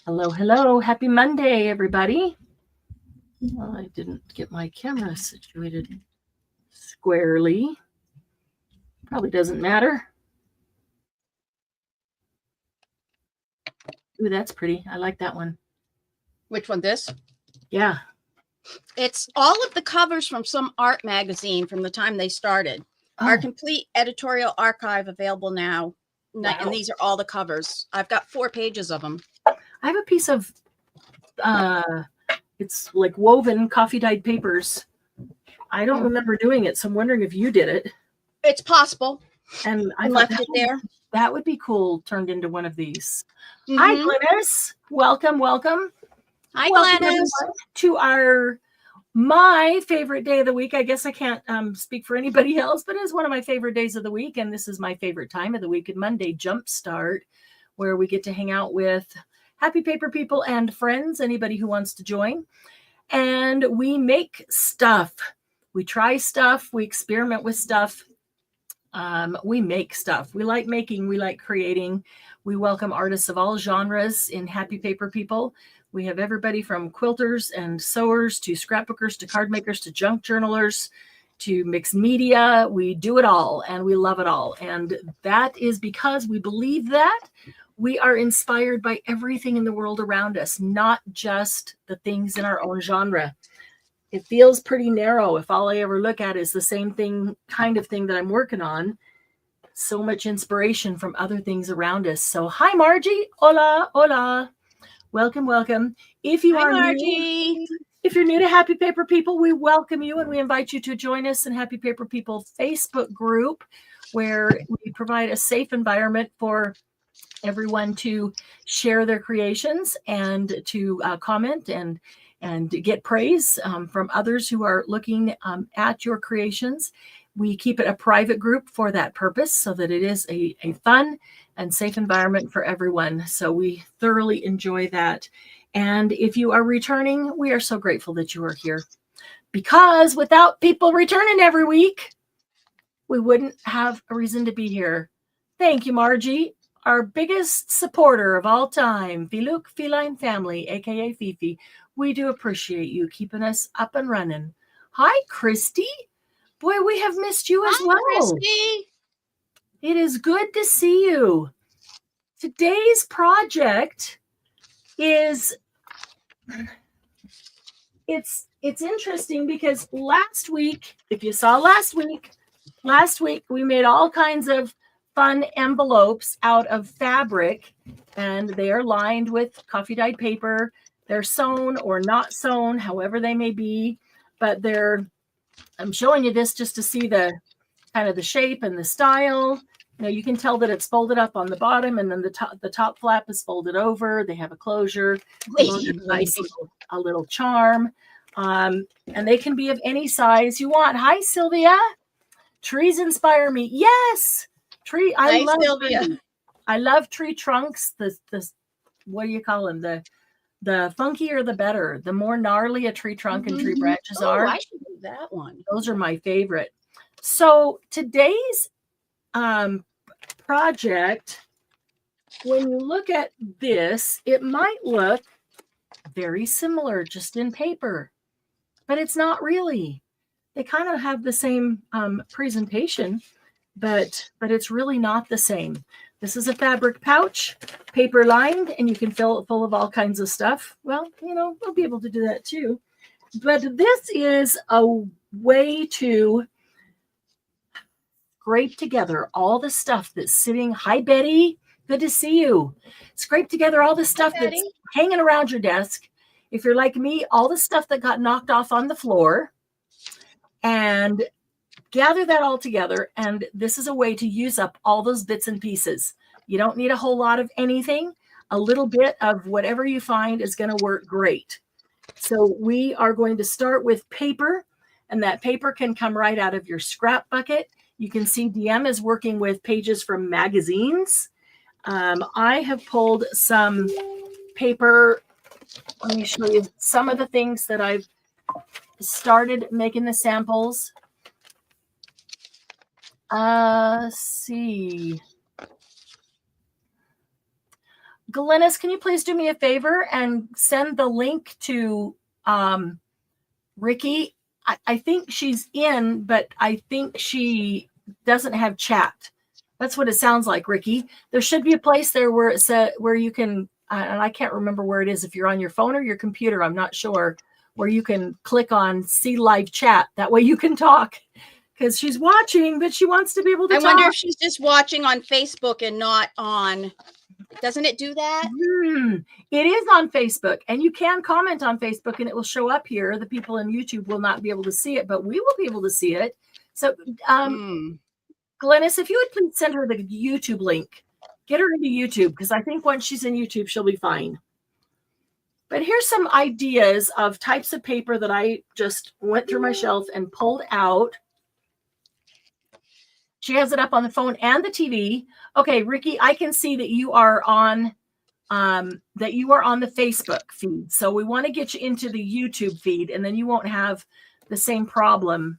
Hello, hello. Happy Monday, everybody. Well, I didn't get my camera situated squarely. Probably doesn't matter. Ooh, that's pretty. I like that one. Which one, this? Yeah. It's all of the covers from some art magazine from the time they started. Oh, Our complete editorial archive available now. wow. And these are all the covers. I've got 4 pages of them. I have a piece of, it's like woven coffee dyed papers. I don't remember doing it, so I'm wondering if you did it. It's possible. And I left it there. That would be cool turned into one of these. Hi, Glennis. Welcome, welcome. Hi, welcome Glennis. To my favorite day of the week. I guess I can't speak for anybody else, but it's one of my favorite days of the week. And this is my favorite time of the week, Monday Jumpstart, where we get to hang out with happy paper people and friends, anybody who wants to join. And we make stuff. We try stuff. We experiment with stuff. We make stuff. We like making. We like creating. We welcome artists of all genres in Happy Paper People. We have everybody from quilters and sewers to scrapbookers to card makers to junk journalers to mixed media. We do it all and we love it all. And that is because we believe that we are inspired by everything in the world around us, not just the things in our own genre. It feels pretty narrow if all I ever look at is the same thing, kind of thing that I'm working on. So much inspiration from other things around us. So hi, Margie. Hola, hola. Welcome, welcome. If you are Margie. If you're new to Happy Paper People, we welcome you and we invite you to join us in Happy Paper People Facebook group, where we provide a safe environment for everyone to share their creations and to comment and get praise from others who are looking at your creations. We keep it a private group for that purpose so that it is a fun and safe environment for everyone. So we thoroughly enjoy that. And if you are returning, we are so grateful that you are here, because without people returning every week, we wouldn't have a reason to be here. Thank you, Margie, our biggest supporter of all time, Filuk Feline Family, aka Fifi. We do appreciate you keeping us up and running. Hi, Christy. Boy, we have missed you as well. Christy. It is good to see you. Today's project is, it's interesting because last week, if you saw last week we made all kinds of fun envelopes out of fabric, and they are lined with coffee dyed paper. They're sewn or not sewn, however they may be, but I'm showing you this just to see the kind of the shape and the style. You know, you can tell that it's folded up on the bottom, and then the top flap is folded over. They have a closure, a little charm, and they can be of any size you want. Hi, Sylvia. Trees inspire me. Yes, tree. I love Sylvia. I love tree trunks. The what do you call them? The funkier the better. The more gnarly a tree trunk and tree branches are. I should do that one. Those are my favorite. So today's project, when you look at this, it might look very similar just in paper, but it's not really. They kind of have the same presentation, but it's really not the same. This is a fabric pouch, paper lined, and you can fill it full of all kinds of stuff. Well, you know, we'll be able to do that too. But this is a way to scrape together all the stuff that's sitting. Hi, Betty. Good to see you. Scrape together all the stuff that's hanging around your desk. If you're like me, all the stuff that got knocked off on the floor, and gather that all together. And this is a way to use up all those bits and pieces. You don't need a whole lot of anything. A little bit of whatever you find is going to work great. So we are going to start with paper, and that paper can come right out of your scrap bucket. You can see DM is working with pages from magazines. I have pulled some paper. Let me show you some of the things that I've started making the samples. Let's see. Glennis, can you please do me a favor and send the link to Ricky? I think she's in, but I think she doesn't have chat. That's what it sounds like, Ricky. There should be a place there where it said where you can, and I can't remember where it is, if you're on your phone or your computer, I'm not sure, where you can click on see live chat. That way you can talk, because she's watching, but she wants to be able to talk. I wonder if she's just watching on Facebook and not on, doesn't it do that? It is on Facebook, and you can comment on Facebook and it will show up here. The people in YouTube will not be able to see it, but we will be able to see it. So Glennis, if you would please send her the YouTube link, get her into YouTube, because I think once she's in YouTube, she'll be fine. But here's some ideas of types of paper that I just went through my shelf and pulled out. She has it up on the phone and the TV. Okay, Ricky, I can see that you are on the Facebook feed. So we want to get you into the YouTube feed, and then you won't have the same problem.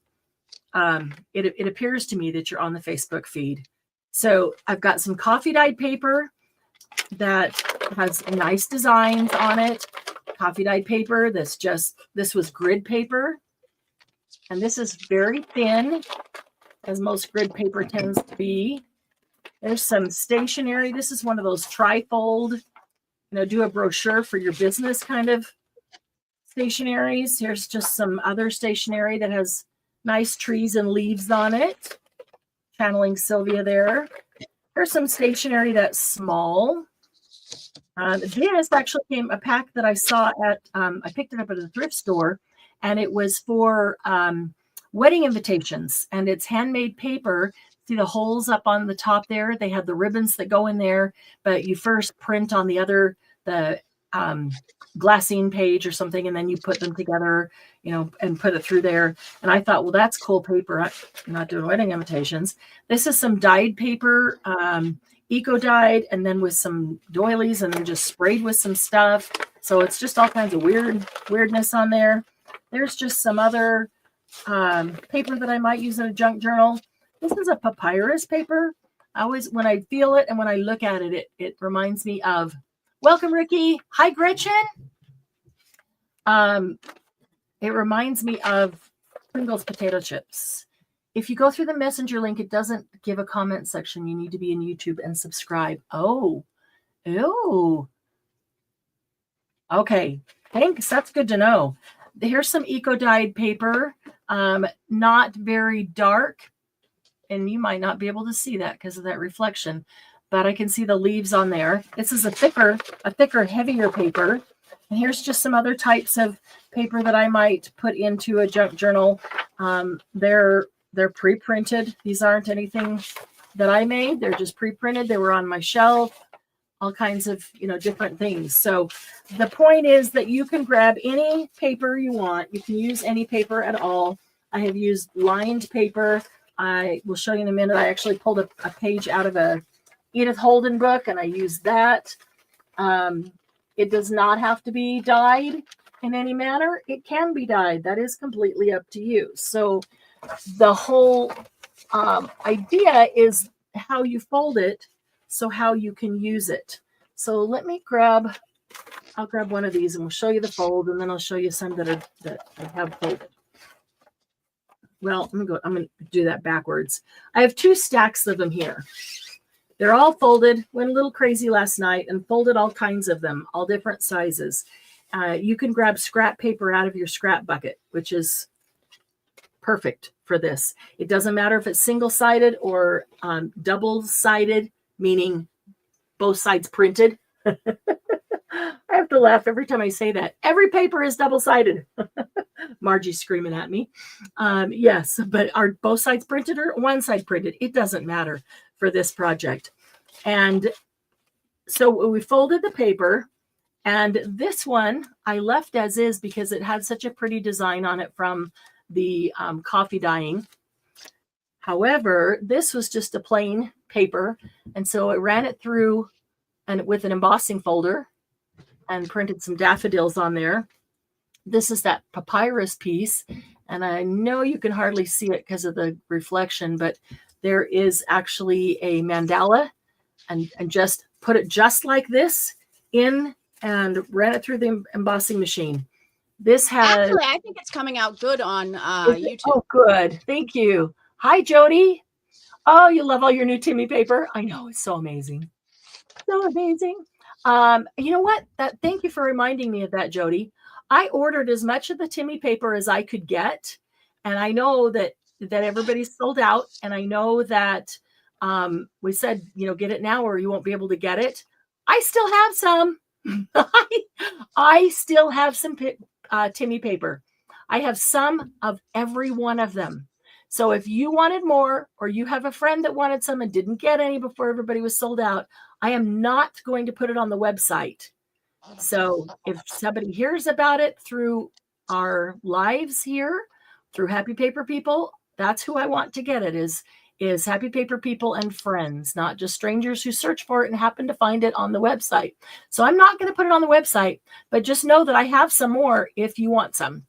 It appears to me that you're on the Facebook feed. So I've got some coffee dyed paper that has nice designs on it. Coffee dyed paper this was grid paper. And this is very thin, as most grid paper tends to be. There's some stationery. This is one of those tri-fold, do a brochure for your business kind of stationaries. Here's just some other stationery that has nice trees and leaves on it. Channeling Sylvia there. There's some stationery that's small. This actually came a pack that I saw at, I picked it up at a thrift store, and it was for wedding invitations, and it's handmade paper. See the holes up on the top there? They have the ribbons that go in there, but you first print on the glassine page or something, and then you put them together, and put it through there. And I thought, well, that's cool paper. I'm not doing wedding invitations. This is some dyed paper, eco dyed, and then with some doilies, and then just sprayed with some stuff. So it's just all kinds of weirdness on there. There's just some other paper that I might use in a junk journal. This is a papyrus paper. When I feel it and when I look at it, it reminds me of, welcome, Ricky. Hi, Gretchen. It reminds me of Pringles potato chips. If you go through the messenger link, it doesn't give a comment section. You need to be in YouTube and subscribe. Oh, ew. Okay, thanks. That's good to know. Here's some eco-dyed paper, not very dark, and you might not be able to see that because of that reflection, but I can see the leaves on there. This is a thicker, heavier paper. And here's just some other types of paper that I might put into a junk journal. They're pre-printed. These aren't anything that I made. They're just pre-printed. They were on my shelf. All kinds of, different things. So the point is that you can grab any paper you want. You can use any paper at all. I have used lined paper. I will show you in a minute. I actually pulled a page out of a Edith Holden book, and I used that. It does not have to be dyed in any manner. It can be dyed. That is completely up to you. So the whole idea is how you fold it, so how you can use it. So let me I'll grab one of these and we'll show you the fold, and then I'll show you some that I have folded. Well, I'm going to do that backwards. I have 2 stacks of them here. They're all folded. Went a little crazy last night and folded all kinds of them, all different sizes. You can grab scrap paper out of your scrap bucket, which is perfect for this. It doesn't matter if it's single-sided or double-sided, meaning both sides printed. I have to laugh every time I say that. Every paper is double-sided. Margie's screaming at me. Yes, but are both sides printed or one side printed? It doesn't matter for this project. And so we folded the paper, and this one I left as is because it had such a pretty design on it from the coffee dyeing. However, this was just a plain paper, and so I ran it through and with an embossing folder and printed some daffodils on there. This is that papyrus piece, and I know you can hardly see it because of the reflection, but there is actually a mandala and just put it just like this in and ran it through the embossing machine. This has... Actually, I think it's coming out good on YouTube. Oh, good. Thank you. Hi, Jody. Oh, you love all your new Timmy paper. I know, it's so amazing. So amazing. You know what? Thank you for reminding me of that, Jody. I ordered as much of the Timmy paper as I could get. And I know that everybody's sold out. And I know that we said, get it now or you won't be able to get it. I still have some. I still have some Timmy paper. I have some of every one of them. So if you wanted more, or you have a friend that wanted some and didn't get any before everybody was sold out, I am not going to put it on the website. So if somebody hears about it through our lives here, through Happy Paper People, that's who I want to get it, is Happy Paper People and friends, not just strangers who search for it and happen to find it on the website. So I'm not going to put it on the website, but just know that I have some more if you want some.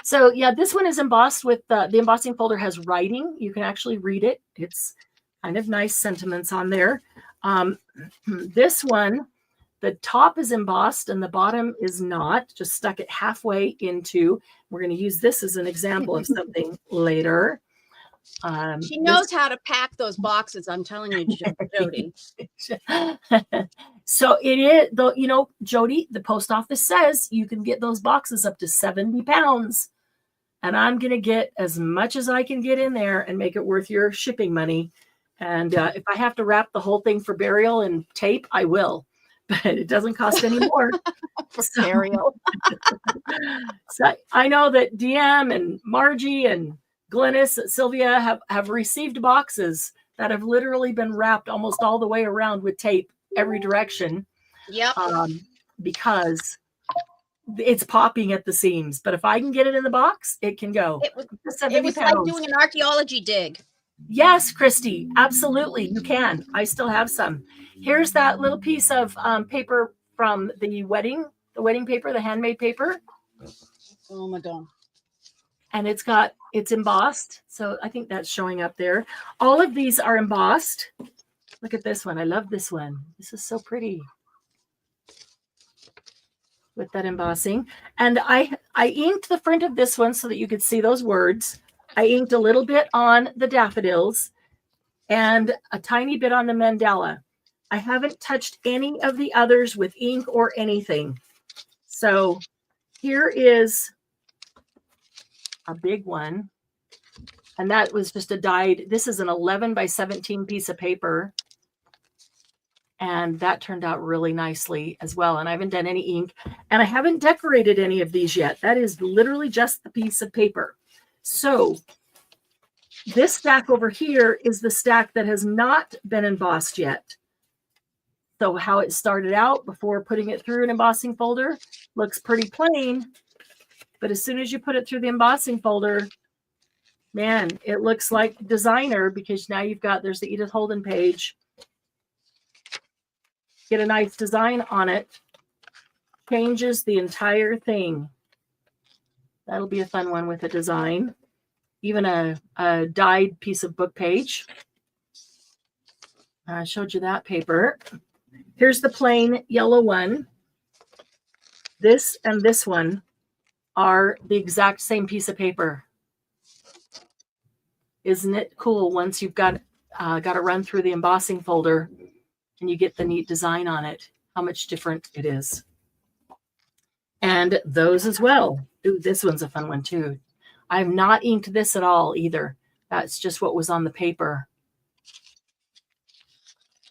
So yeah, this one is embossed with the embossing folder has writing. You can actually read it. It's kind of nice sentiments on there. This one, the top is embossed and the bottom is not, just stuck it halfway into. We're going to use this as an example of something later. She knows how to pack those boxes. I'm telling you, Jody. So it is, though, Jody, the post office says you can get those boxes up to 70 pounds. And I'm going to get as much as I can get in there and make it worth your shipping money. And if I have to wrap the whole thing for burial in tape, I will. But it doesn't cost any more. For burial. So I know that DM and Margie and Glennis, Sylvia have received boxes that have literally been wrapped almost all the way around with tape every direction. Yep. Because it's popping at the seams. But if I can get it in the box, it can go. It was like doing an archaeology dig. Yes, Christy, absolutely. You can. I still have some. Here's that little piece of paper from the wedding paper, the handmade paper. Oh my God. And it's embossed. So I think that's showing up there. All of these are embossed. Look at this one. I love this one. This is so pretty with that embossing. And I inked the front of this one so that you could see those words. I inked a little bit on the daffodils and a tiny bit on the mandala. I haven't touched any of the others with ink or anything. So here is a big one. And that was just a dyed, this is an 11 by 17 piece of paper. And that turned out really nicely as well. And I haven't done any ink and I haven't decorated any of these yet. That is literally just the piece of paper. So this stack over here is the stack that has not been embossed yet. So how it started out before putting it through an embossing folder looks pretty plain. But as soon as you put it through the embossing folder, man, it looks like designer, because now there's the Edith Holden page. Get a nice design on it. Changes the entire thing. That'll be a fun one with a design. Even a dyed piece of book page. I showed you that paper. Here's the plain yellow one. This and this one are the exact same piece of paper. Isn't it cool once you've got to run through the embossing folder and you get the neat design on it, how much different it is. And those as well. Ooh, this one's a fun one too. I have not inked this at all either. That's just what was on the paper.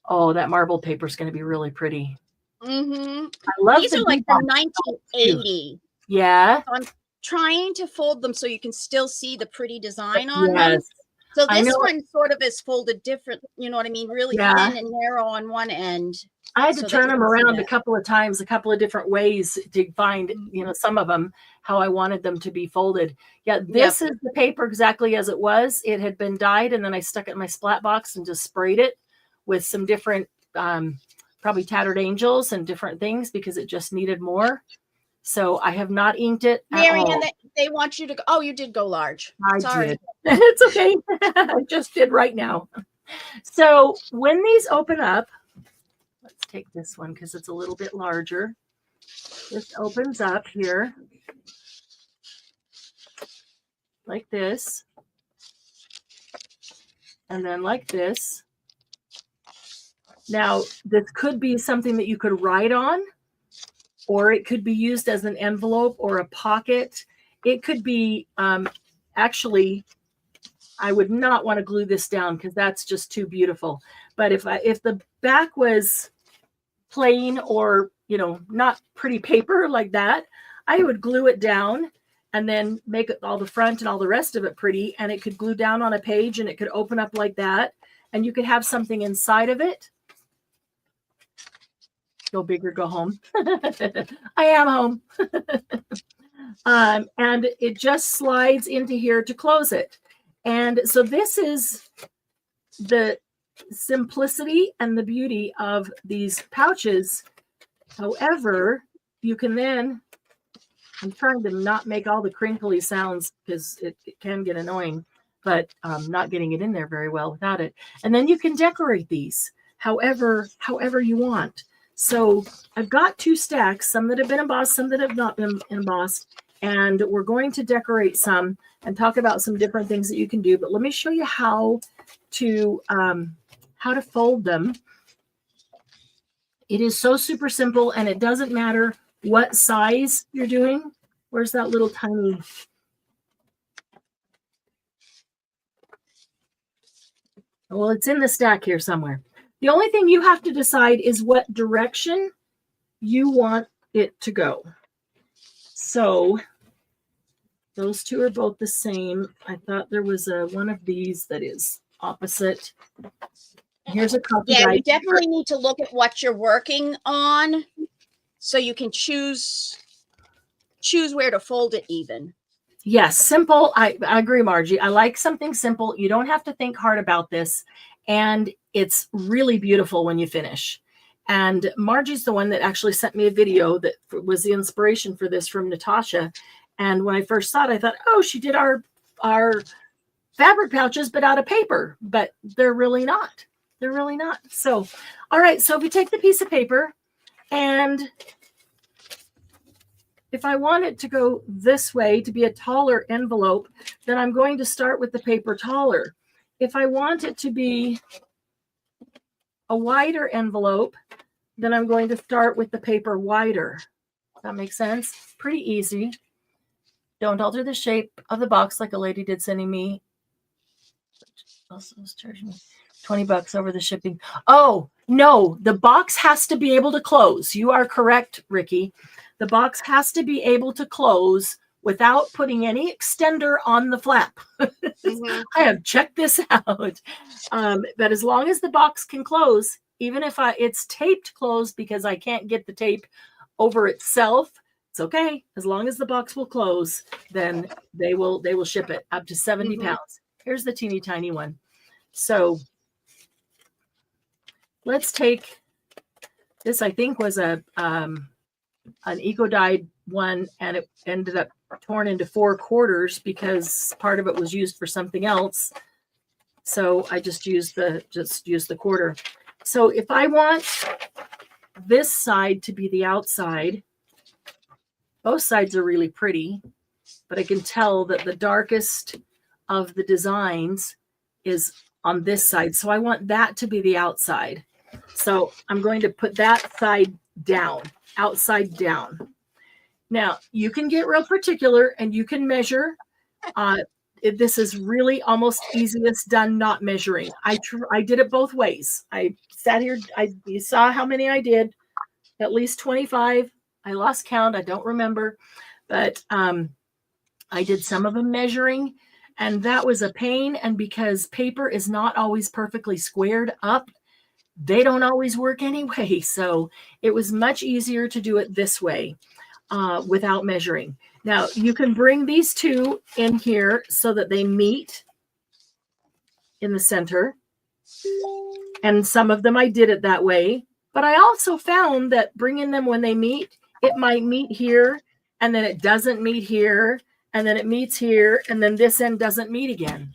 Oh, that marbled paper is going to be really pretty. Mm-hmm. I love these are like the 1980. Yeah. So I'm trying to fold them so you can still see the pretty design on Yes. them. So this one sort of is folded different, you know what I mean? Really thin and narrow on one end. I had to turn them around a couple of times, a couple of different ways to find, some of them, how I wanted them to be folded. Yeah, this is the paper exactly as it was. It had been dyed, and then I stuck it in my splat box and just sprayed it with some different, probably tattered angels and different things because it just needed more. So I have not inked it at Marianne, all. they want you to go. Oh, you did go large. I did. It's okay. I just did right now. So when these open up, take this one because it's a little bit larger. This opens up here like this, and then like this. Now, this could be something that you could write on, or it could be used as an envelope or a pocket. It could be, actually, I would not want to glue this down because that's just too beautiful. But if the back was plain or, you know, not pretty paper like that, I would glue it down and then make it all the front and all the rest of it pretty. And it could glue down on a page and it could open up like that. And you could have something inside of it. Go big or go home. I am home. And it just slides into here to close it. And so this is the simplicity and the beauty of these pouches. However, you can then, I'm trying to not make all the crinkly sounds because it can get annoying, but I'm not getting it in there very well without it. And then you can decorate these however you want. So I've got 2 stacks, some that have been embossed, some that have not been embossed. And we're going to decorate some and talk about some different things that you can do. But let me show you how to fold them. It is so super simple, and it doesn't matter what size you're doing. Where's that little tiny? Well, it's in the stack here somewhere. The only thing you have to decide is what direction you want it to go. So those 2 are both the same. I thought there was one of these that is opposite. Here's a copy. Yeah, you definitely need to look at what you're working on so you can choose where to fold it even. Yes, simple. I agree, Margie. I like something simple. You don't have to think hard about this. And it's really beautiful when you finish. And Margie's the one that actually sent me a video that was the inspiration for this from Natasha. And when I first saw it, I thought, oh, she did our fabric pouches, but out of paper. But they're really not. They're really not. So, all right. So if we take the piece of paper, and if I want it to go this way to be a taller envelope, then I'm going to start with the paper taller. If I want it to be a wider envelope, then I'm going to start with the paper wider. That makes sense? Pretty easy. Don't alter the shape of the box like a lady did sending me. Also was charging me $20 over the shipping. Oh, no, the box has to be able to close. You are correct, Ricky. The box has to be able to close without putting any extender on the flap. I have checked this out. But as long as the box can close, even if it's taped closed because I can't get the tape over itself, it's okay. As long as the box will close, then they will ship it up to 70 pounds. Here's the teeny tiny one. So let's take this. I think was an eco-dyed one, and it ended up torn into 4 quarters because part of it was used for something else. So I just used the quarter. So if I want this side to be the outside, both sides are really pretty, but I can tell that the darkest of the designs is on this side. So I want that to be the outside. So I'm going to put that side down, outside down. Now, you can get real particular and you can measure. This is really almost easiest done not measuring. I did it both ways. I sat here. You saw how many I did, at least 25. I lost count. I don't remember. But I did some of them measuring, and that was a pain. And because paper is not always perfectly squared up, they don't always work anyway. So it was much easier to do it this way. Without measuring. Now you can bring these 2 in here so that they meet in the center. And some of them I did it that way, but I also found that bringing them when they meet, it might meet here and then it doesn't meet here and then it meets here and then this end doesn't meet again.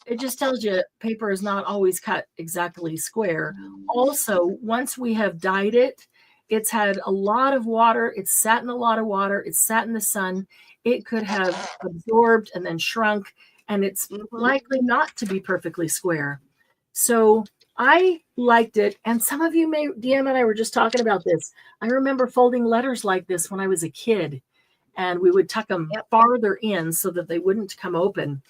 it just tells you paper is not always cut exactly square. Also, once we have dyed it, it's had a lot of water. It's sat in a lot of water. It's sat in the sun. It could have absorbed and then shrunk, and it's likely not to be perfectly square. So I liked it. And some of you may, DM and I were just talking about this. I remember folding letters like this when I was a kid, and we would tuck them farther in so that they wouldn't come open.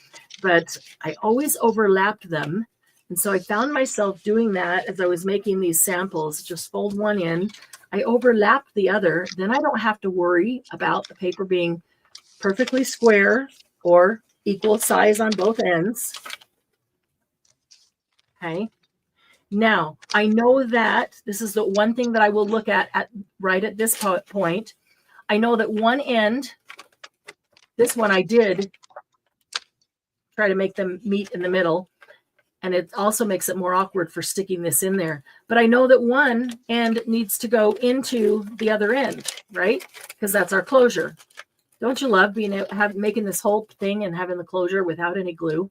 But I always overlapped them. And so I found myself doing that as I was making these samples. Just fold one in. I overlap the other. Then I don't have to worry about the paper being perfectly square or equal size on both ends. Okay. Now, I know that this is the one thing that I will look at right at this point. I know that one end, this one I did try to make them meet in the middle, and it also makes it more awkward for sticking this in there. But I know that one end needs to go into the other end, right? Because that's our closure. Don't you love making this whole thing and having the closure without any glue?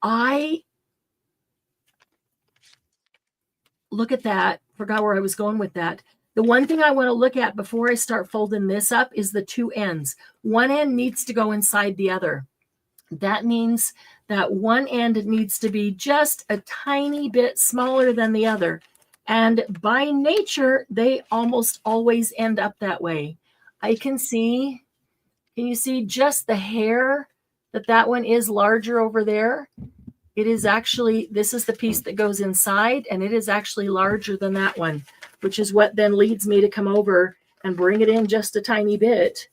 I look at that. Forgot where I was going with that. The one thing I want to look at before I start folding this up is the two ends. One end needs to go inside the other. That means that one end needs to be just a tiny bit smaller than the other. And by nature, they almost always end up that way. I can see, can you see just the hair that one is larger over there? It is actually, this is the piece that goes inside, and it is actually larger than that one, which is what then leads me to come over and bring it in just a tiny bit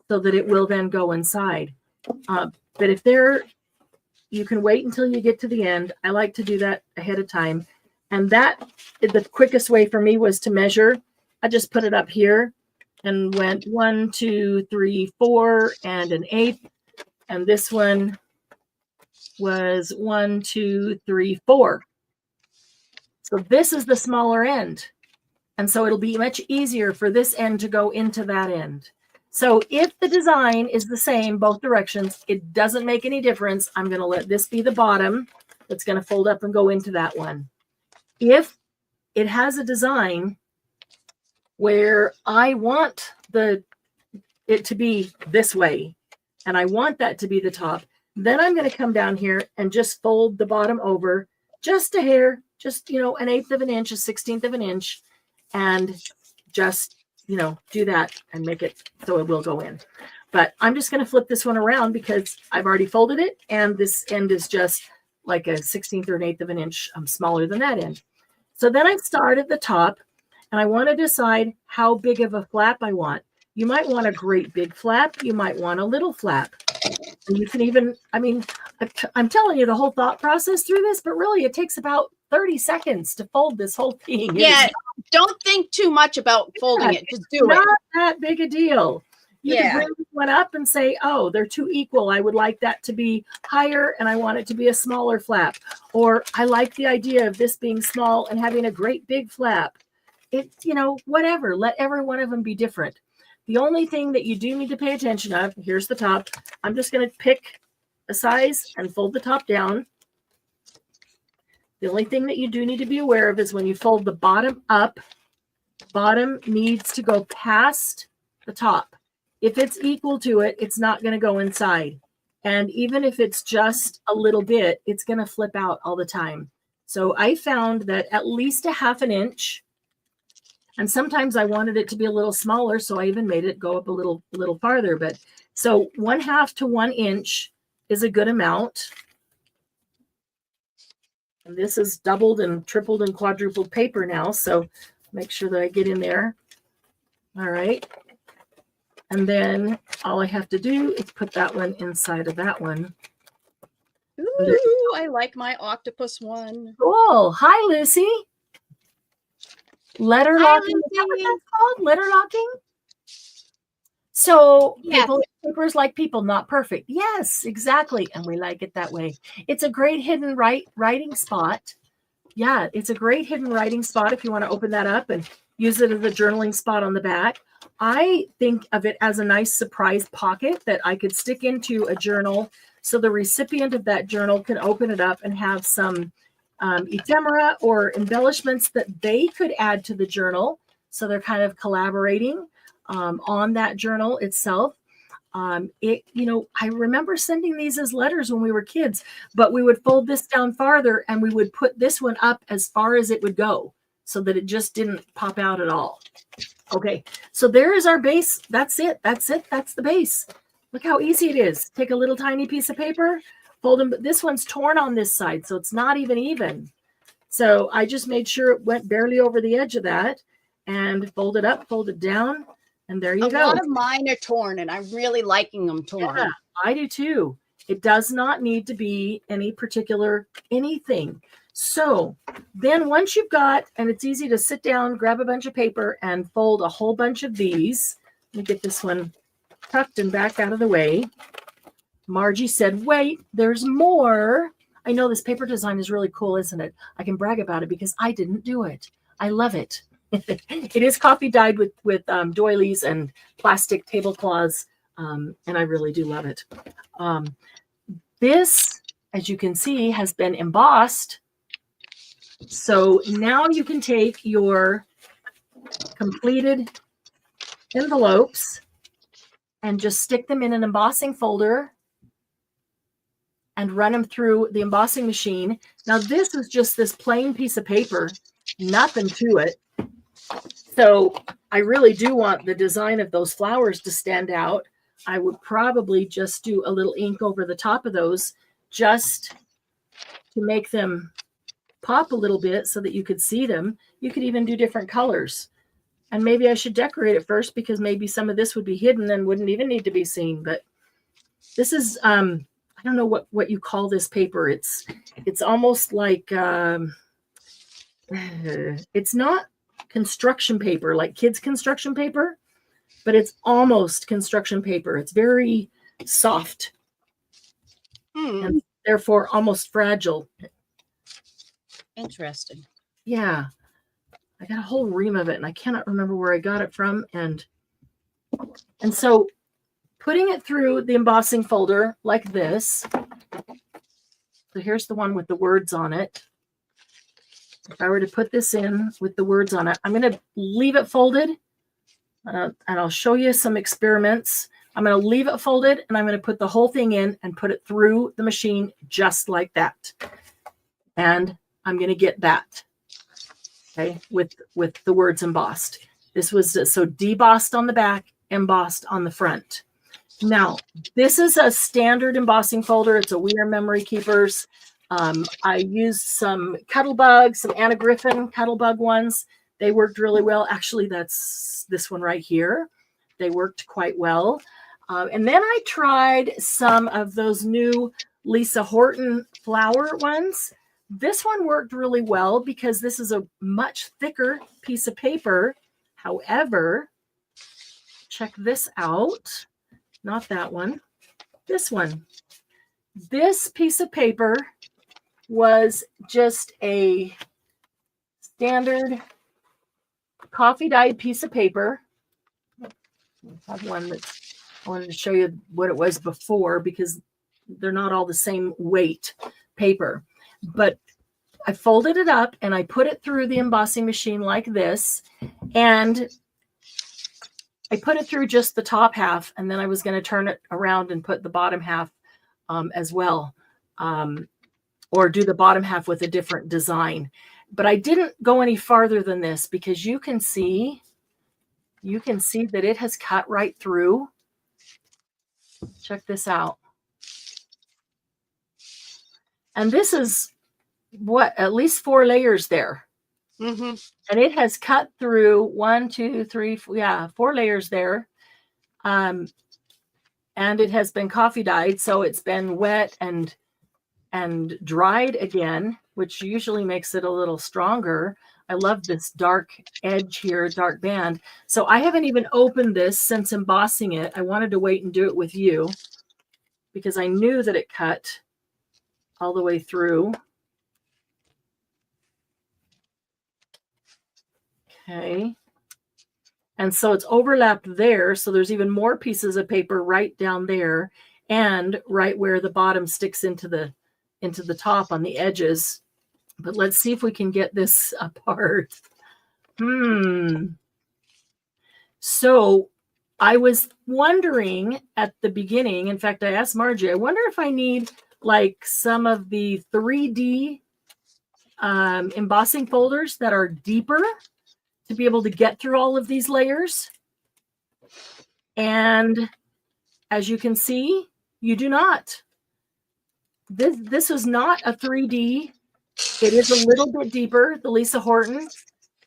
so that it will then go inside. But if you can wait until you get to the end. I like to do that ahead of time. And that, the quickest way for me was to measure. I just put it up here and went 1, 2, 3, 4, and an eighth. And this one was 1, 2, 3, 4. So this is the smaller end. And so it'll be much easier for this end to go into that end. So if the design is the same, both directions, it doesn't make any difference. I'm going to let this be the bottom that's going to fold up and go into that one. If it has a design where I want it to be this way, and I want that to be the top, then I'm going to come down here and just fold the bottom over just a hair, just, an 1/8 of an inch, a 1/16 of an inch, and just, do that and make it so it will go in. But I'm just going to flip this one around because I've already folded it, and this end is just like a 1/16 or 1/8 of an inch smaller than that end. So then I start at the top, and I want to decide how big of a flap I want. You might want a great big flap. You might want a little flap. And you can even, I'm telling you the whole thought process through this, but really it takes about 30 seconds to fold this whole thing. Yeah, don't think too much about folding it. Just do it. Not that big a deal. You can bring this one up and say, oh, they're too equal. I would like that to be higher, and I want it to be a smaller flap. Or I like the idea of this being small and having a great big flap. It's, whatever. Let every one of them be different. The only thing that you do need to pay attention of, here's the top. I'm just going to pick a size and fold the top down. The only thing that you do need to be aware of is when you fold the bottom up, bottom needs to go past the top. If it's equal to it, it's not going to go inside. And even if it's just a little bit, it's going to flip out all the time. So I found that at least a 1/2 inch, and sometimes I wanted it to be a little smaller, so I even made it go up a little farther. But so 1/2 to 1 inch is a good amount. And this is doubled and tripled and quadrupled paper now, so make sure that I get in there. All right. And then all I have to do is put that one inside of that one. Ooh, I like my octopus one. Cool. Hi, Lucy. Letter locking. Is that what that's called? Letter locking? So papers like people, not perfect. Yes, exactly. And we like it that way. It's a great hidden writing spot. Yeah, it's a great hidden writing spot if you want to open that up and use it as a journaling spot on the back. I think of it as a nice surprise pocket that I could stick into a journal so the recipient of that journal can open it up and have some ephemera or embellishments that they could add to the journal. So they're kind of collaborating on that journal itself. I remember sending these as letters when we were kids, but we would fold this down farther and we would put this one up as far as it would go so that it just didn't pop out at all. Okay, so there is our base. That's it. That's the base. Look how easy it is. Take a little tiny piece of paper, fold them. This one's torn on this side, so it's not even. So I just made sure it went barely over the edge of that and fold it up, fold it down. And there you go. A lot of mine are torn, and I'm really liking them torn. Yeah, I do too. It does not need to be any particular anything. So then once you've got, and it's easy to sit down, grab a bunch of paper and fold a whole bunch of these. Let me get this one tucked and back out of the way. Margie said, wait, there's more. I know this paper design is really cool, isn't it? I can brag about it because I didn't do it. I love it. It is coffee dyed with doilies and plastic tablecloths, and I really do love it. This, as you can see, has been embossed. So now you can take your completed envelopes and just stick them in an embossing folder and run them through the embossing machine. Now this is just this plain piece of paper, nothing to it. So I really do want the design of those flowers to stand out. I would probably just do a little ink over the top of those just to make them pop a little bit so that you could see them. You could even do different colors. And maybe I should decorate it first because maybe some of this would be hidden and wouldn't even need to be seen. But this is, I don't know what you call this paper. It's almost like, it's not construction paper, like kids' construction paper, but it's almost construction paper. It's very soft and therefore almost fragile. Interesting. Yeah. I got a whole ream of it and I cannot remember where I got it from. And so putting it through the embossing folder like this. So here's the one with the words on it. If I were to put this in with the words on it, I'm going to leave it folded and I'll show you some experiments. I'm going to leave it folded and I'm going to put the whole thing in and put it through the machine just like that. And I'm going to get that, okay, with the words embossed. This was so debossed on the back, embossed on the front. Now, this is a standard embossing folder. It's a We Are Memory Keepers. I used some Cuttlebug, some Anna Griffin Cuttlebug ones. They worked really well. Actually, that's this one right here. They worked quite well. And then I tried some of those new Lisa Horton flower ones. This one worked really well because this is a much thicker piece of paper. However, check this out. Not that one. This one. This piece of paper was just a standard coffee dyed piece of paper. I have one that's, I wanted to show you what it was before because they're not all the same weight paper. But I folded it up and I put it through the embossing machine like this. And I put it through just the top half. And then I was going to turn it around and put the bottom half as well. Or do the bottom half with a different design. But I didn't go any farther than this because you can see that it has cut right through. Check this out. And this is what, at least 4 layers there. Mm-hmm. And it has cut through 1, 2, 3, 4, 4 layers there. And it has been coffee dyed, so it's been wet and dried again, which usually makes it a little stronger. I love this dark edge here, dark band. So I haven't even opened this since embossing it. I wanted to wait and do it with you because I knew that it cut all the way through. Okay. And so it's overlapped there. So there's even more pieces of paper right down there and right where the bottom sticks into the top on the edges. But let's see if we can get this apart. So I was wondering at the beginning, in fact, I asked Margie, I wonder if I need like some of the 3D embossing folders that are deeper to be able to get through all of these layers. And as you can see, you do not. This is not a 3D. It is a little bit deeper. The Lisa Horton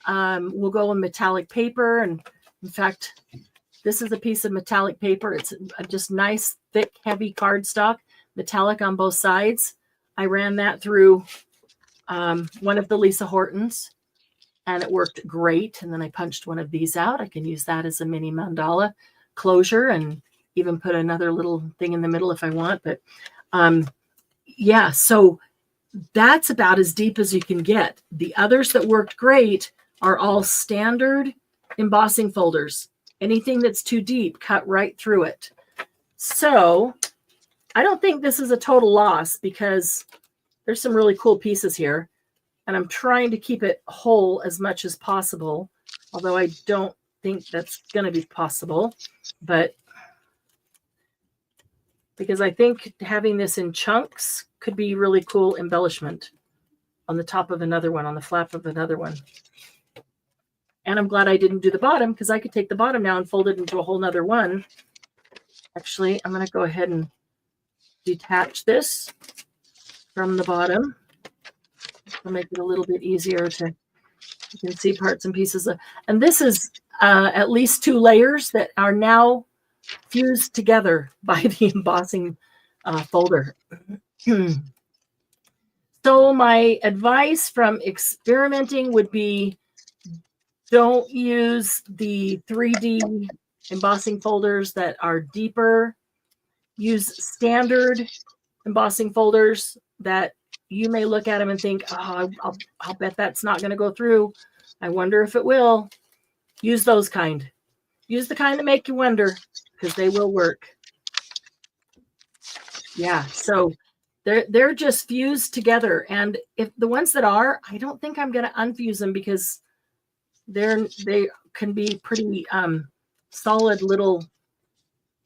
will go in metallic paper. And in fact, this is a piece of metallic paper. It's just nice, thick, heavy cardstock, metallic on both sides. I ran that through one of the Lisa Hortons, and it worked great. And then I punched one of these out. I can use that as a mini mandala closure and even put another little thing in the middle if I want. But yeah, so that's about as deep as you can get. The others that worked great are all standard embossing folders. Anything that's too deep, cut right through it. So I don't think this is a total loss because there's some really cool pieces here. And I'm trying to keep it whole as much as possible, although I don't think that's going to be possible. But because I think having this in chunks could be really cool embellishment on the top of another one, on the flap of another one. And I'm glad I didn't do the bottom because I could take the bottom now and fold it into a whole nother one. Actually, I'm going to go ahead and detach this from the bottom. I'll make it a little bit easier to, you can see parts and pieces of, and this is at least 2 layers that are now fused together by the embossing folder. So my advice from experimenting would be don't use the 3D embossing folders that are deeper. Use standard embossing folders that you may look at them and think, oh, I'll bet that's not going to go through. I wonder if it will. Use those kind. Use the kind that make you wonder because they will work. Yeah, so they're just fused together. And if the ones that are, I don't think I'm going to unfuse them because they can be pretty solid little.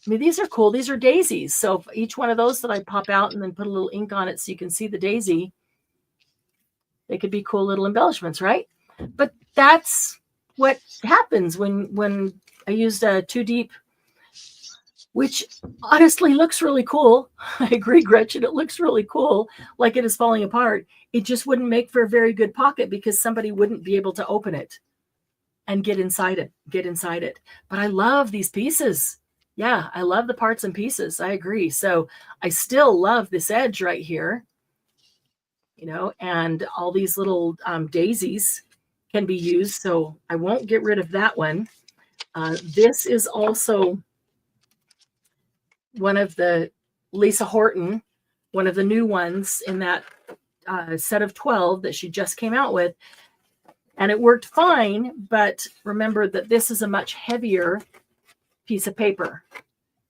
I mean, these are cool. These are daisies. So if each one of those that I pop out and then put a little ink on it so you can see the daisy, they could be cool little embellishments, right? But that's what happens when I used a too deep, which honestly looks really cool. I agree, Gretchen. It looks really cool, like it is falling apart. It just wouldn't make for a very good pocket because somebody wouldn't be able to open it and get inside it. But I love these pieces. Yeah, I love the parts and pieces. I agree. So I still love this edge right here, you know, and all these little daisies can be used. So I won't get rid of that one. This is also one of the Lisa Horton, one of the new ones in that set of 12 that she just came out with. And it worked fine, but remember that this is a much heavier piece of paper.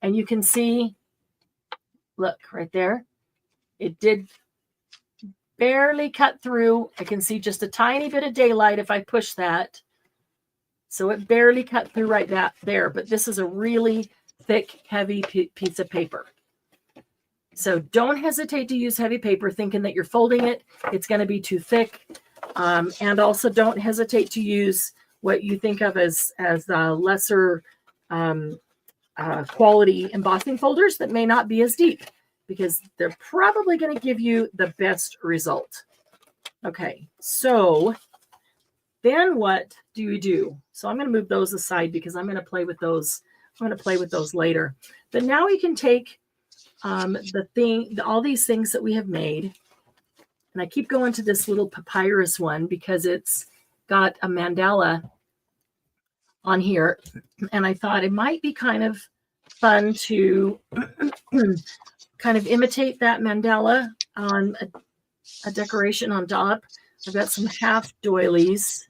And you can see, look right there, it did barely cut through. I can see just a tiny bit of daylight if I push that. So it barely cut through right there, but this is a really thick, heavy piece of paper. So don't hesitate to use heavy paper thinking that you're folding it. It's going to be too thick. And also don't hesitate to use what you think of as lesser quality embossing folders that may not be as deep because they're probably going to give you the best result. Okay, so then what do we do? So I'm going to move those aside because I'm going to play with those. I'm going to play with those later. But now we can take all these things that we have made. And I keep going to this little papyrus one because it's got a mandala on here. And I thought it might be kind of fun to kind of imitate that mandala on a decoration on top. I've got some half doilies.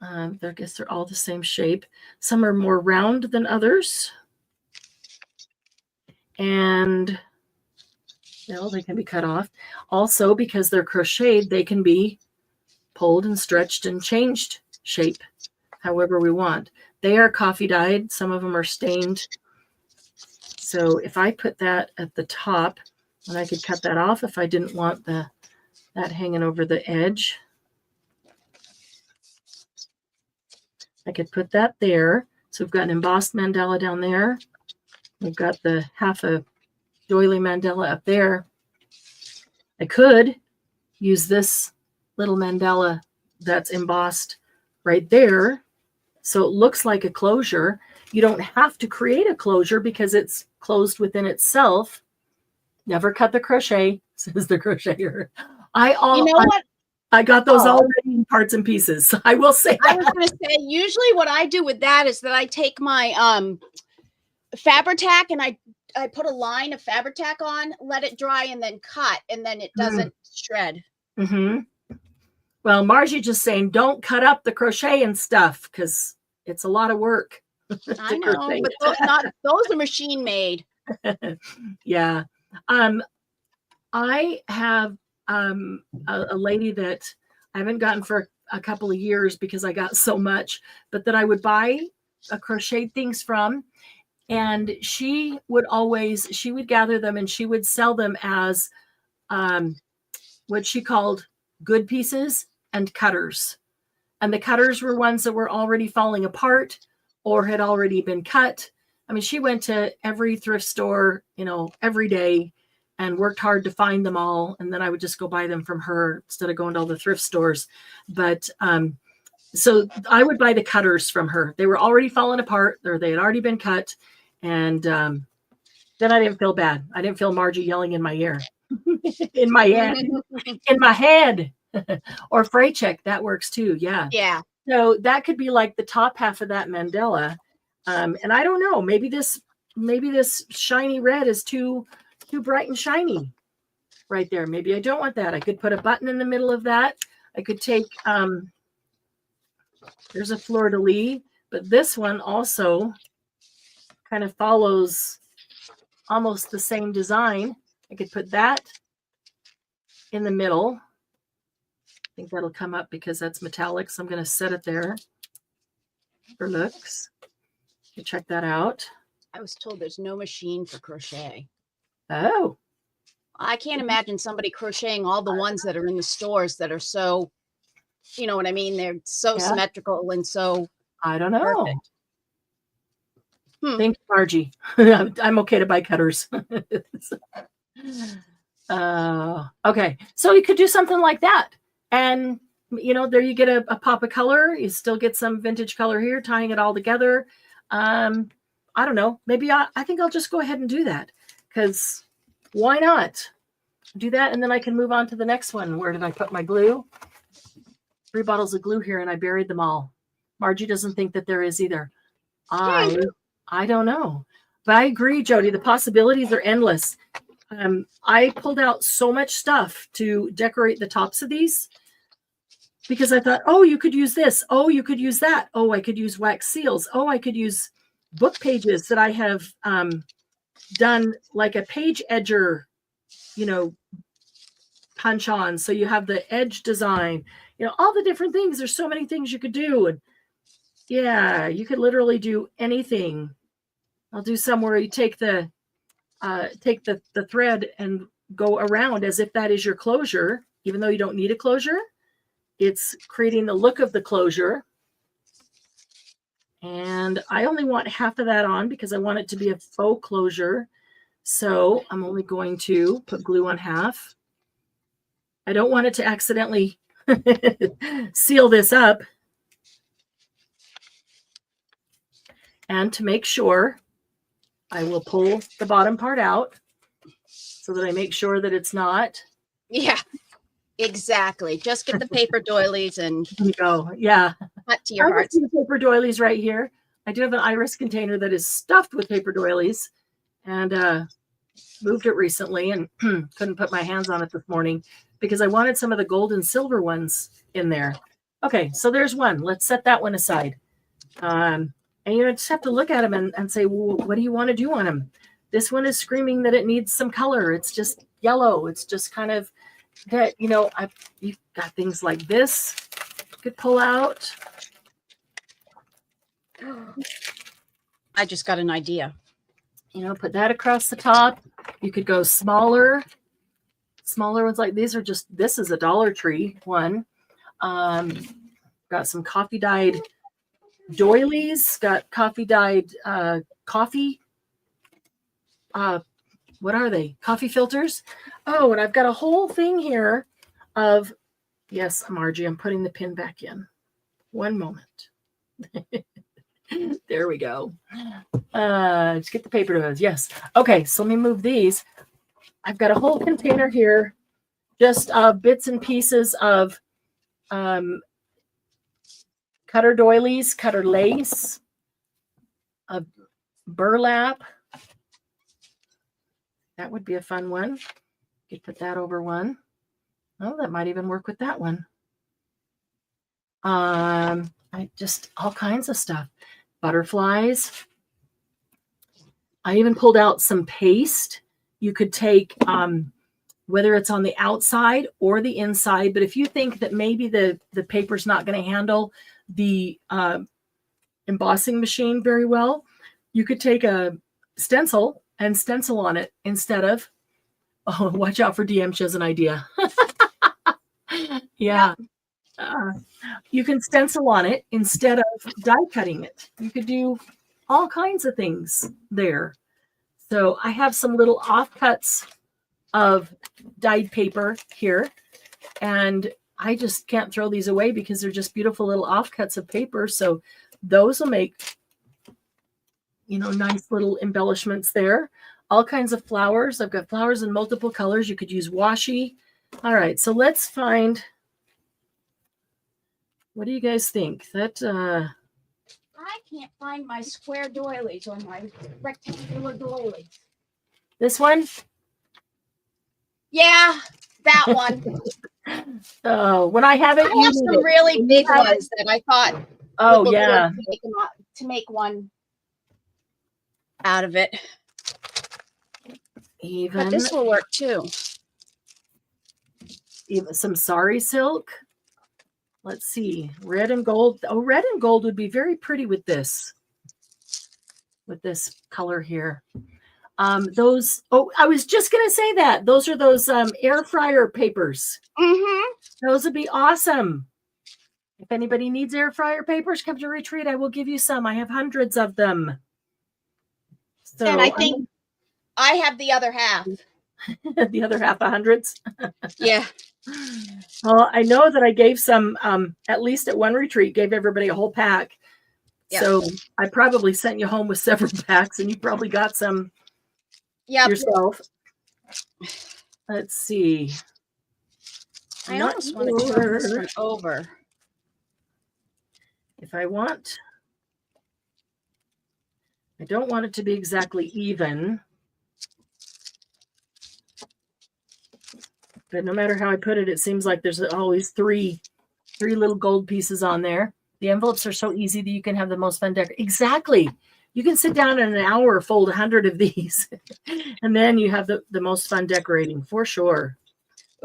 I guess they're all the same shape. Some are more round than others. And well, they can be cut off. Also, because they're crocheted, they can be pulled and stretched and changed shape however we want. They are coffee dyed. Some of them are stained. So if I put that at the top, and I could cut that off if I didn't want that hanging over the edge. I could put that there. So we've got an embossed mandala down there. We've got the half a doily mandala up there. I could use this little mandala that's embossed right there. So it looks like a closure. You don't have to create a closure because it's closed within itself. Never cut the crochet, says the crocheter. I got those already in parts and pieces. So I will say that. I was going to say, usually what I do with that is that I take my Fabri-Tac and I put a line of Fabri-Tac on, let it dry, and then cut, and then it doesn't shred. Mm-hmm. Well, Margie just saying, don't cut up the crochet and stuff because it's a lot of work. I know, but those are machine made. Yeah. I have a lady that I haven't gotten for a couple of years because I got so much, but that I would buy crocheted things from. And she would gather them and she would sell them as what she called good pieces and cutters. And the cutters were ones that were already falling apart or had already been cut. I mean, she went to every thrift store, every day and worked hard to find them all. And then I would just go buy them from her instead of going to all the thrift stores. But so I would buy the cutters from her. They were already falling apart or they had already been cut. And then I didn't feel bad. I didn't feel Margie yelling in my ear, in my head, or fray check. That works too. Yeah. Yeah. So that could be like the top half of that mandala. And I don't know, maybe this shiny red is too bright and shiny right there. Maybe I don't want that. I could put a button in the middle of that. I could take, there's a fleur-de-lis, but this one also kind of follows almost the same design. I could put that in the middle. I think that'll come up because that's metallic. So I'm going to set it there for looks. You check that out. I was told there's no machine for crochet. Oh. I can't imagine somebody crocheting all the ones that are in the stores that are so, you know what I mean? They're so symmetrical and so I don't know. Perfect. Thank you, Margie. I'm okay to buy cutters. Okay. So you could do something like that. And, there you get a pop of color. You still get some vintage color here, tying it all together. I don't know. Maybe I think I'll just go ahead and do that because why not do that? And then I can move on to the next one. Where did I put my glue? 3 bottles of glue here and I buried them all. Margie doesn't think that there is either. I don't know, but I agree, Jody. The possibilities are endless. I pulled out so much stuff to decorate the tops of these because I thought, oh, you could use this. Oh, you could use that. Oh, I could use wax seals. Oh, I could use book pages that I have done like a page edger, punch on. So you have the edge design, all the different things. There's so many things you could do. And yeah, you could literally do anything. I'll do some where you take the thread and go around as if that is your closure, even though you don't need a closure. It's creating the look of the closure. And I only want half of that on because I want it to be a faux closure. So I'm only going to put glue on half. I don't want it to accidentally seal this up. And to make sure, I will pull the bottom part out so that I make sure that it's not. Yeah, exactly. Just get the paper doilies and go. Yeah. Cut to your heart. The paper doilies right here. I do have an iris container that is stuffed with paper doilies and moved it recently and couldn't put my hands on it this morning because I wanted some of the gold and silver ones in there. Okay, so there's one. Let's set that one aside. And you just have to look at them and say, well, what do you want to do on them? This one is screaming that it needs some color. It's just yellow. It's just kind of that, you've got things like this you could pull out. I just got an idea. Put that across the top. You could go smaller ones like these this is a Dollar Tree one. Got some coffee dyed doilies, got coffee dyed coffee. What are they? Coffee filters. Oh, and I've got a whole thing here of, yes, Margie, I'm putting the pin back in. One moment. There we go. Just get the paper to those. Yes. Okay, so let me move these. I've got a whole container here, just bits and pieces of cutter doilies, cutter lace, burlap. That would be a fun one. You could put that over one. Oh, that might even work with that one. Just all kinds of stuff. Butterflies. I even pulled out some paste. You could take, whether it's on the outside or the inside, but if you think that maybe the paper's not going to handle the embossing machine very well, you could take a stencil and stencil on it instead of, oh, watch out for DM, she has an idea. Yeah. You can stencil on it instead of die cutting it. You could do all kinds of things there. So I have some little offcuts of dyed paper here, and I just can't throw these away because they're just beautiful little offcuts of paper. So those will make, nice little embellishments there. All kinds of flowers. I've got flowers in multiple colors. You could use washi. All right, so let's find, what do you guys think? That I can't find my square doilies or my rectangular doilies. This one? Yeah, that one. Oh, when I have it, I have some really big ones that I thought. Oh, yeah. To make one out of it. But this will work too. Even some sari silk. Let's see, red and gold. Oh, red and gold would be very pretty with this color here. Those, I was just going to say that. Those are those air fryer papers. Mm-hmm. Those would be awesome. If anybody needs air fryer papers, come to retreat. I will give you some. I have hundreds of them. So, and I think I have the other half. The other half of hundreds? Yeah. Well, I know that I gave some, at least at one retreat, gave everybody a whole pack. Yep. So I probably sent you home with several packs, and you probably got some yourself. Let's see. I almost want to turn this one over. If I want, I don't want it to be exactly even. But no matter how I put it, it seems like there's always three little gold pieces on there. The envelopes are so easy that you can have the most fun decoration. Exactly. You can sit down in an hour, fold 100 of these, and then you have the most fun decorating for sure.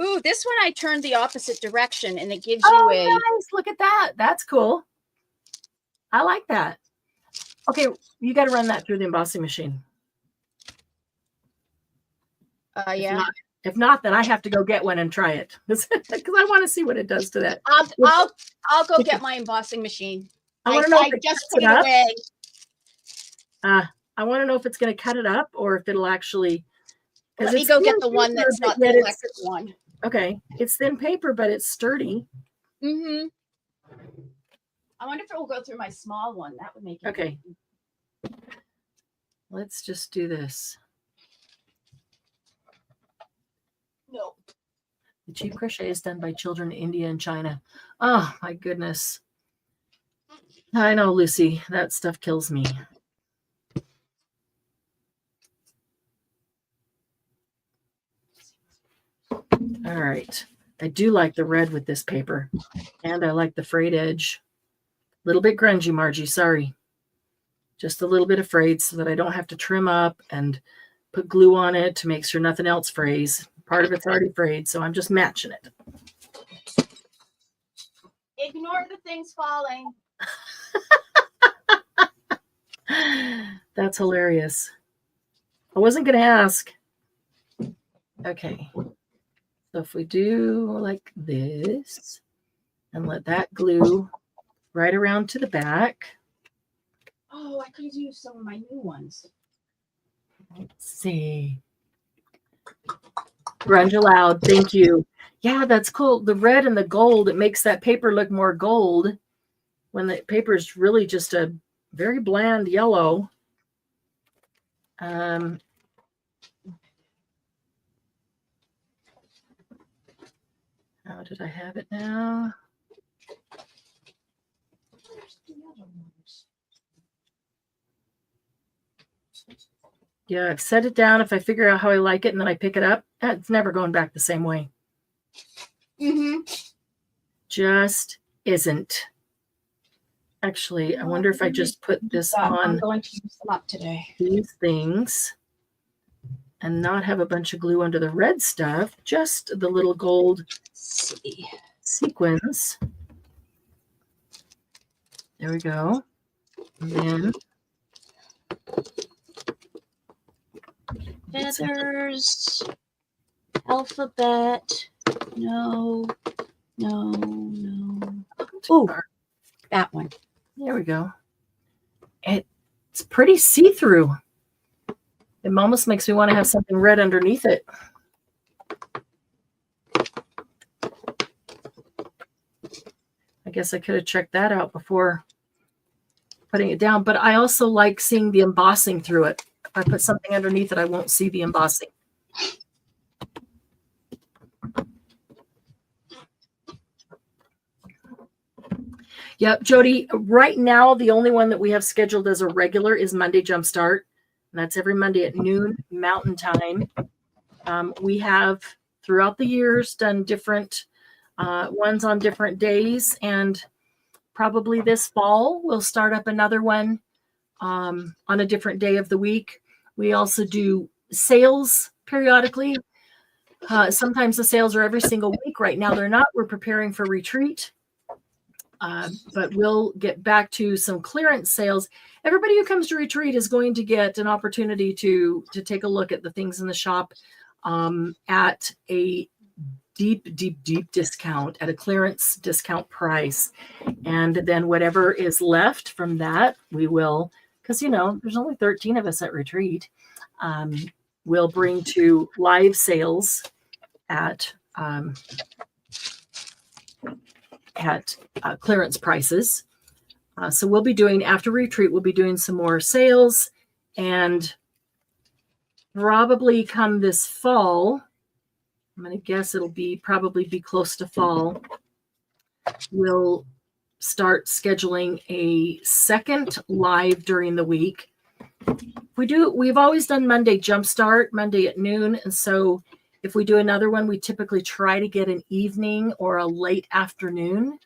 Ooh, this one I turned the opposite direction, and it gives you a... nice. Look at that. That's cool. I like that. Okay, you got to run that through the embossing machine. Yeah. If not, then I have to go get one and try it because I want to see what it does to that. I'll go get my embossing machine. I want to know if I just put it away. I want to know if it's going to cut it up or if it'll actually. Let me go get the one that's not the electric one. Okay, it's thin paper, but it's sturdy. Mm-hmm. I wonder if it will go through my small one. That would make it. Okay. Let's just do this. No. The cheap crochet is done by children in India and China. Oh, my goodness. I know, Lucy. That stuff kills me. All right. I do like the red with this paper, and I like the frayed edge. A little bit grungy, Margie, sorry. Just a little bit of frayed so that I don't have to trim up and put glue on it to make sure nothing else frays. Part of it's already frayed, so I'm just matching it. Ignore the things falling. That's hilarious. I wasn't going to ask. Okay. So if we do like this and let that glue right around to the back. Oh, I could have used some of my new ones. Let's see. Grunge allowed. Thank you. Yeah, that's cool. The red and the gold, it makes that paper look more gold when the paper is really just a very bland yellow. How did I have it now? Yeah, I've set it down. If I figure out how I like it and then I pick it up, it's never going back the same way. Just isn't. Actually, I wonder if I just put this on. I'm going to use them up today. These things and not have a bunch of glue under the red stuff, just the little gold sequins. There we go. And then feathers, alphabet. No. Oh, that one. There we go. It's pretty see-through. It almost makes me want to have something red underneath it. I guess I could have checked that out before putting it down, but I also like seeing the embossing through it. If I put something underneath it, I won't see the embossing. Yep, Jody, right now, the only one that we have scheduled as a regular is Monday Jumpstart. And that's every Monday at noon Mountain Time. We have, throughout the years, done different ones on different days. And probably this fall, we'll start up another one on a different day of the week. We also do sales periodically. Sometimes the sales are every single week. Right now, they're not. We're preparing for retreat. But we'll get back to some clearance sales. Everybody who comes to retreat is going to get an opportunity to take a look at the things in the shop at a deep discount, at a clearance discount price. And then whatever is left from that, we will, because, there's only 13 of us at retreat, we'll bring to live sales at clearance prices. So we'll be doing, after retreat, we'll be doing some more sales, and probably come this fall, I'm going to guess it'll probably be close to fall, we'll start scheduling a second live during the week. We've always done Monday Jumpstart, Monday at noon, and so if we do another one, we typically try to get an evening or a late afternoon.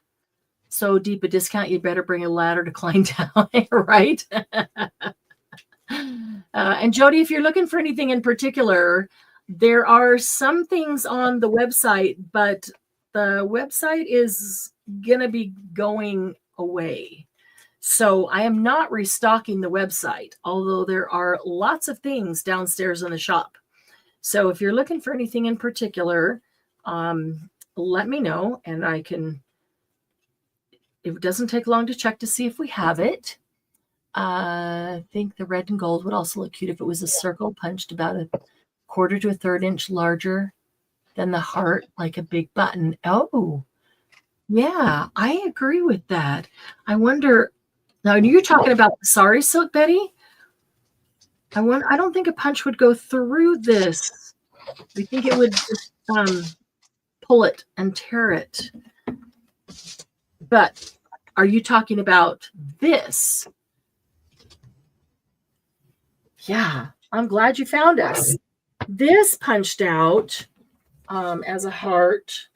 So deep a discount, you better bring a ladder to climb down, right? And Jody, if you're looking for anything in particular, there are some things on the website, but the website is going to be going away. So I am not restocking the website, although there are lots of things downstairs in the shop. So if you're looking for anything in particular, let me know, and I can. It doesn't take long to check to see if we have it. I think the red and gold would also look cute if it was a circle punched about a 1/4 to 1/3 inch larger than the heart, like a big button. Oh, yeah, I agree with that. I wonder. Now, you're talking about the sari silk, Betty? I don't think a punch would go through this. I think it would just pull it and tear it. But are you talking about this? Yeah, I'm glad you found us. This punched out as a heart.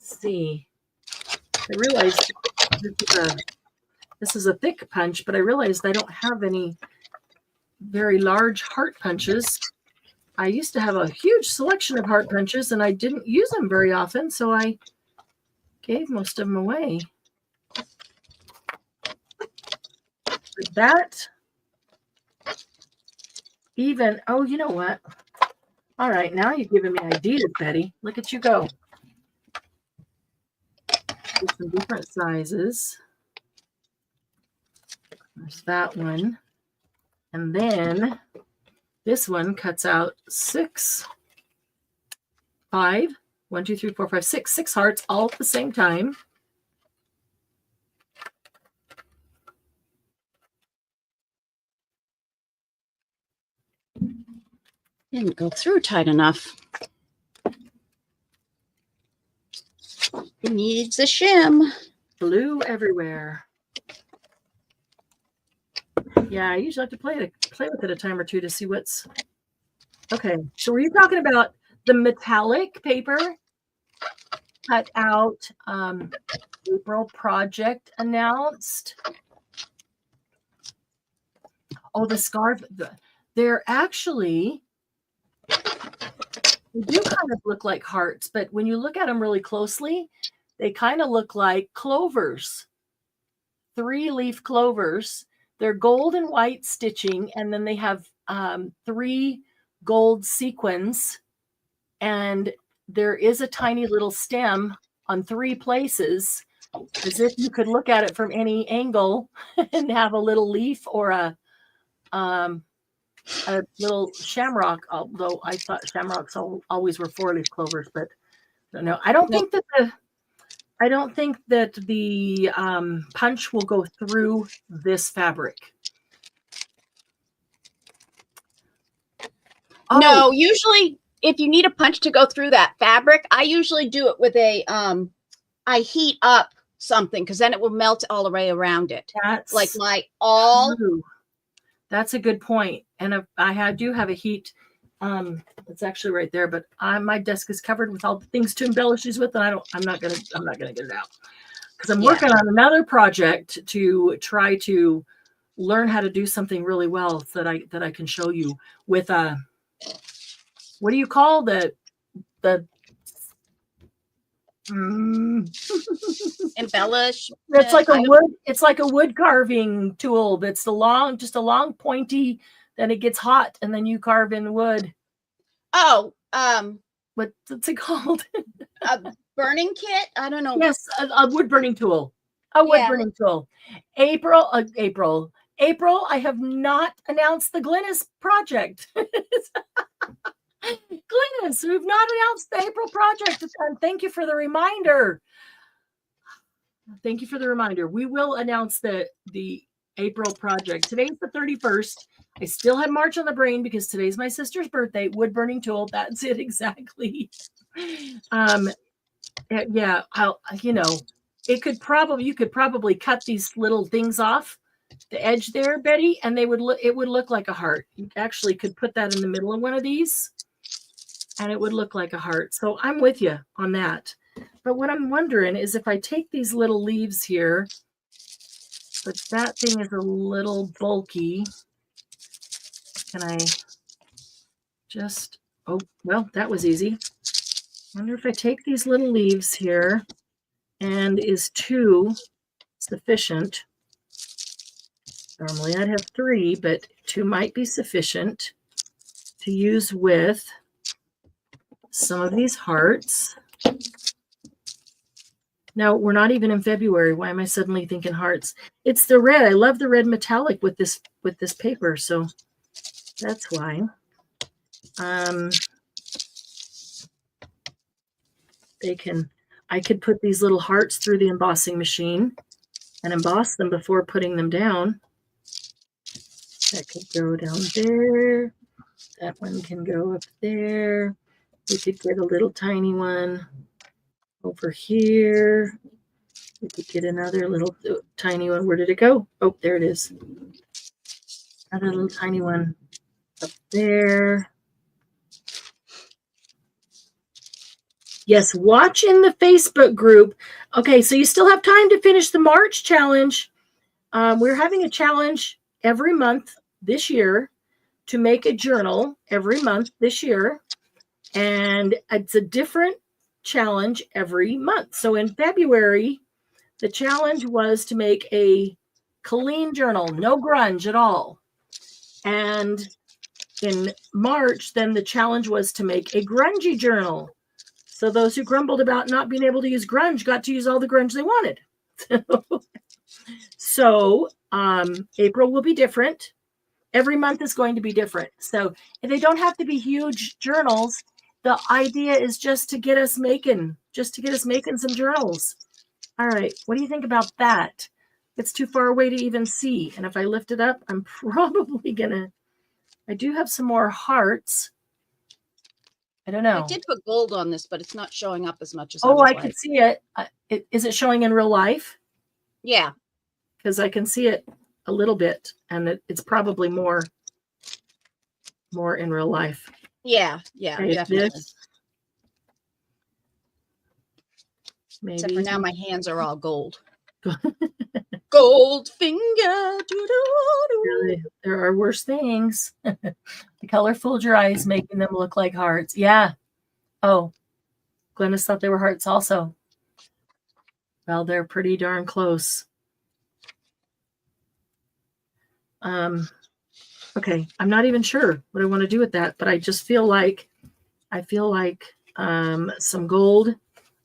see. I realized this is a thick punch, but I realized I don't have any very large heart punches. I used to have a huge selection of heart punches, and I didn't use them very often, so I gave most of them away. But that even, oh, you know what? All right, now you're giving me ideas, Betty. Look at you go. There's some different sizes. There's that one. And then this one cuts out 6, 5, 1, 2, 3, 4, 5, 6 hearts all at the same time. Didn't go through tight enough. It needs a shim. Blue everywhere. Yeah, I usually have to play with it a time or two to see what's okay. So were you talking about the metallic paper cut out April project announced? Oh, the scarf. They're actually, they do kind of look like hearts, but when you look at them really closely, they kind of look like clovers, 3-leaf clovers. They're gold and white stitching, and then they have 3 gold sequins, and there is a tiny little stem on 3 places, as if you could look at it from any angle and have a little leaf or a little shamrock, although I thought shamrocks always were 4-leaf clovers, but no, I don't think that the punch will go through this fabric. Oh. No, usually if you need a punch to go through that fabric, I usually do it with a I heat up something because then it will melt all the way around it. That's like my all. True. That's a good point. And I do have a heat. It's actually right there, but my desk is covered with all the things to embellish these with, and I'm not gonna get it out because I'm working on another project to try to learn how to do something really well that I can show you with what do you call the embellish? It's like a wood carving tool. That's just a long pointy. Then it gets hot, and then you carve in wood. Oh, what's it called? A burning kit? I don't know. Yes, a wood burning tool. A wood burning tool. April. I have not announced the Glynis project. Glynis, we've not announced the April project. And thank you for the reminder. Thank you for the reminder. We will announce the April project. Today's the 31st. I still have March on the brain because today's my sister's birthday. Wood burning tool. That's it exactly. Yeah, you could probably cut these little things off the edge there, Betty, and it would look like a heart. You actually could put that in the middle of one of these, and it would look like a heart. So I'm with you on that. But what I'm wondering is if I take these little leaves here, but that thing is a little bulky. Can I just, oh, well, that was easy. I wonder if I take these little leaves here and is 2 sufficient? Normally I'd have 3, but 2 might be sufficient to use with some of these hearts. Now, we're not even in February. Why am I suddenly thinking hearts? It's the red. I love the red metallic with this paper, so that's why. I could put these little hearts through the embossing machine and emboss them before putting them down. That could go down there. That one can go up there. We could get a little tiny one over here. We could get another little tiny one. Where did it go? Oh, there it is. Another little tiny one up there. Yes, watch in the Facebook group. Okay, so you still have time to finish the March challenge. We're having a challenge every month this year to make a journal every month this year. And it's a different challenge every month. So in February, the challenge was to make a clean journal, no grunge at all. And in March, then the challenge was to make a grungy journal. So those who grumbled about not being able to use grunge got to use all the grunge they wanted. So April will be different. Every month is going to be different. So they don't have to be huge journals. The idea is just to get us making some journals. All right. What do you think about that? It's too far away to even see. And if I lift it up, I'm probably gonna, I do have some more hearts. I don't know. I did put gold on this, but it's not showing up as much as I like. can see it. Is it showing in real life? Yeah. Because I can see it a little bit, and it's probably more in real life. Yeah, Okay, definitely. Maybe. Except for now, my hands are all gold. Gold finger. Really, there are worse things. The color fooled your eyes, making them look like hearts. Yeah. Oh, Glennis thought they were hearts also. Well, they're pretty darn close. Okay, I'm not even sure what I want to do with that, but I just feel like some gold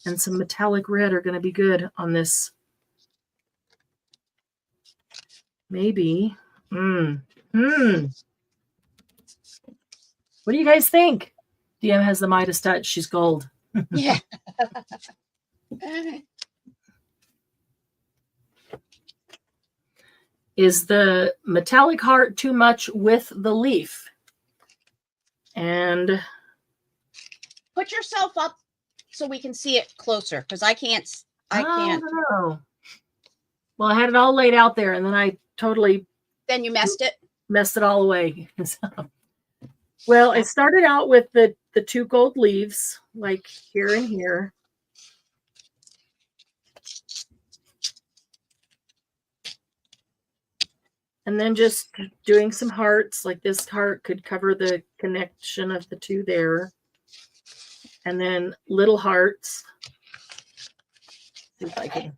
and some metallic red are going to be good on this. Maybe. What do you guys think? DM has the Midas touch. She's gold. Yeah. Is the metallic heart too much with the leaf? And put yourself up so we can see it closer, because I can't. I don't know. Well, I had it all laid out there, and then I totally. Then you messed it all away. Well, I started out with the two gold leaves, like here and here. And then just doing some hearts, like this heart could cover the connection of the two there. And then little hearts. See if I can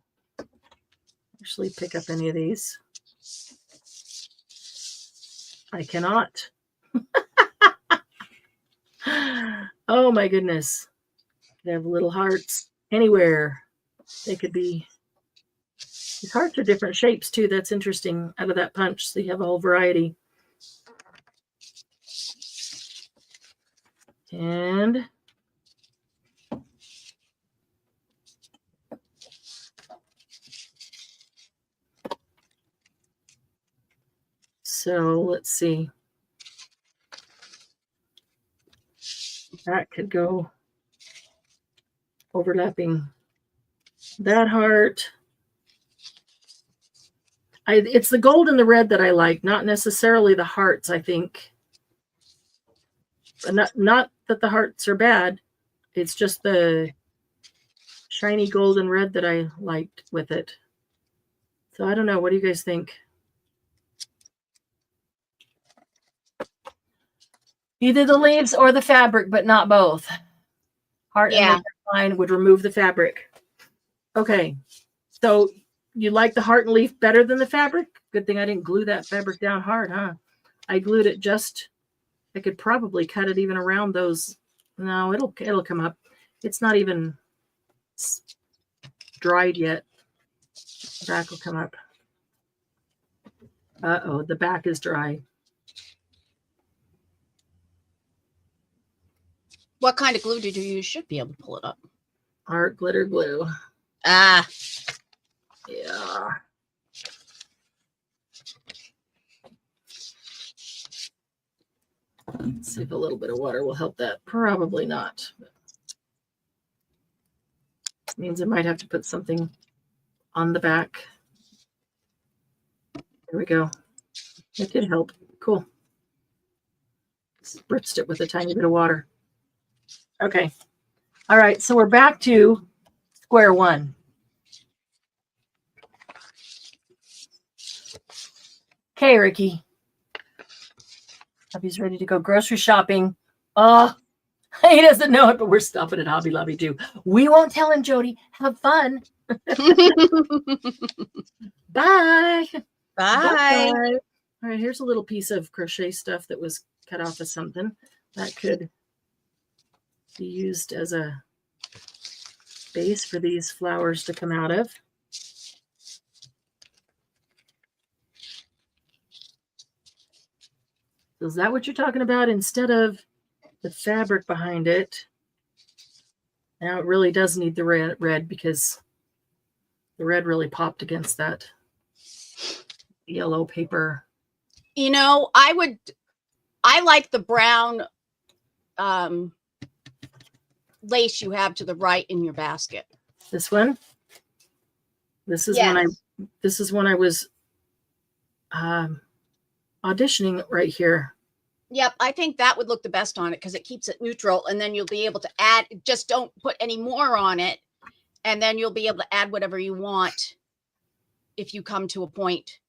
actually pick up any of these. I cannot. Oh my goodness. They have little hearts anywhere. They could be. These hearts are different shapes too. That's interesting out of that punch. So you have a whole variety. And so let's see. That could go overlapping that heart. It's the gold and the red that I like, not necessarily the hearts, I think. Not that the hearts are bad. It's just the shiny gold and red that I liked with it. So I don't know. What do you guys think? Either the leaves or the fabric, but not both. Heart and line would remove the fabric. Okay. So you like the heart and leaf better than the fabric? Good thing I didn't glue that fabric down hard, huh? I glued it just, I could probably cut it even around those. No, it'll come up. It's not even dried yet. The back will come up. Uh-oh, the back is dry. What kind of glue did you use? Should be able to pull it up. Art glitter glue. Ah. Yeah. Let's see if a little bit of water will help that. Probably not. It means I might have to put something on the back. There we go. It did help. Cool. Spritzed it with a tiny bit of water. Okay. All right, so we're back to square one. Okay, Ricky. Hubby's ready to go grocery shopping. He doesn't know it, but we're stopping at Hobby Lobby too. We won't tell him, Jody. Have fun. Bye. Bye. Bye. All right, here's a little piece of crochet stuff that was cut off of something that could be used as a base for these flowers to come out of. So is that what you're talking about instead of the fabric behind it? Now it really does need the red because the red really popped against that yellow paper. You know, I like the brown lace you have to the right in your basket. This one? This is when I was auditioning right here. Yep, I think that would look the best on it because it keeps it neutral, and then you'll be able to add, just don't put any more on it, and then you'll be able to add whatever you want if you come to a point.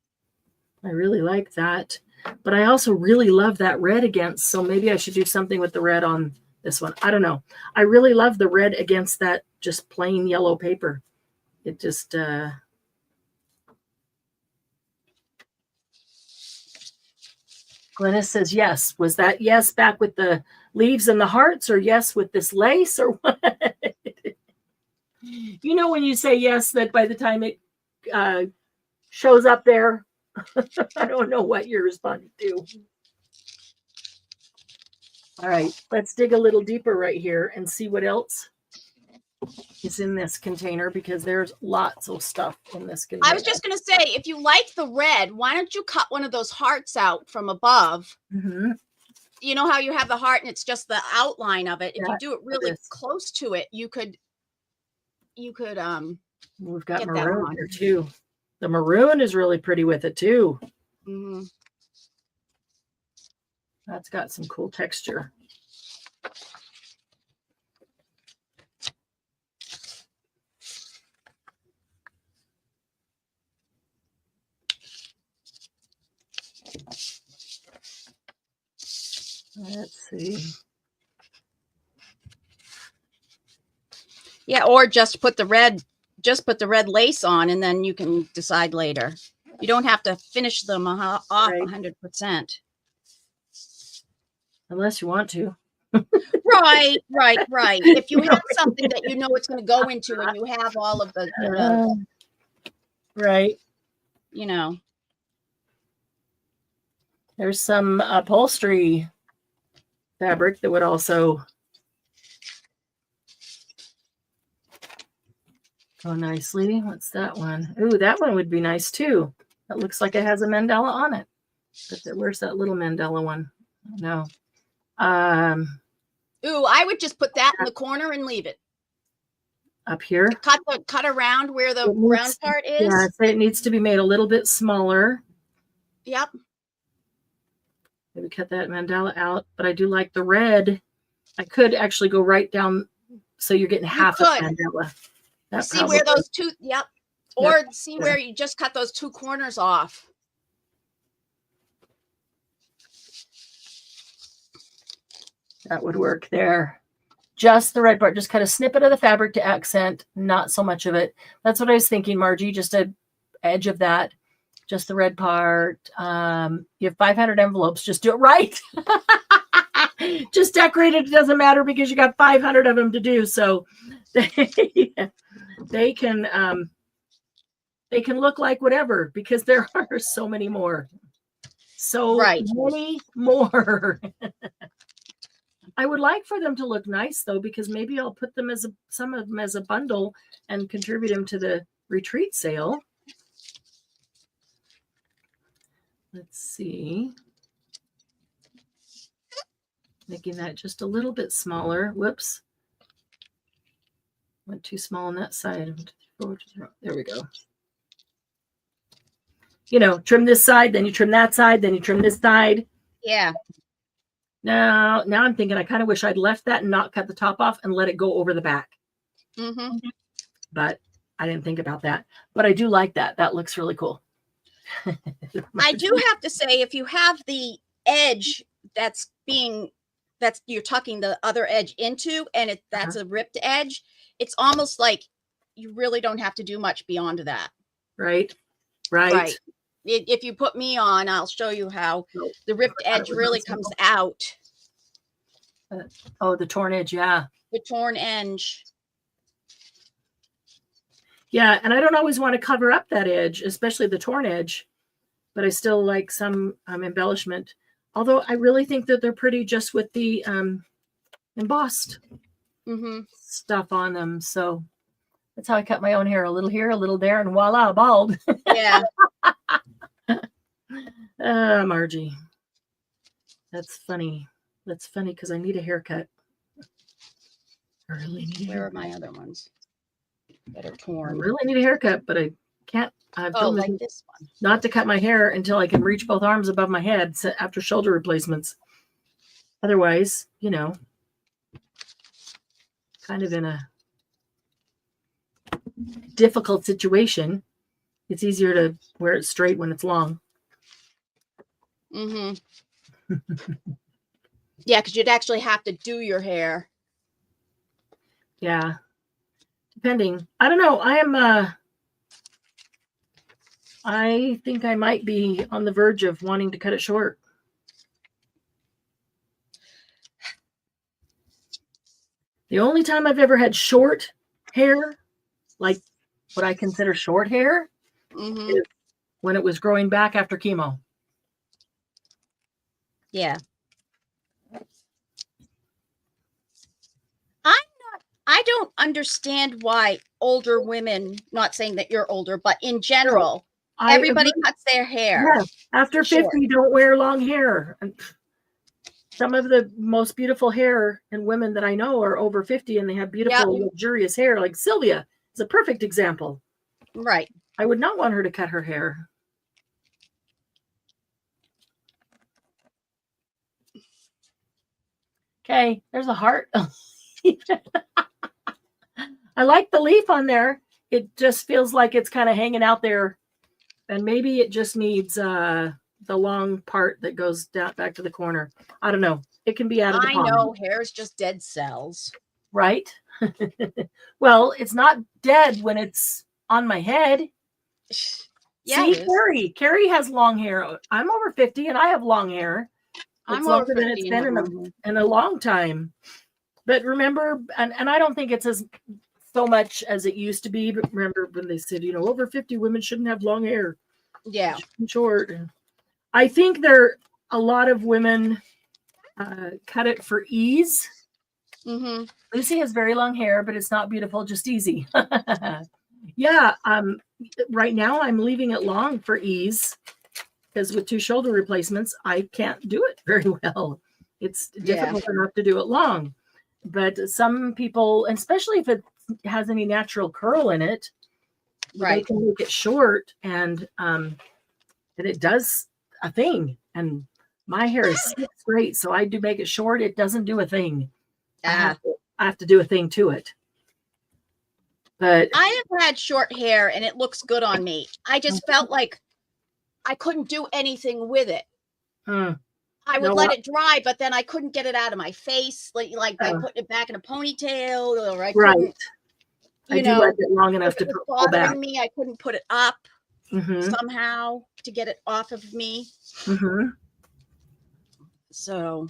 I really like that, but I also really love that red against, so maybe I should do something with the red on this one. I don't know. I really love the red against that just plain yellow paper. It just Glennis says yes. Was that yes back with the leaves and the hearts, or yes with this lace, or what? You know when you say yes, that by the time it shows up there, I don't know what you're responding to. All right, let's dig a little deeper right here and see what else is in this container, because there's lots of stuff in this container. I was just going to say, if you like the red, why don't you cut one of those hearts out from above? Mm-hmm. You know how you have the heart and it's just the outline of it. If Yeah, you do it really close to it, you could we've got maroon here too. The maroon is really pretty with it too. Mm-hmm. That's got some cool texture. Let's see. Yeah, or just put the red lace on, and then you can decide later. You don't have to finish them off 100%. Unless you want to. Right. If you have something that you know it's going to go into, and you have all of the right. You know. There's some upholstery fabric that would also go nicely. What's that one? Ooh, that one would be nice too. That looks like it has a mandala on it. But where's that little mandala one? No. Ooh, I would just put that in the corner and leave it. Up here? Cut around where the brown part is. Yeah, so it needs to be made a little bit smaller. Yep. Maybe cut that mandala out, but I do like the red. I could actually go right down so you're getting half of mandala. See where those two, yep. Or see where you just cut those two corners off. That would work there. Just the red part. Just cut a snippet of the fabric to accent, not so much of it. That's what I was thinking, Margie. Just an edge of that. Just the red part. You have 500 envelopes. Just do it right. Just decorate it. It doesn't matter because you got 500 of them to do. So they can look like whatever, because there are so many more. So many more. I would like for them to look nice though, because maybe I'll put them some of them as a bundle and contribute them to the retreat sale. Let's see. Making that just a little bit smaller. Whoops. Went too small on that side. There we go. You know, trim this side, then you trim that side, then you trim this side. Yeah. Now I'm thinking I kind of wish I'd left that and not cut the top off and let it go over the back. Mm-hmm. But I didn't think about that. But I do like that. That looks really cool. I do have to say, if you have the edge that's you're tucking the other edge into, and that's a ripped edge, it's almost like you really don't have to do much beyond that. Right. Right. If you put me on, I'll show you how the ripped edge really comes out. Oh, the torn edge. Yeah. The torn edge. Yeah. And I don't always want to cover up that edge, especially the torn edge, but I still like some embellishment. Although I really think that they're pretty just with the embossed stuff on them. So that's how I cut my own hair. A little here, a little there, and voila, bald. Yeah. Margie. That's funny. That's funny because I need a haircut. I really need a haircut. Where are my other ones that are torn? I really need a haircut, but I can't. I've told like this one. Not to cut my hair until I can reach both arms above my head after shoulder replacements. Otherwise, you know, kind of in a difficult situation. It's easier to wear it straight when it's long. Mm-hmm. Yeah, because you'd actually have to do your hair. Yeah. Depending. I don't know. I think I might be on the verge of wanting to cut it short. The only time I've ever had short hair, like what I consider short hair, is when it was growing back after chemo. Yeah. I don't understand why older women, not saying that you're older, but in general, everybody cuts their hair. Yeah. After 50, don't wear long hair. Some of the most beautiful hair and women that I know are over 50 and they have beautiful, luxurious hair. Like Sylvia is a perfect example. Right. I would not want her to cut her hair. Okay, there's a heart. I like the leaf on there. It just feels like it's kind of hanging out there. And maybe it just needs the long part that goes down back to the corner. I don't know. It can be out of the palm. I know. Hair is just dead cells. Right? Well, it's not dead when it's on my head. Yeah, see, Carrie has long hair. I'm over 50 and I have long haar. It's longer than it's been in a long time. But remember, and I don't think it's as so much as it used to be, but remember when they said, you know, over 50 women shouldn't have long hair. Yeah. Short. I think a lot of women cut it for ease. Lucy has very long hair, but it's not beautiful, just easy. Yeah. Right now I'm leaving it long for ease because with 2 shoulder replacements, I can't do it very well. It's difficult enough to do it long. But some people, especially if it has any natural curl in it, they can make it short and it does a thing. And my hair is great, so I do make it short. It doesn't do a thing. I have to do a thing to it. But I have had short hair and it looks good on me. I just felt like I couldn't do anything with it. I would let it dry, but then I couldn't get it out of my face, like by putting it back in a ponytail, or I couldn't. I do like it long enough to pull back. Me, I couldn't put it up somehow to get it off of me. So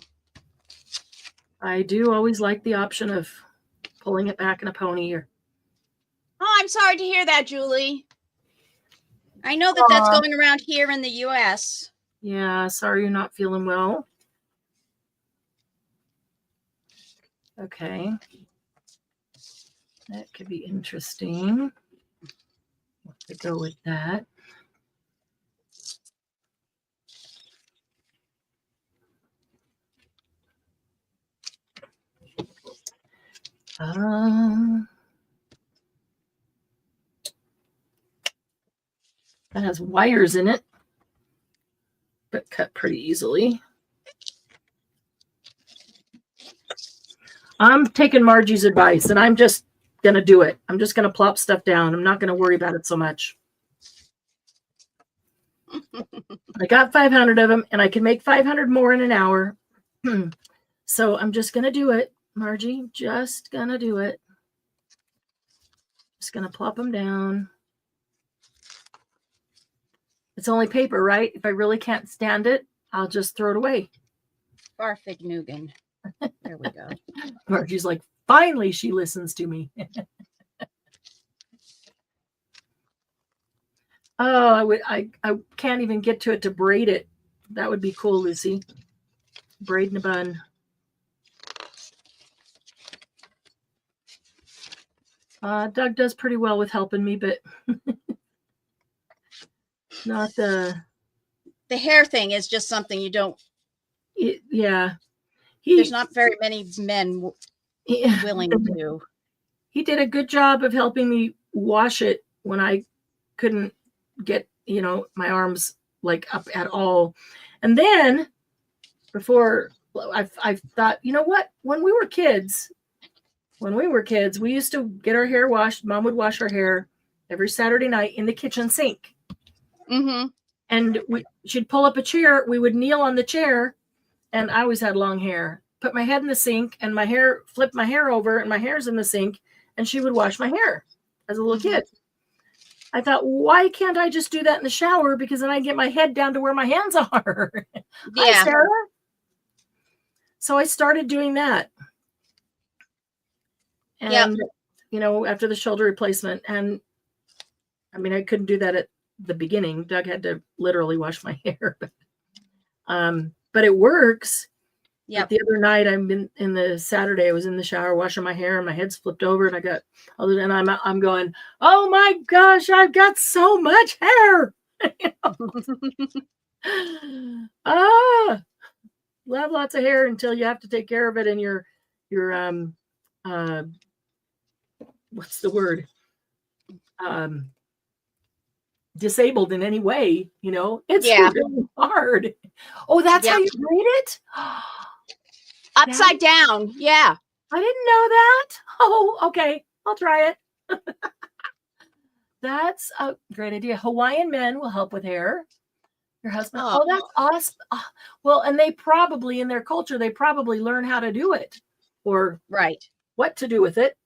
I do always like the option of pulling it back in a pony. Oh, I'm sorry to hear that, Julie. I know that that's going around here in the U.S. Yeah, sorry you're not feeling well. Okay. That could be interesting. Let's go with that. That has wires in it, but cut pretty easily. I'm taking Margie's advice and I'm just going to do it. I'm just going to plop stuff down. I'm not going to worry about it so much. I got 500 of them and I can make 500 more in an hour. So I'm just going to do it, Margie. Just going to do it. Just going to plop them down. It's only paper, right? If I really can't stand it, I'll just throw it away. Farfignugan. There we go. Margie's like, finally, she listens to me. Oh, I can't even get to it to braid it. That would be cool, Lucy. Braid in a bun. Doug does pretty well with helping me, but not the hair thing is just something you don't. Yeah. There's not very many men willing to. He did a good job of helping me wash it when I couldn't get, my arms like up at all. And then before I thought, you know what? When we were kids, we used to get our hair washed. Mom would wash our hair every Saturday night in the kitchen sink. Mm-hmm. And she'd pull up a chair. We would kneel on the chair. And I always had long hair. Put my head in the sink and flip my hair over and my hair's in the sink. And she would wash my hair as a little kid. I thought, why can't I just do that in the shower? Because then I get my head down to where my hands are. Yeah. Hi, Sarah. So I started doing that. And, after the shoulder replacement. And I mean, I couldn't do that at the beginning. Doug had to literally wash my hair. But it works. Yeah. The other night, in the Saturday, I was in the shower washing my hair, and my head's flipped over, and I'm going, oh my gosh, I've got so much hair. Love lots of hair until you have to take care of it, and you're what's the word? Disabled in any way, it's really hard. Oh, that's how you braid it? Upside down. Yeah. I didn't know that. Oh, okay. I'll try it. That's a great idea. Hawaiian men will help with hair. Your husband. Oh, that's awesome. Well, and they probably, in their culture, they probably learn how to do it or what to do with it.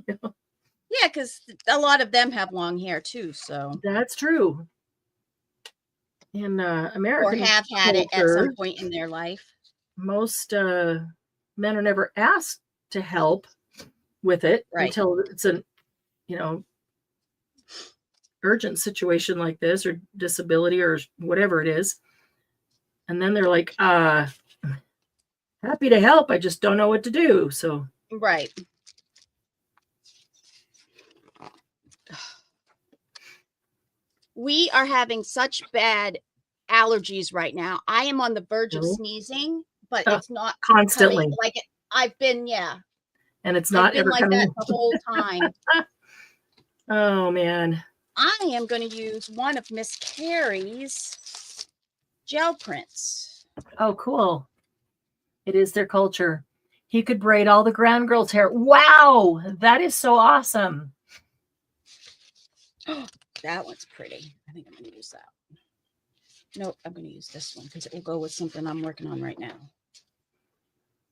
Yeah, because a lot of them have long hair too. So that's true. In American or have had it at some point in their life. Most men are never asked to help with it until it's an, urgent situation like this or disability or whatever it is. And then they're like, happy to help. I just don't know what to do. So. Right. We are having such bad allergies right now. I am on the verge of sneezing, but it's not constantly like it. I've been, and it's not ever like coming that the whole time. Oh man. I am going to use one of Miss Carrie's gel prints. Oh, cool. It is their culture. He could braid all the grand girls' hair. Wow, that is so awesome. That one's pretty. I think I'm going to use that. Nope, I'm going to use this one because it will go with something I'm working on right now.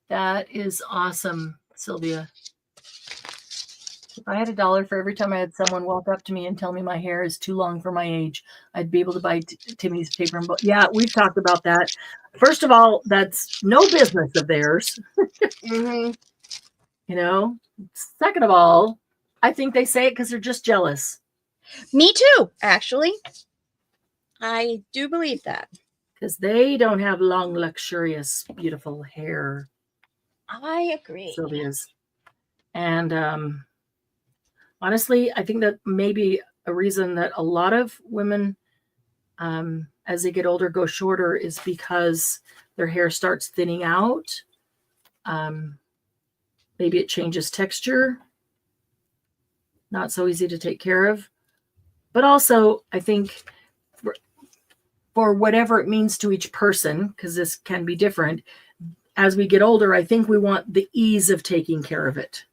That is awesome, Sylvia. If I had $1 for every time I had someone walk up to me and tell me my hair is too long for my age, I'd be able to buy Timmy's paper and book. Yeah, we've talked about that. First of all, that's no business of theirs. Second of all, I think they say it because they're just jealous. Me too, actually. I do believe that. Because they don't have long, luxurious, beautiful hair. I agree. Sylvia's. And honestly, I think that maybe a reason that a lot of women, as they get older, go shorter is because their hair starts thinning out. Maybe it changes texture. Not so easy to take care of. But also, I think for whatever it means to each person, because this can be different, as we get older, I think we want the ease of taking care of it.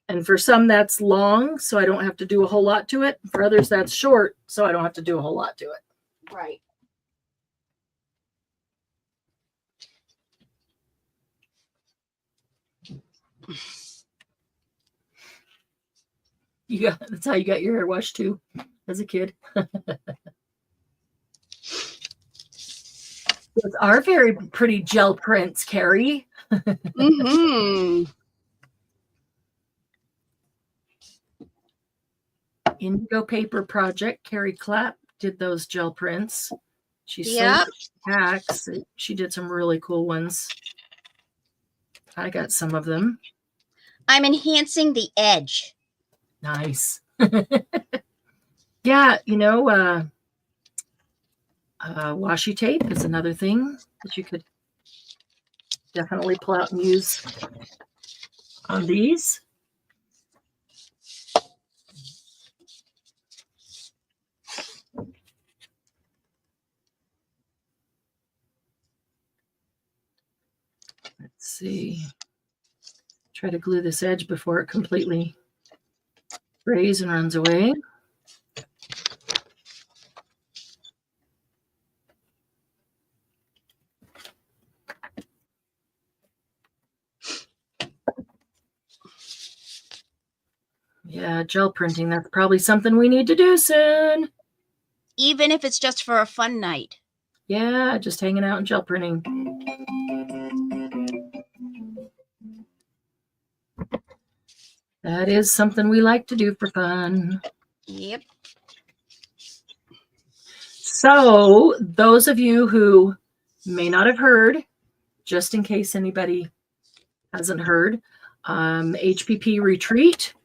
And for some, that's long, so I don't have to do a whole lot to it. For others, that's short, so I don't have to do a whole lot to it. Right. That's how you got your hair washed too, as a kid. Those are very pretty gel prints, Carrie. Indigo Paper Project. Carrie Clapp did those gel prints. She sold packs. She did some really cool ones. I got some of them. I'm enhancing the edge. Nice. Yeah, you know, washi tape is another thing that you could definitely pull out and use on these. Let's see. Try to glue this edge before it completely frays and runs away. Yeah, gel printing, that's probably something we need to do soon. Even if it's just for a fun night. Yeah, just hanging out and gel printing. That is something we like to do for fun. Yep. So those of you who may not have heard, just in case anybody hasn't heard, HPP Retreat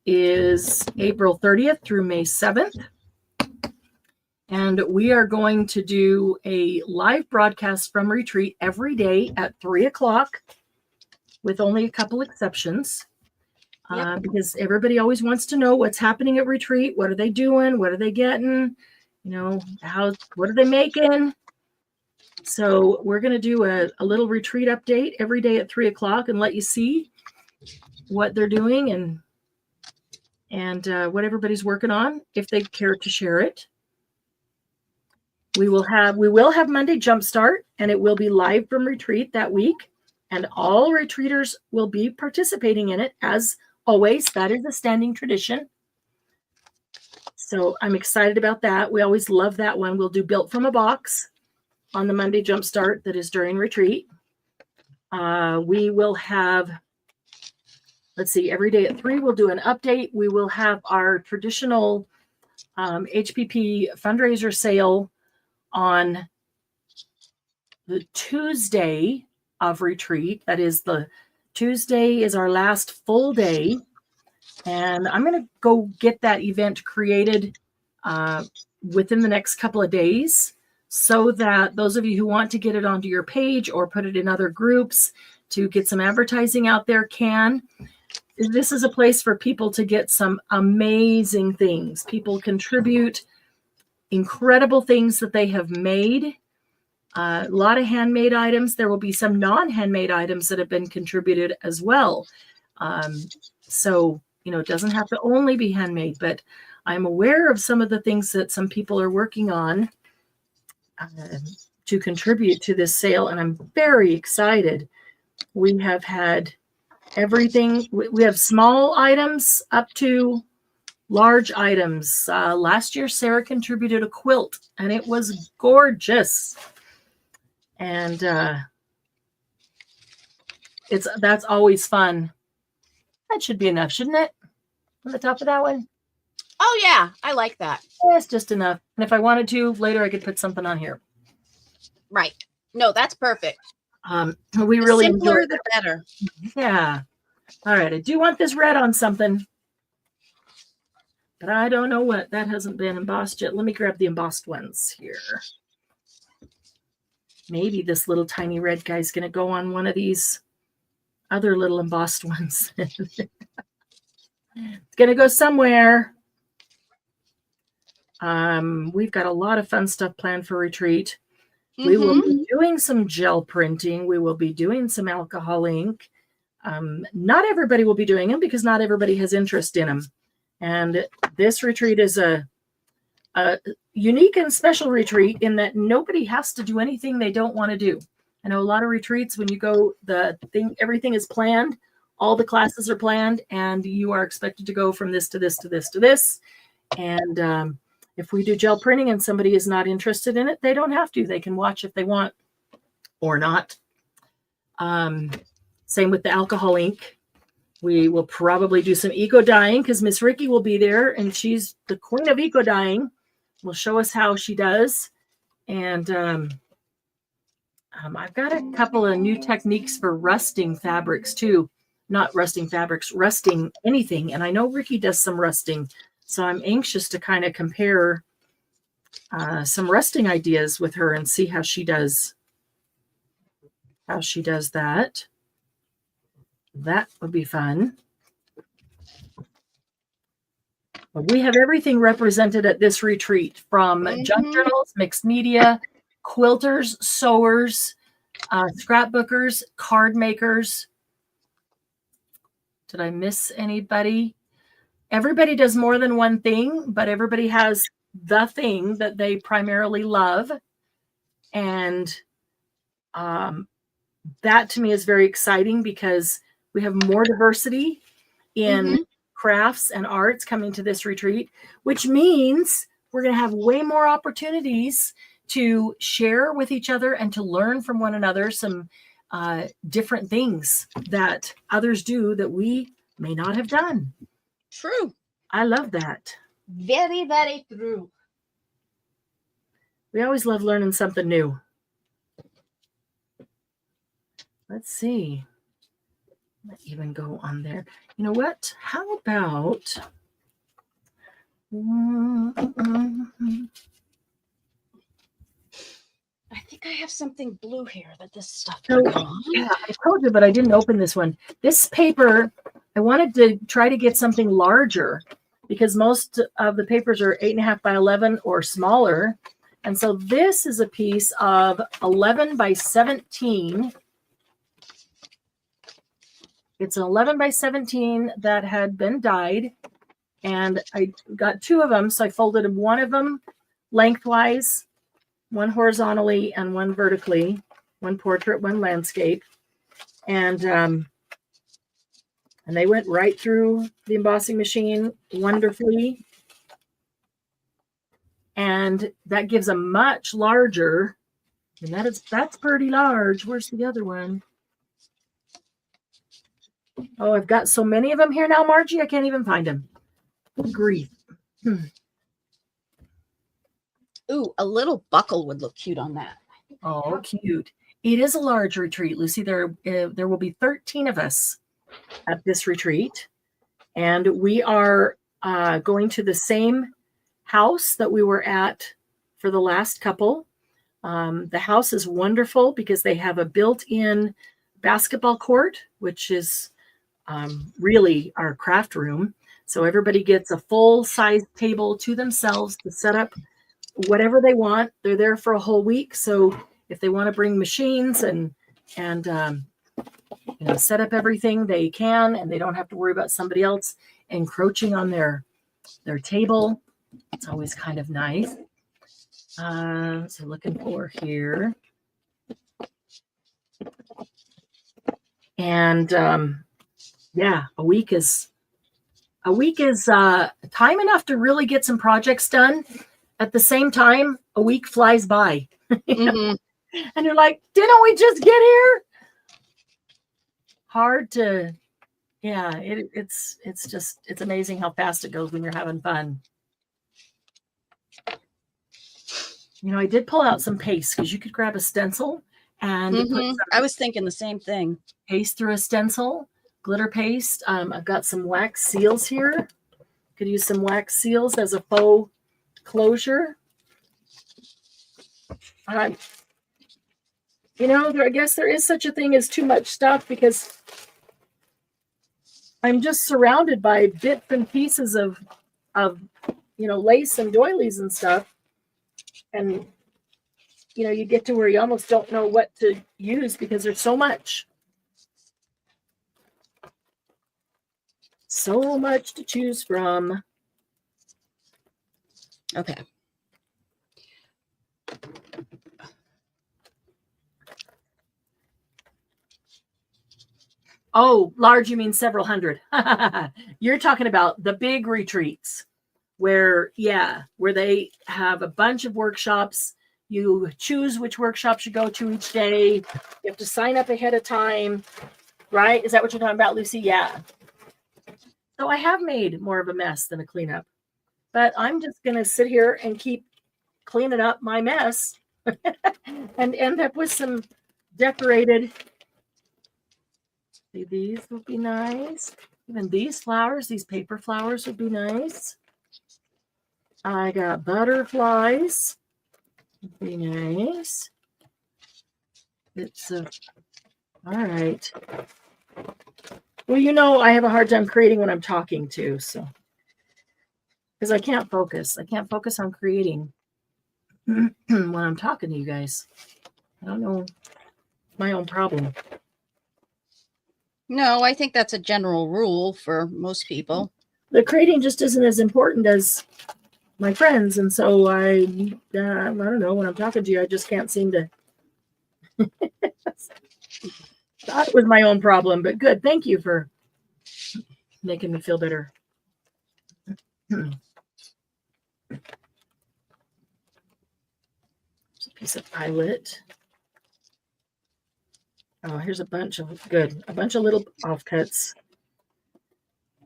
is April 30th through May 7th. And we are going to do a live broadcast from Retreat every day at 3 o'clock with only a couple exceptions. Because everybody always wants to know what's happening at Retreat. What are they doing? What are they getting? You know, what are they making? So we're going to do a little retreat update every day at 3 o'clock and let you see what they're doing and what everybody's working on, if they care to share it. We will have Monday Jumpstart, and it will be live from Retreat that week, and all retreaters will be participating in it as always. That is a standing tradition. So I'm excited about that. We always love that one. We'll do Built from a Box on the Monday Jumpstart that is during Retreat. We will have, let's see, every day at 3, we'll do an update. We will have our traditional HPP fundraiser sale on the Tuesday of Retreat. That is the Tuesday is our last full day. And I'm going to go get that event created within the next couple of days so that those of you who want to get it onto your page or put it in other groups to get some advertising out there can. This is a place for people to get some amazing things. People contribute incredible things that they have made. A lot of handmade items. There will be some non-handmade items that have been contributed as well. So, you know, it doesn't have to only be handmade, but I'm aware of some of the things that some people are working on to contribute to this sale, and I'm very excited. We have had everything. We have small items up to large items. Last year, Sarah contributed a quilt, and it was gorgeous. And that's always fun. That should be enough, shouldn't it? On the top of that one. Oh yeah, I like that. That's just enough. And if I wanted to, later I could put something on here. Right. No, that's perfect. We really simpler enjoy the better. Yeah. All right. I do want this red on something, but I don't know what. That hasn't been embossed yet. Let me grab the embossed ones here. Maybe this little tiny red guy's going to go on one of these other little embossed ones. It's going to go somewhere. We've got a lot of fun stuff planned for Retreat. We will be doing some gel printing. We will be doing some alcohol ink. Not everybody will be doing them because not everybody has interest in them. And this retreat is a unique and special retreat in that nobody has to do anything they don't want to do. I know a lot of retreats, when you go, everything is planned. All the classes are planned, and you are expected to go from this to this to this to this. And if we do gel printing and somebody is not interested in it, they don't have to. They can watch if they want or not. Same with the alcohol ink. We will probably do some eco dyeing because Miss Ricky will be there, and she's the queen of eco dyeing. Will show us how she does. And I've got a couple of new techniques for rusting fabrics too. Not rusting fabrics, rusting anything. And I know Ricky does some rusting. So I'm anxious to kind of compare some rusting ideas with her and see how she does that. That would be fun. But we have everything represented at this retreat, from junk journals, mixed media, quilters, sewers, scrapbookers, card makers. Did I miss anybody? Everybody does more than one thing, but everybody has the thing that they primarily love. And that to me is very exciting because we have more diversity in crafts and arts coming to this retreat, which means we're going to have way more opportunities to share with each other and to learn from one another some different things that others do that we may not have done. True. I love that. Very, very true. We always love learning something new. Let's see. Let's even go on there. You know what? How about... I think I have something blue here that this stuff. So, yeah, I told you, but I didn't open this one. This paper, I wanted to try to get something larger because most of the papers are 8.5 by 11 or smaller. And so this is a piece of 11 by 17. It's an 11 by 17 that had been dyed. And I got two of them. So I folded one of them lengthwise, one horizontally and one vertically, one portrait, one landscape. And they went right through the embossing machine wonderfully. And that gives a much larger, and that's pretty large. Where's the other one? Oh, I've got so many of them here now, Margie, I can't even find them. Good grief. Ooh, a little buckle would look cute on that. Oh, cute. It is a large retreat, Lucy. There will be 13 of us at this retreat. And we are going to the same house that we were at for the last couple. The house is wonderful because they have a built-in basketball court, which is really our craft room. So everybody gets a full-size table to themselves to set up whatever they want. They're there for a whole week. So if they want to bring machines and set up everything, they can, and they don't have to worry about somebody else encroaching on their table. It's always kind of nice. So looking for here. And yeah, a week is time enough to really get some projects done. At the same time, a week flies by. And you're like, didn't we just get here? Hard to, yeah, it's amazing how fast it goes when you're having fun. You know, I did pull out some paste because you could grab a stencil and put I was thinking the same thing. Paste through a stencil, glitter paste. I've got some wax seals here. Could use some wax seals as a faux closure. I guess there is such a thing as too much stuff because I'm just surrounded by bits and pieces of lace and doilies and stuff. And you know, you get to where you almost don't know what to use because there's so much. So much to choose from. Okay. Oh, large, you mean several hundred. You're talking about the big retreats where, yeah, where they have a bunch of workshops. You choose which workshops you go to each day. You have to sign up ahead of time, right? Is that what you're talking about, Lucy? Yeah. So I have made more of a mess than a cleanup, but I'm just going to sit here and keep cleaning up my mess and end up with some decorated. See, these would be nice. Even these flowers, these paper flowers would be nice. I got butterflies. Would be nice. It's all right. Well, you know, I have a hard time creating when I'm talking too, so because I can't focus. I can't focus on creating when I'm talking to you guys. I don't know. It's my own problem. No, I think that's a general rule for most people. The creating just isn't as important as my friends, and so I don't know. When I'm talking to you, I just can't seem to. Thought it was my own problem, but good. Thank you for making me feel better. There's a piece of violet. Oh, here's a bunch of little offcuts.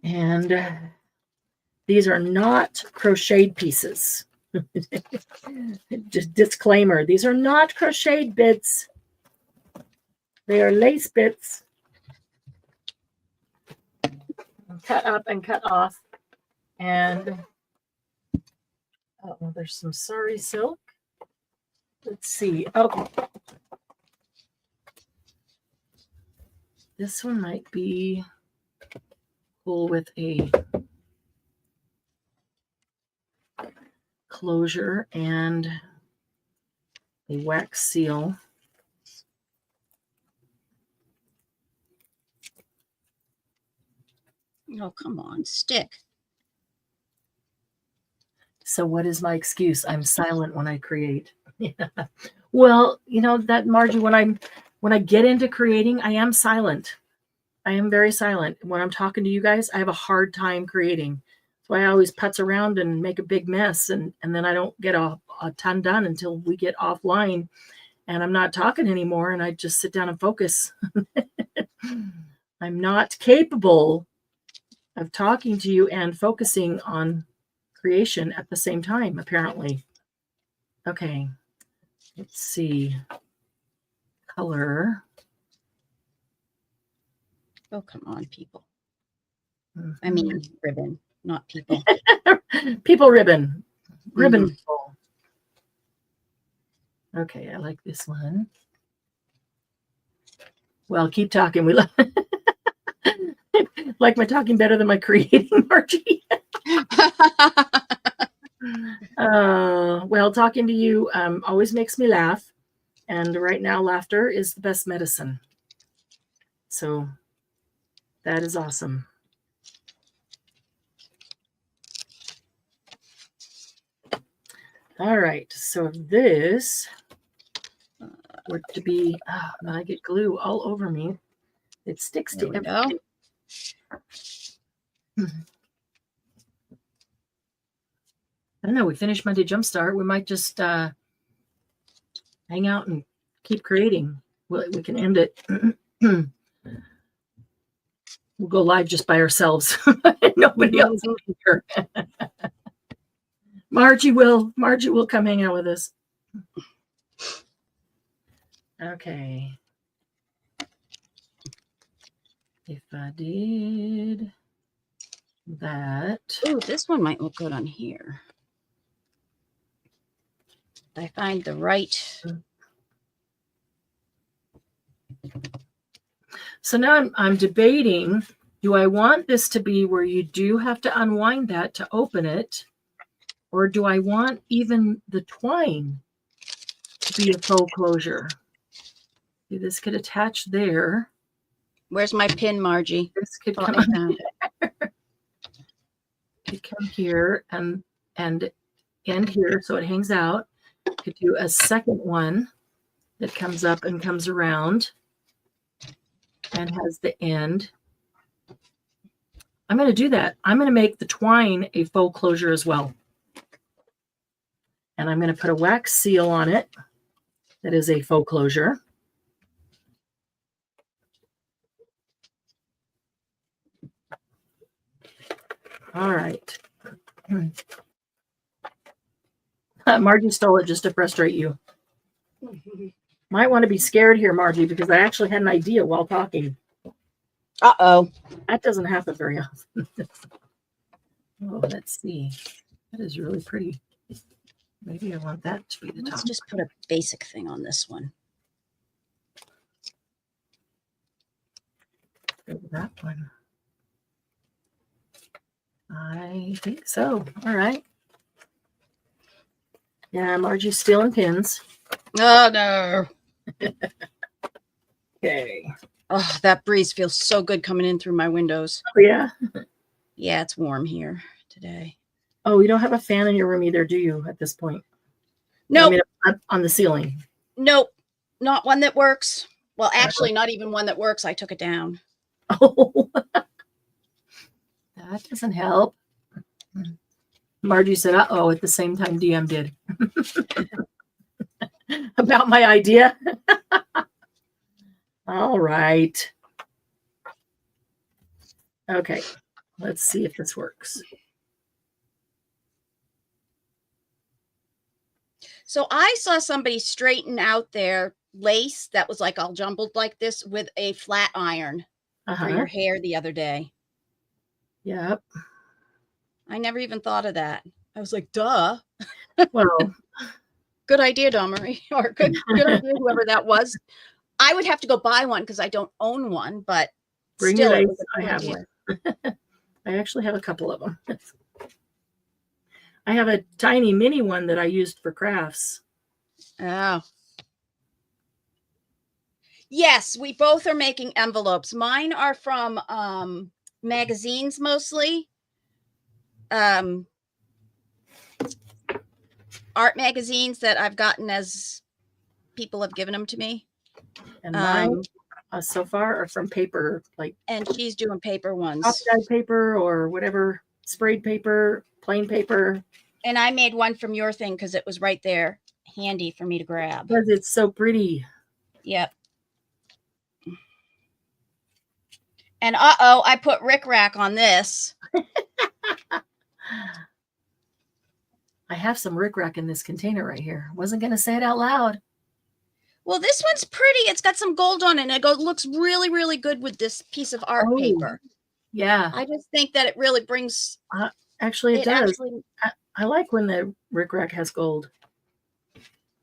And these are not crocheted pieces. Just disclaimer, these are not crocheted bits. They are lace bits. Cut up and cut off. And oh, there's some sari silk. Let's see. Okay. This one might be cool with a closure and a wax seal. Oh, come on, stick. So what is my excuse? I'm silent when I create. Yeah. Well, you know that, Margie, when I get into creating, I am silent. I am very silent. When I'm talking to you guys, I have a hard time creating. So I always putz around and make a big mess, and then I don't get a ton done until we get offline and I'm not talking anymore, and I just sit down and focus. I'm not capable of talking to you and focusing on creation at the same time, apparently. Okay, let's see. Color. Oh, come on, people. Mm-hmm. I mean, ribbon, not people. People ribbon. Ribbon people. Okay, I like this one. Well, keep talking. We like my talking better than my creating, Margie. Well, talking to you always makes me laugh. And right now, laughter is the best medicine. So that is awesome. All right. So if this were to be, I get glue all over me. It sticks to everything. I don't know. We finished Monday Jumpstart. We might just hang out and keep creating. We can end it. We'll go live just by ourselves. Nobody else is here. Margie will come hang out with us. Okay. If I did that. Oh, this one might look good on here. I find the right. So now I'm debating, do I want this to be where you do have to unwind that to open it? Or do I want even the twine to be a faux closure. See, this could attach there. Where's my pin, Margie? This could Oh, come, I found it. could come here and end here so it hangs out. Could do a second one that comes up and comes around and has the end. I'm going to do that. I'm going to make the twine a faux closure as well. And I'm going to put a wax seal on it that is a faux closure. All right. Margie stole it just to frustrate you. Might want to be scared here, Margie, because I actually had an idea while talking. Uh-oh. That doesn't happen very often. Oh, let's see. That is really pretty. Maybe I want that to be the top. Let's just put a basic thing on this one. Go with that one. I think so. All right. Yeah, Margie's stealing pins. Oh, no. Okay. Oh, that breeze feels so good coming in through my windows. Oh, yeah. Yeah, it's warm here today. Oh, you don't have a fan in your room either, do you, at this point? No. Nope. I mean, on the ceiling. Nope. Not one that works. Well, actually, not even one that works. I took it down. Oh, that doesn't help. Margie said, uh-oh, at the same time DM did. About my idea. All right. Okay, let's see if this works. So I saw somebody straighten out their lace that was like all jumbled like this with a flat iron for your hair the other day. Yep. I never even thought of that. I was like, duh. Well, good idea, Domery, or good idea, whoever that was. I would have to go buy one because I don't own one, but bring still, your lace. I have one. I actually have a couple of them. I have a tiny mini one that I used for crafts. Oh. Yes, we both are making envelopes. Mine are from magazines mostly. Art magazines that I've gotten as people have given them to me. And mine so far are from paper, like. And she's doing paper ones. Oxide paper or whatever, sprayed paper, plain paper. And I made one from your thing because it was right there, handy for me to grab. Because it's so pretty. Yep. And uh-oh, I put rickrack on this. I have some rickrack in this container right here. Wasn't going to say it out loud. Well, this one's pretty. It's got some gold on it. And it looks really, really good with this piece of art paper. Yeah. I just think that it really brings... actually, it does. I like when the rickrack has gold.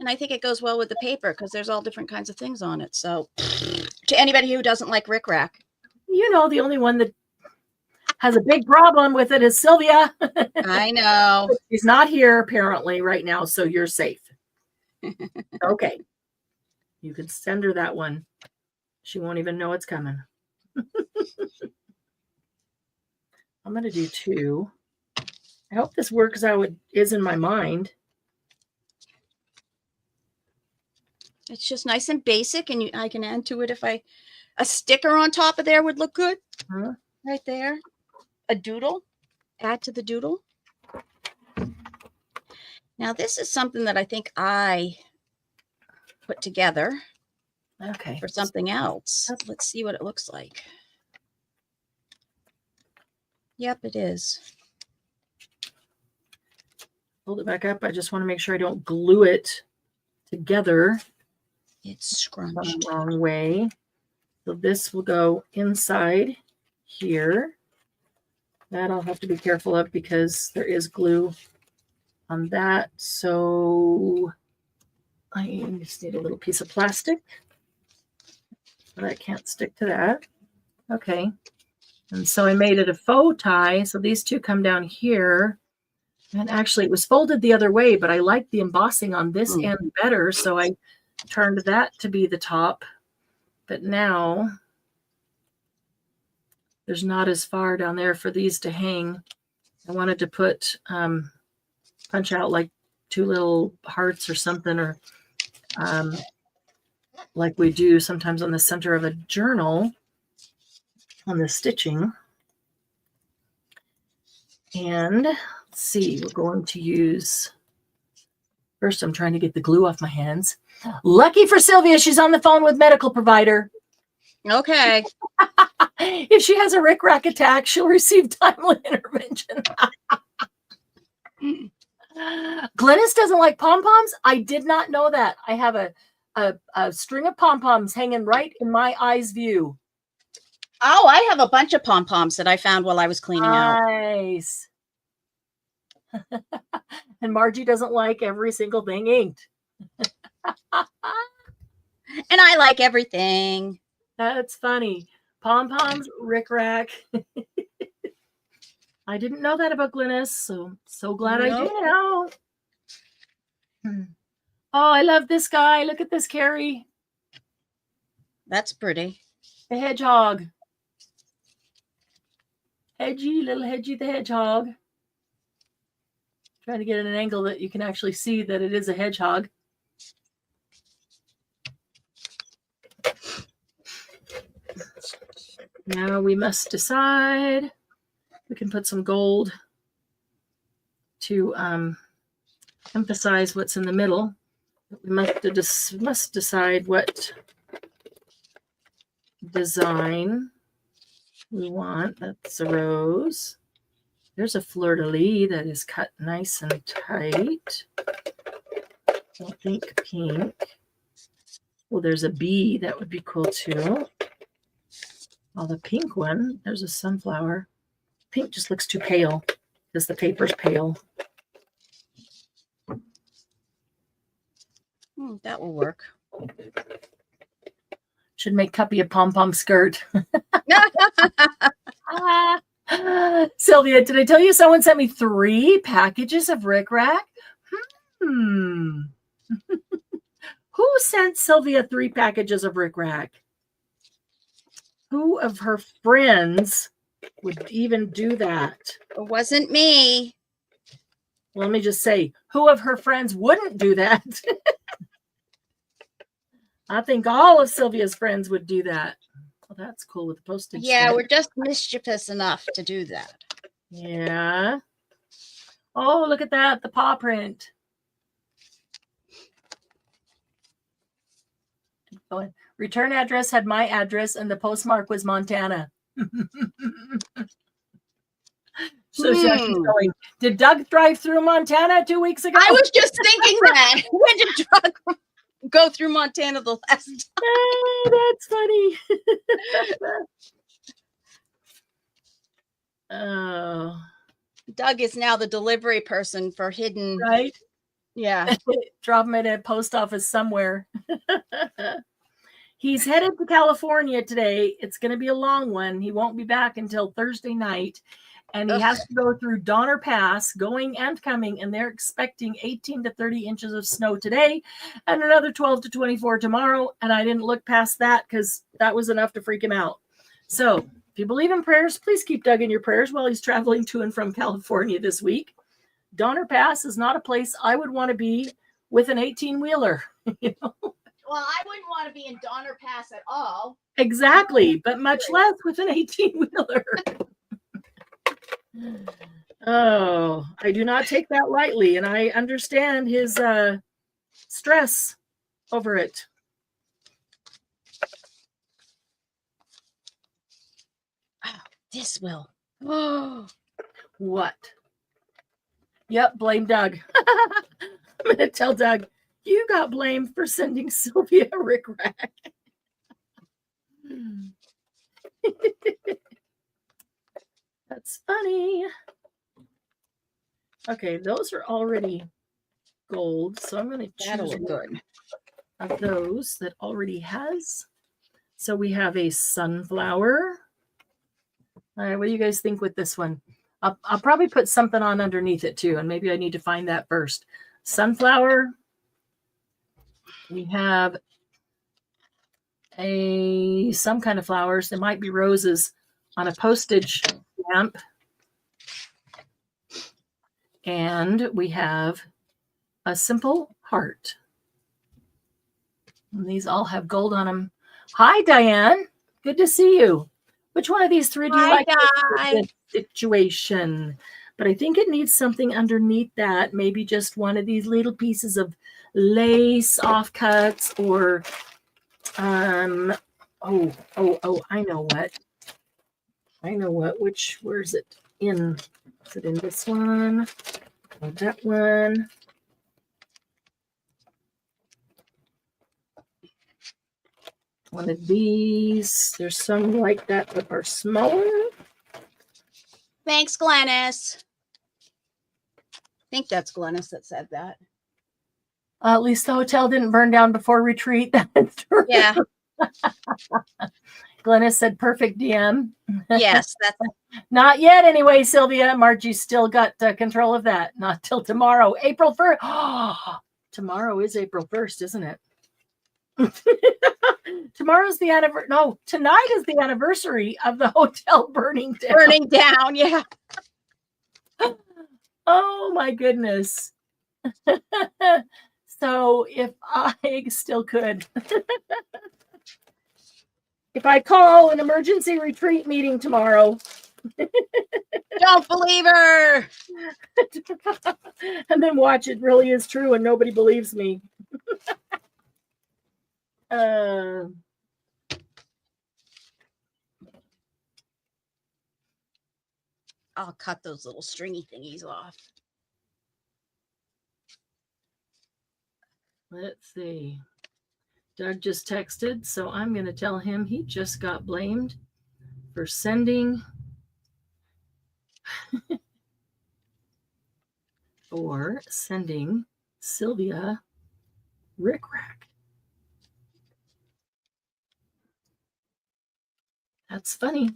And I think it goes well with the paper because there's all different kinds of things on it. So to anybody who doesn't like rickrack. You know, the only one that has a big problem with it is Sylvia. I know. She's not here apparently right now, so you're safe. Okay. You can send her that one. She won't even know it's coming. I'm going to do 2. I hope this works how it is in my mind. It's just nice and basic, and I can add to it if a sticker on top of there would look good. Right there. A doodle. Add to the doodle. Now, this is something that I think I put together. Okay. For something else. Let's see what it looks like. Yep, it is. Hold it back up. I just want to make sure I don't glue it together. It's scrunched. The wrong way. So this will go inside here. That I'll have to be careful of because there is glue on that. So I just need a little piece of plastic. But I can't stick to that. Okay. And so I made it a faux tie. So these two come down here. And actually, it was folded the other way, but I liked the embossing on this end better, so I turned that to be the top. But now there's not as far down there for these to hang. I wanted to put, punch out like 2 little hearts or something, or like we do sometimes on the center of a journal on the stitching. And let's see, we're going to use, first I'm trying to get the glue off my hands. Lucky for Sylvia, she's on the phone with medical provider. Okay. If she has a rickrack attack, she'll receive timely intervention. Glennis doesn't like pom-poms. I did not know that. I have a string of pom-poms hanging right in my eye's view. Oh, I have a bunch of pom-poms that I found while I was cleaning out. Nice. And Margie doesn't like every single thing inked. And I like everything. That's funny. Pom-poms, rickrack. I didn't know that about Glennis, so glad I do now. Oh, I love this guy. Look at this, Carrie. That's pretty. The hedgehog. Hedgie, little Hedgie the hedgehog. Trying to get an angle that you can actually see that it is a hedgehog. Now we must decide. We can put some gold to emphasize what's in the middle. We must decide what design we want. That's a rose. There's a fleur-de-lis that is cut nice and tight. I think pink. Well, there's a bee. That would be cool too. Oh, the pink one. There's a sunflower. Pink just looks too pale because the paper's pale. That will work. Should make Cuppy a pom-pom skirt. Sylvia, did I tell you someone sent me 3 packages of rickrack? Who sent Sylvia 3 packages of rickrack? Who of her friends would even do that? It wasn't me. Well, let me just say, who of her friends wouldn't do that? I think all of Sylvia's friends would do that. Well, that's cool with the postage. Yeah, we're just mischievous enough to do that. Yeah. Oh, look at that, the paw print. Oh, return address had my address, and the postmark was Montana. So she's going, did Doug drive through Montana 2 weeks ago? I was just thinking that. When did Doug go through Montana the last time? Oh, that's funny. Oh. Doug is now the delivery person for hidden. Right? Yeah. Drop him at a post office somewhere. He's headed to California today. It's going to be a long one. He won't be back until Thursday night. And he has to go through Donner Pass, going and coming, and they're expecting 18 to 30 inches of snow today and another 12 to 24 tomorrow. And I didn't look past that because that was enough to freak him out. So if you believe in prayers, please keep Doug in your prayers while he's traveling to and from California this week. Donner Pass is not a place I would want to be with an 18-wheeler. You know? Well, I wouldn't want to be in Donner Pass at all. Exactly, but much less with an 18-wheeler. Oh, I do not take that lightly, and I understand his stress over it. Oh, this will. Oh, what? Yep, blame Doug. I'm going to tell Doug, you got blamed for sending Sylvia a rickrack. That's funny. Okay, those are already gold, so I'm going to choose one of those that already has. So we have a sunflower. All right, what do you guys think with this one? I'll probably put something on underneath it too, and maybe I need to find that first. Sunflower. We have some kind of flowers. There might be roses on a postage stamp. And we have a simple heart. And these all have gold on them. Hi, Diane. Good to see you. Which one of these three do you like? Guys. Situation. But I think it needs something underneath that. Maybe just one of these little pieces of lace offcuts, or I know what. Where's it in? Is it in this one? Or that one? One of these. There's some like that that are smaller. Thanks, Glennis. I think that's Glennis that said that. At least the hotel didn't burn down before retreat. That's true. Yeah. Glennis said perfect DM. Yes, that's Not yet anyway, Sylvia. Margie's still got control of that. Not till tomorrow, April 1st. Tomorrow is April 1st, isn't it? Tomorrow's the anniversary. No, tonight is the anniversary of the hotel burning down. burning down. Yeah. Oh my goodness. So if I still could, if I call an emergency retreat meeting tomorrow, Don't believe her. and then watch it really is true and nobody believes me. I'll cut those little stringy thingies off. Let's see. Doug just texted, so I'm going to tell him he just got blamed for sending Sylvia rickrack. That's funny.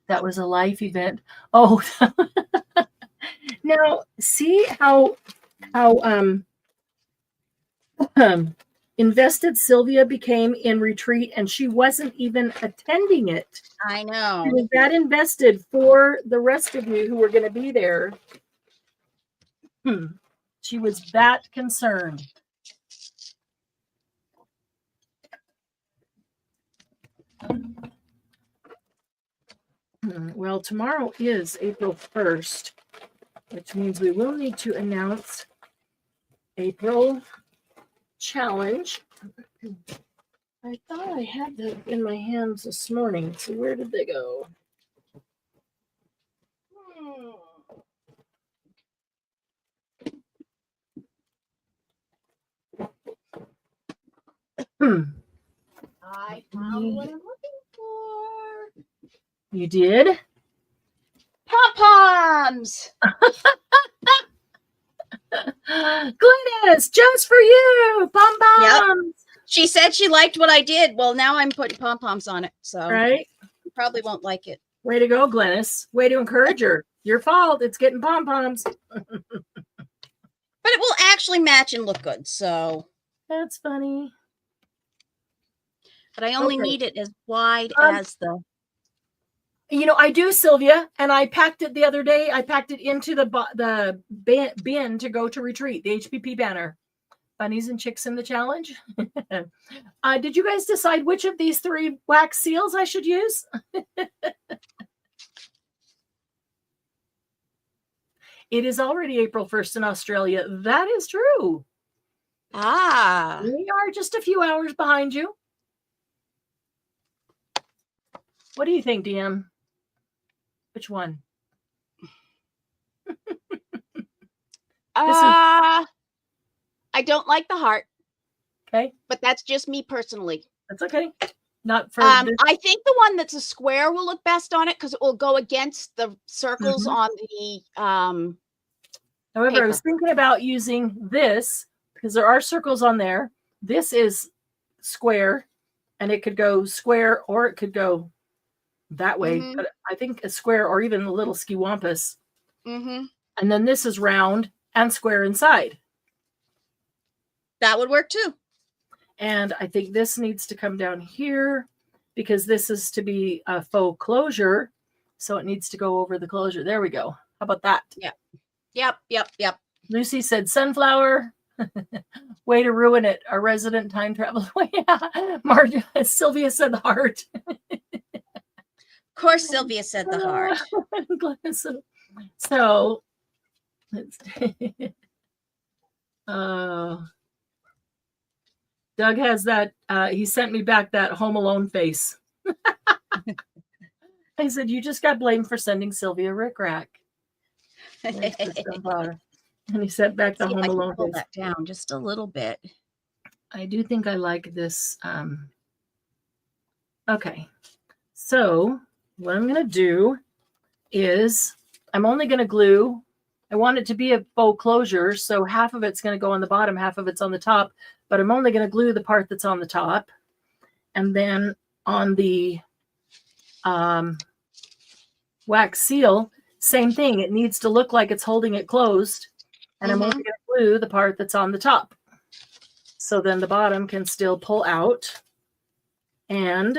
That was a life event. Oh, now see how invested Sylvia became in retreat, and she wasn't even attending it. I know. She was that invested for the rest of you who were going to be there. She was that concerned. Well, tomorrow is April 1st, which means we will need to announce April challenge. I thought I had them in my hands this morning. So where did they go? I found what I'm looking for. You did? Pom-poms. Glennis, just for you. Pom-poms. Yep. She said she liked what I did. Well, now I'm putting pom-poms on it. So right? You probably won't like it. Way to go, Glennis. Way to encourage her. Your fault. It's getting pom-poms. But it will actually match and look good. So that's funny. But I only need it as wide as the... You know, I do, Sylvia, and I packed it the other day. I packed it into the bin to go to retreat, the HPP banner. Bunnies and chicks in the challenge. Did you guys decide which of these 3 wax seals I should use? It is already April 1st in Australia. That is true. We are just a few hours behind you. What do you think, DM? Which one? I don't like the heart. Okay. But that's just me personally. That's okay. Not for I think the one that's a square will look best on it because it will go against the circles on the however, paper. I was thinking about using this because there are circles on there. This is square. and it could go square or it could go that way. Mhm. But I think a square or even a little skiwampus. Mhm. And then this is round and square inside. That would work too. And I think this needs to come down here because this is to be a faux closure. So it needs to go over the closure. There we go. How about that? Yep. Lucy said sunflower. Way to ruin it. Our resident time travel. Yeah. Sylvia said the heart. Of course, Sylvia said the heart. So let's Doug has that. He sent me back that Home Alone face. I said, you just got blamed for sending Sylvia rickrack. And he sent back the Home Alone pull face. that down just a little bit. I do think I like this. Okay. So what I'm going to do is I'm only going to glue. I want it to be a faux closure. So half of it's going to go on the bottom, half of it's on the top, but I'm only going to glue the part that's on the top. And then on the wax seal, same thing. It needs to look like it's holding it closed. And I'm only going to glue the part that's on the top. So then the bottom can still pull out. And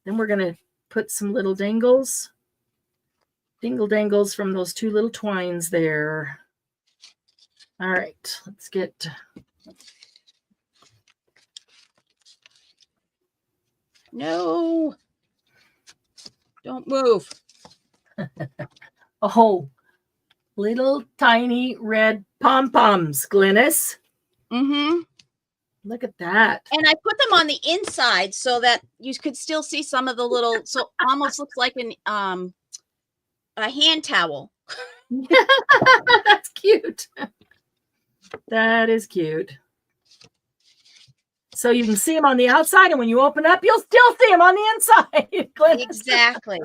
then we're going to put some little dingle dangles from those two little twines there. All right, let's get. No, don't move. Oh, little tiny red pom-poms, Glynis. Mm-hmm. Look at that. And I put them on the inside so that you could still see some of the little, so almost looks like a hand towel. That's cute. That is cute. So you can see them on the outside, and when you open up, you'll still see them on the inside. Glynis. Exactly.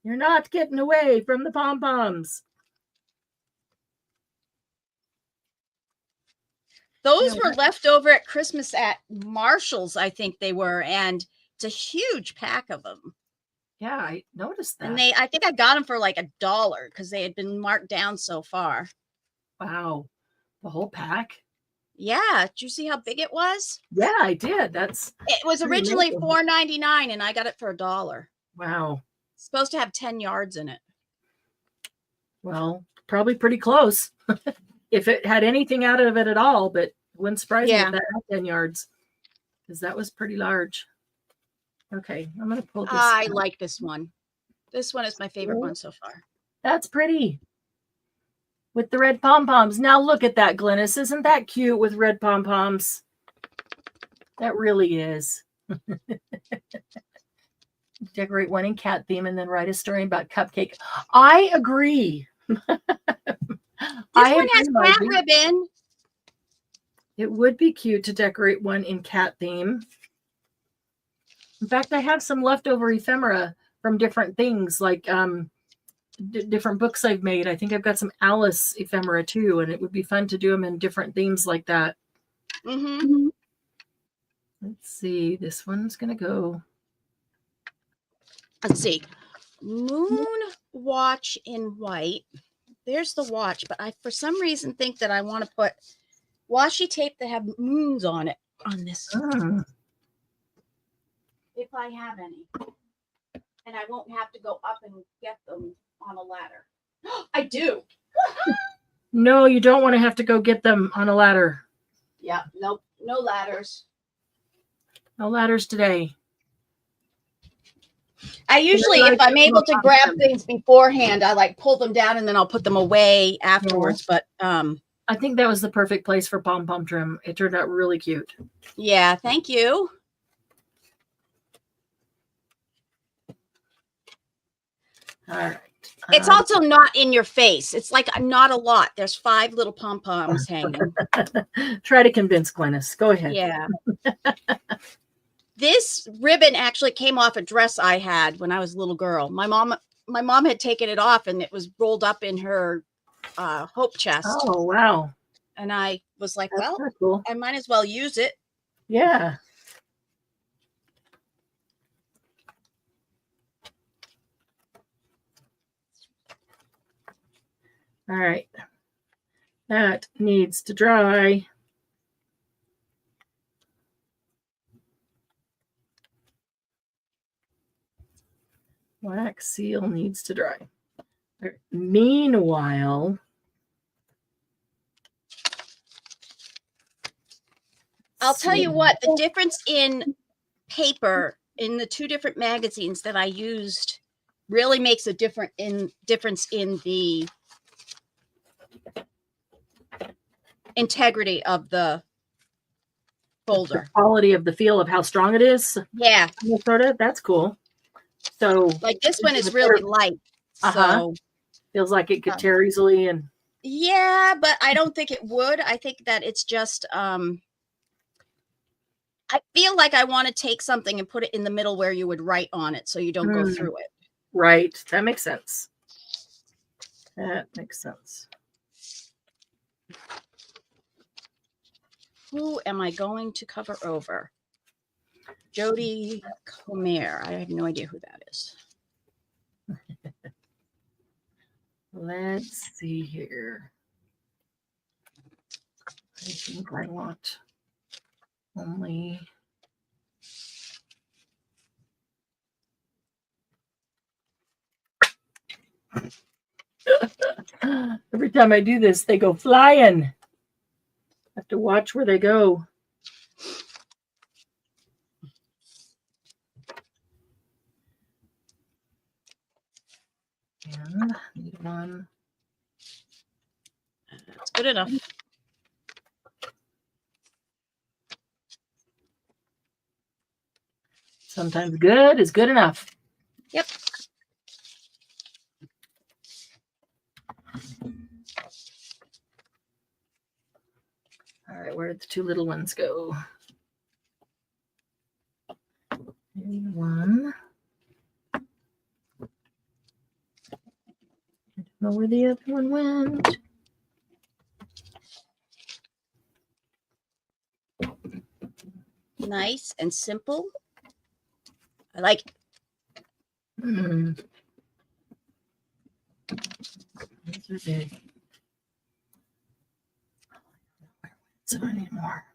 You're not getting away from the pom-poms. Those were left over at Christmas at Marshall's, I think they were, and it's a huge pack of them. Yeah, I noticed that. And I think I got them for like $1 because they had been marked down so far. Wow, the whole pack. Yeah, did you see how big it was? Yeah, I did. It was originally $4.99, and I got it for $1. Wow. It's supposed to have 10 yards in it. Well, probably pretty close. If it had anything out of it at all, but it wouldn't surprise me if that had 10 yards, because that was pretty large. Okay, I'm going to pull this. I like this one. This one is my favorite one so far. That's pretty. With the red pom-poms. Now look at that, Glynis. Isn't that cute with red pom-poms? That really is. Decorate one in cat theme and then write a story about cupcake. I agree. This one has cat ribbon. It would be cute to decorate one in cat theme. In fact, I have some leftover ephemera from different things, like different books I've made. I think I've got some Alice ephemera too, and it would be fun to do them in different themes like that. Mm-hmm. Let's see. This one's going to go. Let's see. Moon watch in white. There's the watch, but I, for some reason, think that I want to put washi tape that have moons on it on this. If I have any. And I won't have to go up and get them on a ladder. I do. No, you don't want to have to go get them on a ladder. Yeah, nope, no ladders. No ladders today. I usually, if I'm able to grab things beforehand, I like pull them down and then I'll put them away afterwards. But I think that was the perfect place for pom-pom trim. It turned out really cute. Yeah, thank you. All right. It's also not in your face. It's like not a lot. There's 5 little pom-poms hanging. Try to convince Glynis. Go ahead. Yeah. This ribbon actually came off a dress I had when I was a little girl. My mom had taken it off and it was rolled up in her hope chest. Oh, wow. And I was like, That's well, cool. I might as well use it. Yeah. All right. That needs to dry. Wax seal needs to dry. Right. Meanwhile, I'll tell you what, the difference in paper in the two different magazines that I used really makes a difference in the integrity of the folder. The quality of the feel of how strong it is. Yeah. Sort of. That's cool. So like this one is really light. So feels like it could tear easily. And yeah, but I don't think it would. I think that it's just I feel like I want to take something and put it in the middle where you would write on it so you don't go through it. Right. That makes sense. That makes sense. Who am I going to cover over? Jody Comer. I have no idea who that is. Let's see here. I think I want only every time I do this, they go flying. I have to watch where they go. And need one. That's good enough. Sometimes good is good enough. Yep. All right, where did the two little ones go? Maybe one. I don't know where the other one went. Nice and simple. I like it. These are big. So anymore.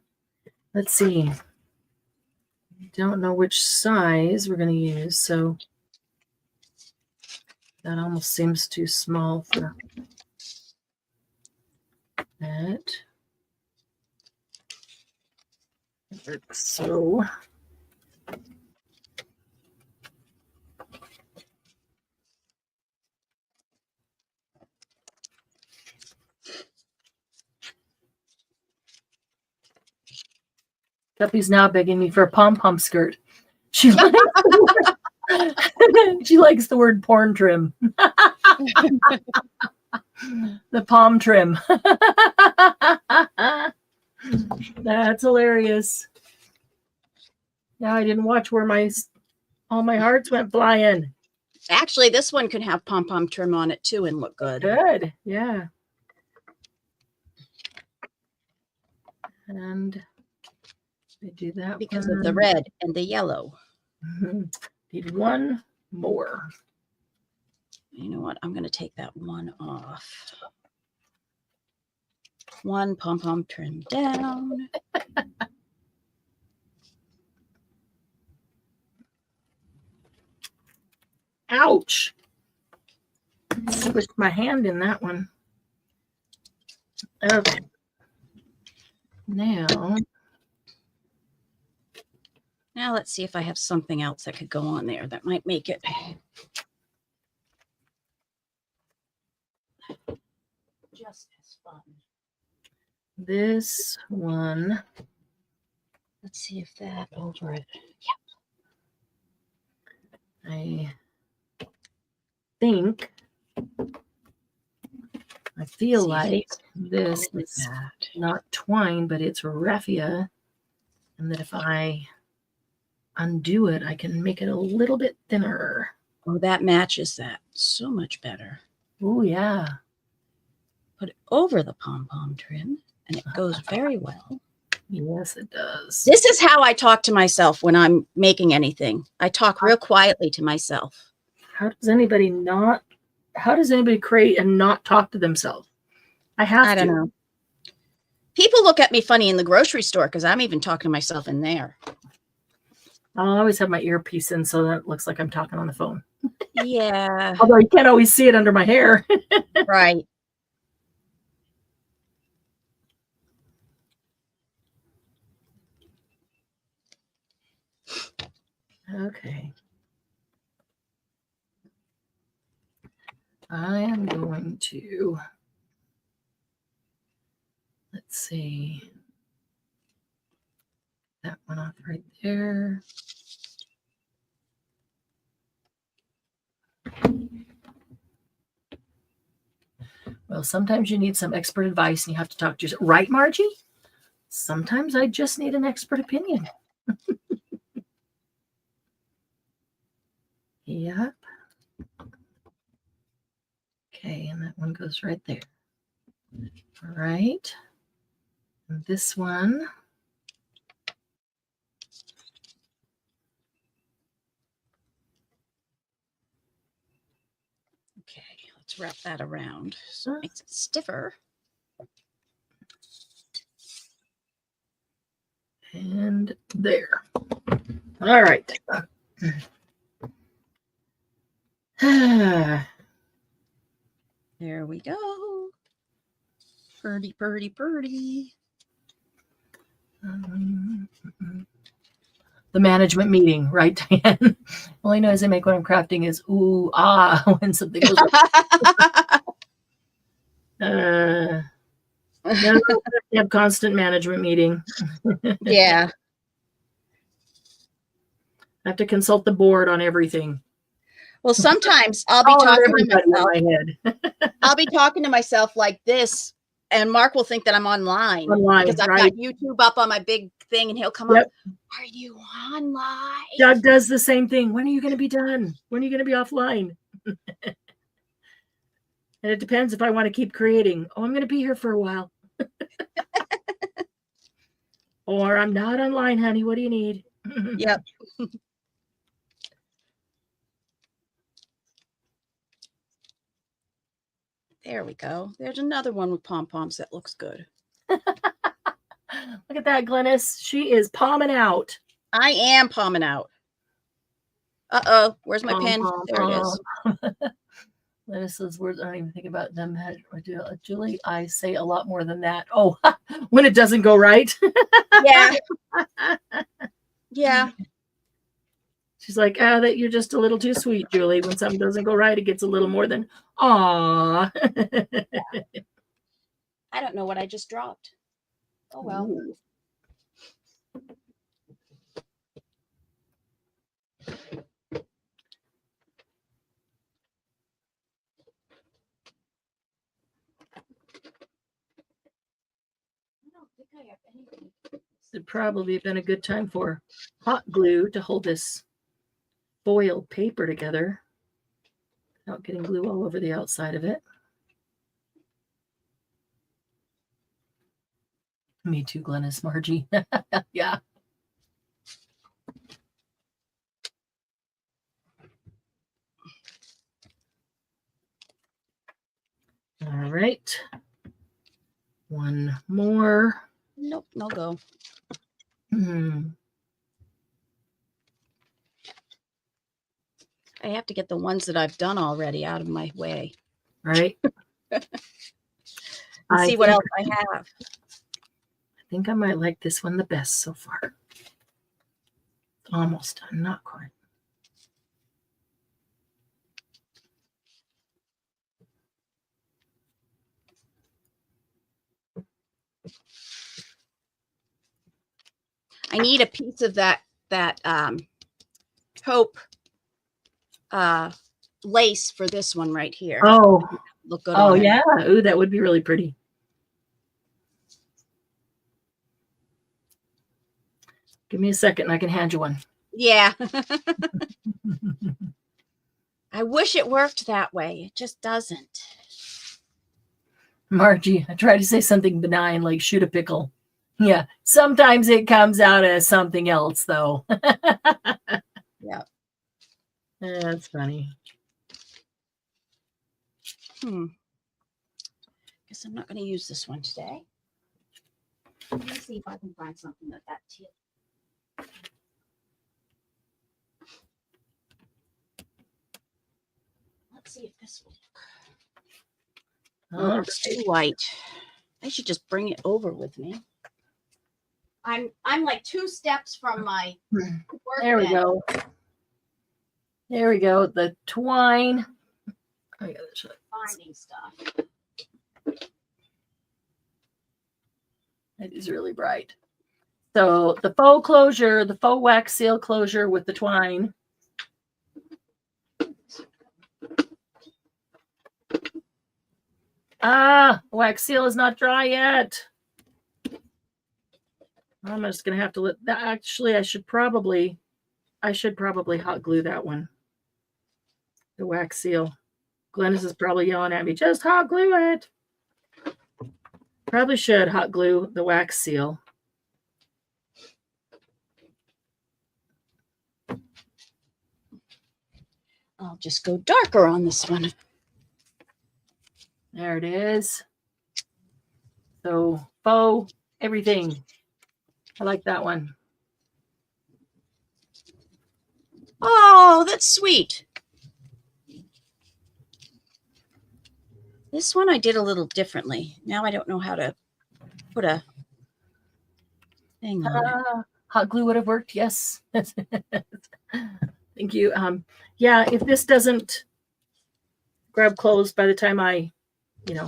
Let's see. Don't know which size we're going to use, so that almost seems too small for that. So Guppy's now begging me for a pom-pom skirt. She likes she likes the word porn trim. The palm trim. That's hilarious. Now I didn't watch where all my hearts went flying. Actually, this one could have pom-pom trim on it too and look good. Good, yeah. And I do that because of the red and the yellow. Need one more. You know what? I'm going to take that one off. One pom-pom trim down. Ouch. Squished my hand in that one. Okay. Now let's see if I have something else that could go on there that might make it just as fun. This one. Let's see if that over it. Yeah. I think, I feel like this is not twine, but it's raffia. And that if I undo it, I can make it a little bit thinner. Oh, that matches that so much better. Oh, yeah. Put it over the pom-pom trim, and it goes very well. Yes, it does. This is how I talk to myself when I'm making anything. I talk real quietly to myself. How does anybody not how does anybody create and not talk to themselves? I have to. I don't know. People look at me funny in the grocery store because I'm even talking to myself in there. I'll always have my earpiece in so that it looks like I'm talking on the phone. Yeah. Although you can't always see it under my hair. Right. Okay. I am going to, let's see, that one off right there. Well, sometimes you need some expert advice and you have to talk to yourself. Right, Margie? Sometimes I just need an expert opinion. Yep. Okay, and that one goes right there. All right. And this one. Okay, let's wrap that around so it makes it stiffer. And there. All right. There we go. Purdy, purdy, purdy. The management meeting, right, Diane? All I know as I make when I'm crafting is ooh, ah, when something goes wrong. No, you have constant management meeting. Yeah. I have to consult the board on everything. Well, sometimes I'll be talking to myself. In my head. I'll be talking to myself like this, and Mark will think that I'm online because I've got YouTube up on my big thing, and he'll come up. Are you online? Doug does the same thing. When are you going to be done? When are you going to be offline? And it depends if I want to keep creating. Oh, I'm going to be here for a while. Or I'm not online, honey. What do you need? Yep. There we go. There's another one with pom-poms that looks good. Look at that, Glennis. She is palming out. I am palming out. Uh-oh. Where's my pen? There it is. Glennis says words. I don't even think about them. Julie, I say a lot more than that. Oh, when it doesn't go right. Yeah. Yeah. She's like, that you're just a little too sweet, Julie. When something doesn't go right, it gets a little more than, aw. I don't know what I just dropped. Oh, well. Ooh. This would probably have been a good time for hot glue to hold this foil paper together without getting glue all over the outside of it. Me too, Glennis, Margie. Yeah. All right. One more. Nope, no go. I have to get the ones that I've done already out of my way. Right. See what else I have. I think I might like this one the best so far. Almost done, not quite. I need a piece of that taupe lace for this one right here. Oh, look good. Oh, yeah. Ooh, that would be really pretty. Give me a second and I can hand you one. Yeah. I wish it worked that way. It just doesn't. Margie, I try to say something benign like shoot a pickle. Yeah, sometimes it comes out as something else, though. Yeah. That's funny. Guess I'm not going to use this one today. Let me see if I can find something that tip. Let's see if this will work. Oh, it's too white. I should just bring it over with me. I'm like 2 steps from my work. There we go. There we go. The twine. I gotta show finding stuff. It is really bright. So the faux closure, the faux wax seal closure with the twine. Wax seal is not dry yet. I'm just gonna have to let that. Actually, I should probably hot glue that one. The wax seal. Glennis is probably yelling at me, just hot glue it. Probably should hot glue the wax seal. I'll just go darker on this one. There it is. So faux everything. I like that one. Oh, that's sweet. This one I did a little differently. Now I don't know how to put a thing on it. Hot glue would have worked. Yes. Thank you. Yeah, if this doesn't grab closed by the time I,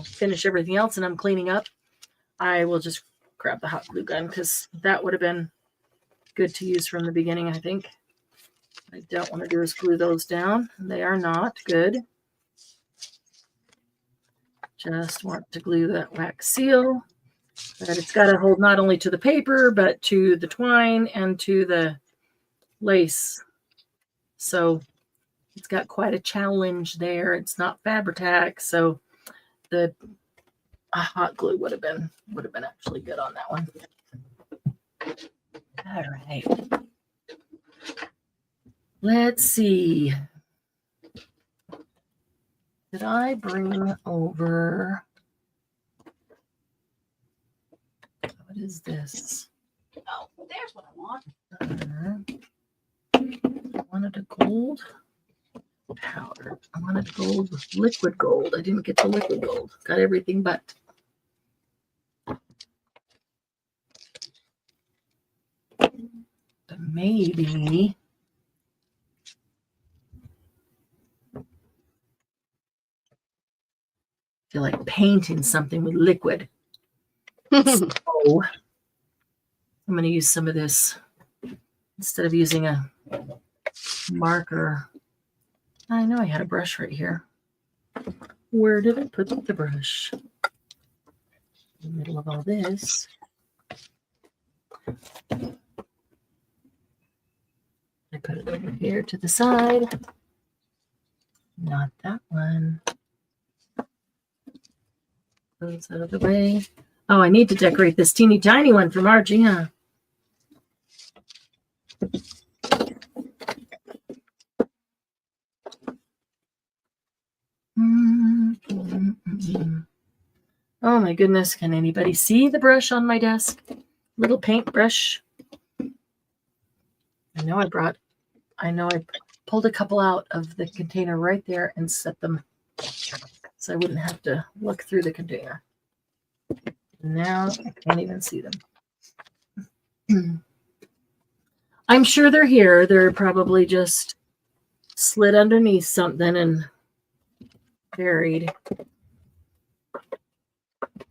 finish everything else and I'm cleaning up, I will just grab the hot glue gun because that would have been good to use from the beginning, I think. What I don't want to do is glue those down. They are not good. Just want to glue that wax seal. But it's got to hold not only to the paper, but to the twine and to the lace. So it's got quite a challenge there. It's not Fabri-Tac, so the hot glue would have been actually good on that one. All right. Let's see. Did I bring over? What is this? Oh, there's what I want. I wanted a gold powder. I wanted gold with liquid gold. I didn't get the liquid gold. Got everything but. But maybe. I feel like painting something with liquid. So I'm going to use some of this instead of using a marker. I know I had a brush right here. Where did I put the brush? In the middle of all this. I put it over here to the side. Not that one. Those out of the way. Oh, I need to decorate this teeny tiny one for Margie, huh? Oh my goodness, can anybody see the brush on my desk? Little paint brush. I know I pulled a couple out of the container right there and set them so I wouldn't have to look through the container. Now I can't even see them. I'm sure they're here. They're probably just slid underneath something and buried.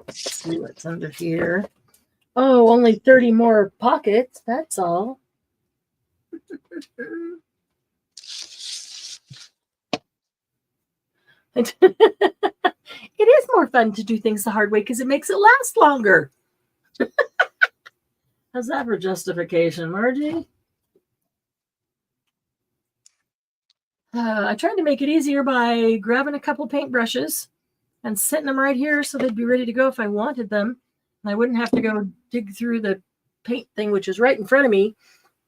Let's see what's under here. Oh, only 30 more pockets. That's all. It is more fun to do things the hard way because it makes it last longer. How's that for justification, Margie? I tried to make it easier by grabbing a couple paintbrushes and setting them right here so they'd be ready to go if I wanted them. And I wouldn't have to go dig through the paint thing, which is right in front of me,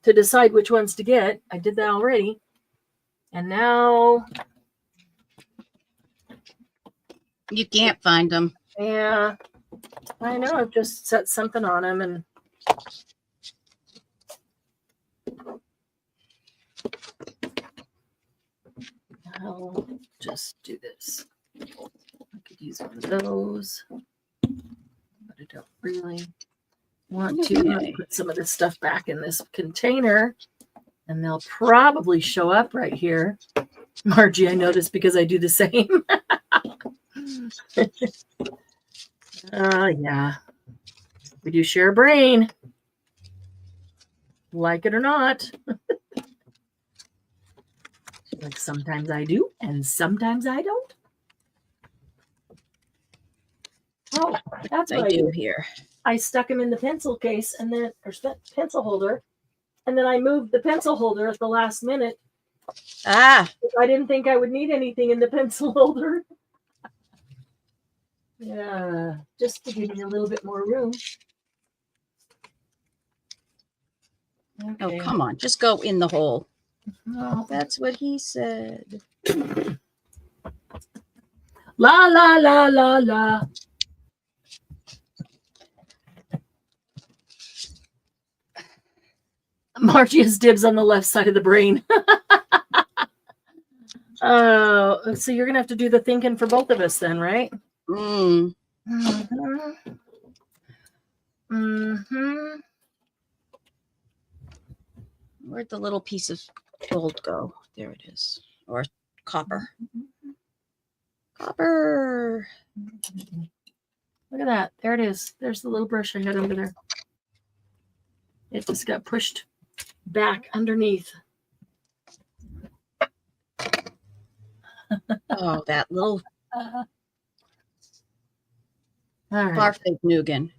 to decide which ones to get. I did that already. And now You can't find them. Yeah, I know. I've just set something on them and I'll just do this. I could use one of those, but I don't really want to. Okay. Put some of this stuff back in this container, and they'll probably show up right here. Margie, I noticed because I do the same. Yeah. We do share a brain. Like it or not. Like sometimes I do, and sometimes I don't. Oh, that's what I do here. I stuck them in the pencil case and then, or pencil holder, and then I moved the pencil holder at the last minute. Ah. I didn't think I would need anything in the pencil holder. Yeah, just to give me a little bit more room. Okay. Oh, come on. Just go in the hole. Oh. That's what he said. La, la, la, la, la. Margie has dibs on the left side of the brain. Oh, so you're going to have to do the thinking for both of us then, right? Mm. Mm-hmm. Mm-hmm. Where'd the little piece of gold go? There it is. Or copper. Copper. Look at that. There it is. There's the little brush I had under there. It just got pushed back underneath. Oh, that little All right. Barfig Nugan.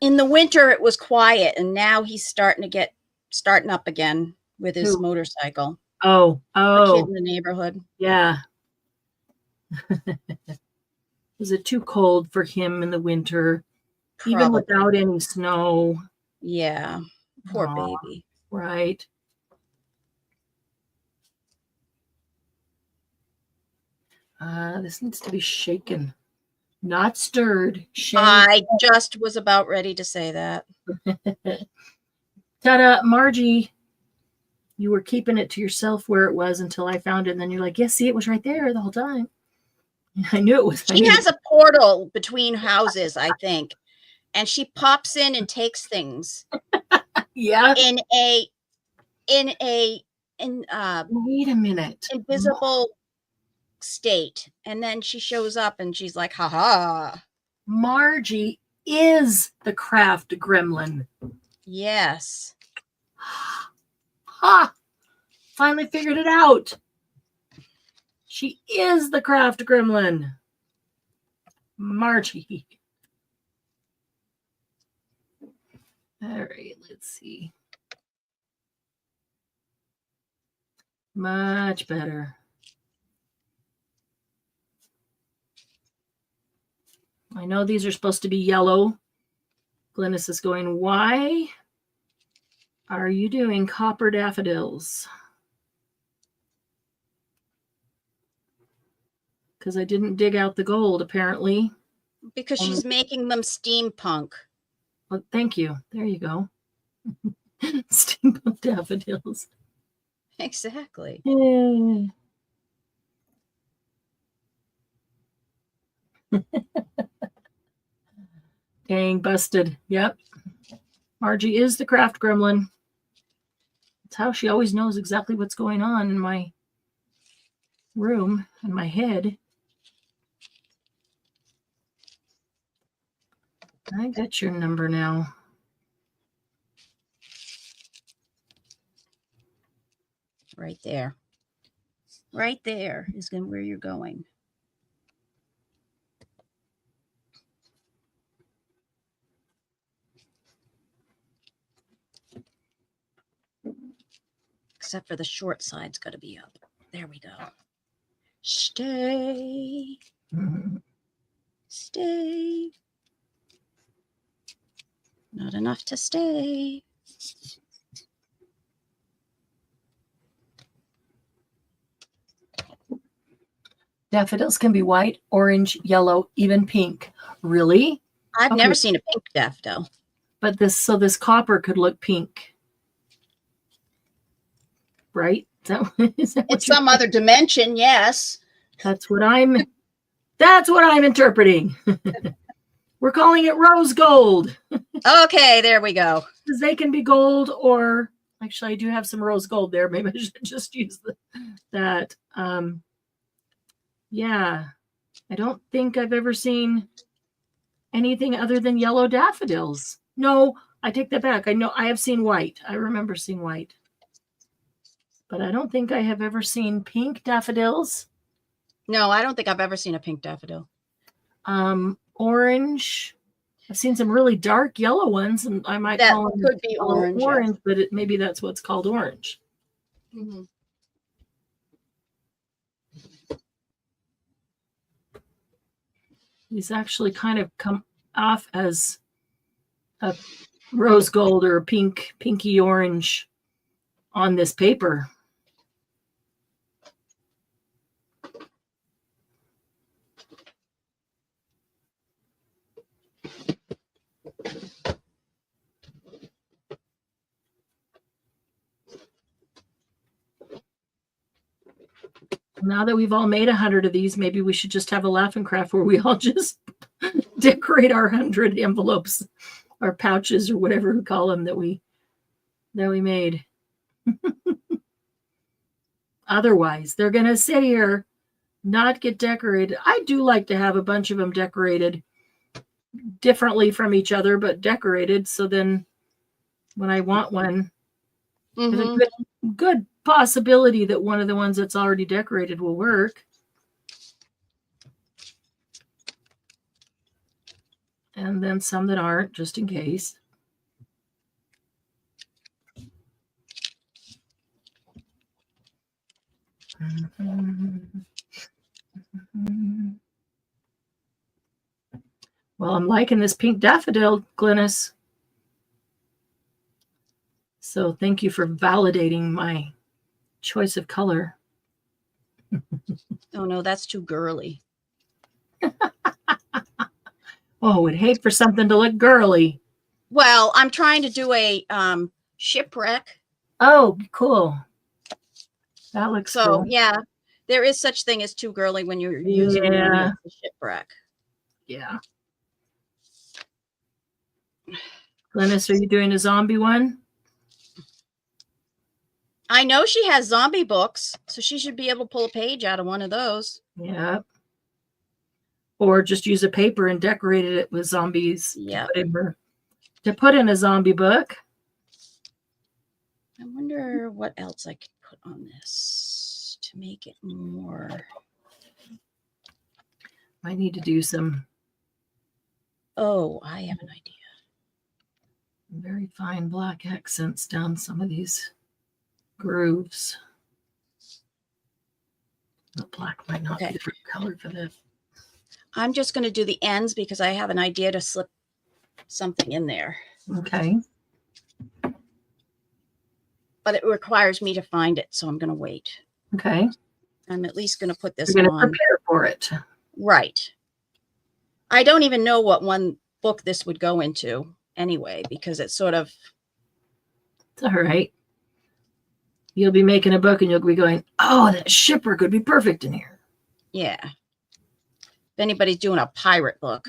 In the winter, it was quiet, and now he's starting up again with his motorcycle. Oh, the kid in the neighborhood. Yeah. Was it too cold for him in the winter? Probably. Even without any snow? Yeah. Poor baby. Right. This needs to be shaken. Not stirred. I just was about ready to say that. Ta-da, Margie. You were keeping it to yourself where it was until I found it. And then you're like, yes, see, it was right there the whole time. I knew it was. She has a portal between houses, I think. And she pops in and takes things. Yeah. Wait a minute. Invisible state. And then she shows up and she's like, haha. Margie is the craft gremlin. Yes. Ha! Finally figured it out. She is the craft gremlin. Margie. All right, let's see. Much better. I know these are supposed to be yellow. Glynis is going, why are you doing copper daffodils? Because I didn't dig out the gold, apparently. Because she's making them steampunk. Well, thank you. There you go. Steampunk daffodils. Exactly. Dang, busted. Yep. Margie is the craft gremlin. That's how she always knows exactly what's going on in my room, in my head. I got your number now. Right there. Right there is where you're going. Except for the short side's got to be up. There we go. Stay. Stay. Not enough to stay. Daffodils can be white, orange, yellow, even pink. Really? I've Okay. never seen a pink daffodil. But this copper could look pink. Right? Is that what It's some other dimension, yes. That's what I'm interpreting. We're calling it rose gold. Okay, there we go. Because they can be gold, or actually I do have some rose gold there. Maybe I should just use that. Yeah. I don't think I've ever seen anything other than yellow daffodils. No, I take that back. I know I have seen white. I remember seeing white. But I don't think I have ever seen pink daffodils. No, I don't think I've ever seen a pink daffodil. Orange. I've seen some really dark yellow ones, and I might That call them could be orange. Orange, but maybe that's what's called orange. Mm-hmm. These actually kind of come off as a rose gold or a pinky orange on this paper. Now that we've all made 100 of these, maybe we should just have a laughing craft where we all just decorate our 100 envelopes or pouches or whatever we call them that we made. Otherwise, they're going to sit here, not get decorated. I do like to have a bunch of them decorated differently from each other, but decorated. So then when I want one, there's a good possibility that one of the ones that's already decorated will work. And then some that aren't, just in case. Well, I'm liking this pink daffodil, Glynis. So thank you for validating my choice of color. Oh, no, that's too girly. Oh, would hate for something to look girly. Well, I'm trying to do a shipwreck. Oh, cool. That looks so cool. Yeah, there is such thing as too girly when you're using a shipwreck. Yeah. Glynis, are you doing a zombie one? I know she has zombie books, so she should be able to pull a page out of one of those. Yeah. Or just use a paper and decorated it with zombies. Yeah. To put in a zombie book. I wonder what else I could put on this to make it more. I need to do some. Oh, I have an idea. Very fine black accents down some of these grooves. The black might not be the right color for this. I'm just going to do the ends because I have an idea to slip something in there. Okay. But it requires me to find it, so I'm going to wait. Okay. I'm at least going to put this You're going to on. prepare for it. Right. I don't even know what one book this would go into anyway, because it's sort of. It's all right. You'll be making a book and you'll be going, oh, that shipwreck would be perfect in here. Yeah. If anybody's doing a pirate book.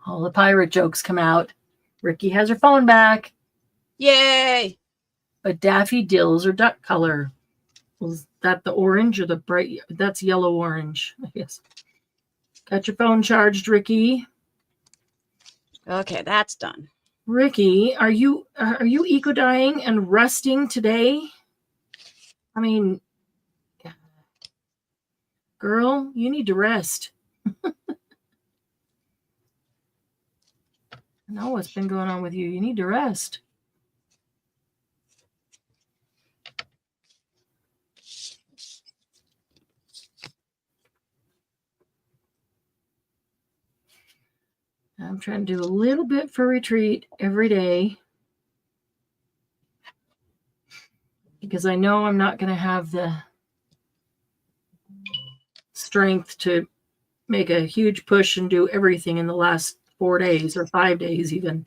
All the pirate jokes come out. Ricky has her phone back. Yay! But daffodils are duck color. Was that the orange or the bright? That's yellow orange, I guess. Got your phone charged, Ricky. Okay, that's done. Ricky, are you eco-dyeing and rusting today? I mean, girl, you need to rest. I know what's been going on with you. You need to rest. I'm trying to do a little bit for retreat every day because I know I'm not going to have the strength to make a huge push and do everything in the last 4 days or 5 days even.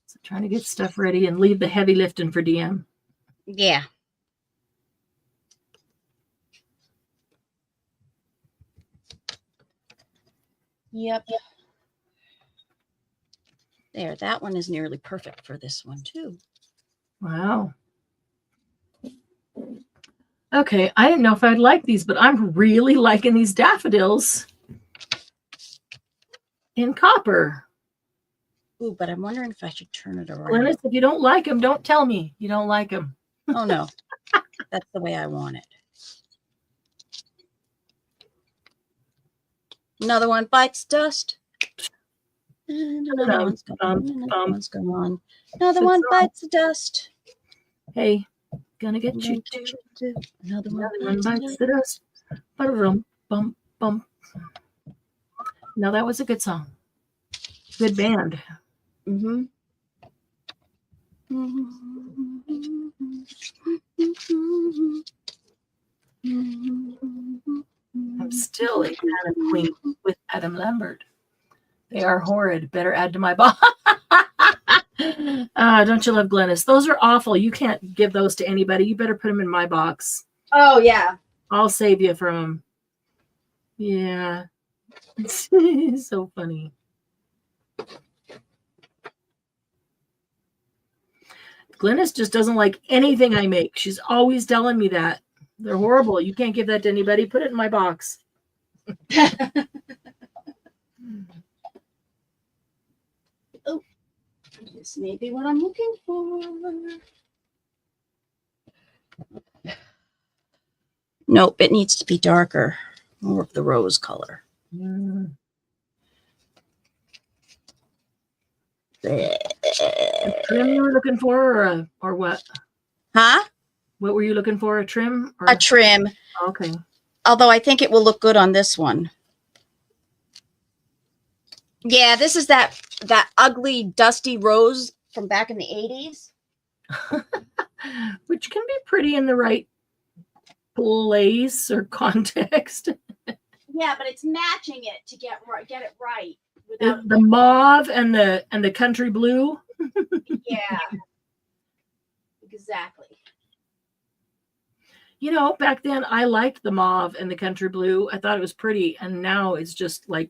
So trying to get stuff ready and leave the heavy lifting for DM. Yeah. Yep. There, that one is nearly perfect for this one too. Wow. Okay, I didn't know if I'd like these, but I'm really liking these daffodils in copper. Ooh, but I'm wondering if I should turn it around. Glennis, if you don't like them, don't tell me you don't like them. Oh, no. That's the way I want it. Another one bites dust. And another one's gone. Another one's gone. Another one bites the dust. Hey, gonna get you too. Another one bites the dust. Ba-dum, bum, bum. Now that was a good song. Good band. Mm-hmm. I'm still a fan of Queen with Adam Lambert. They are horrid. Better add to my box. Don't you love Glennis? Those are awful. You can't give those to anybody. You better put them in my box. Oh, yeah. I'll save you from them. Yeah. It's so funny. Glennis just doesn't like anything I make. She's always telling me that. They're horrible. You can't give that to anybody. Put it in my box. Oh, this may be what I'm looking for. Nope, it needs to be darker. More of the rose color. Mm. A trim you were looking for, or what? Huh? What were you looking for? A trim? Or? A trim. Okay. Although I think it will look good on this one. Yeah, this is that ugly, dusty rose from back in the 80s. Which can be pretty in the right place or context. Yeah, but it's matching it to get it right. Without the mauve and the country blue. Yeah. Exactly. You know, back then I liked the mauve and the country blue. I thought it was pretty, and now it's just like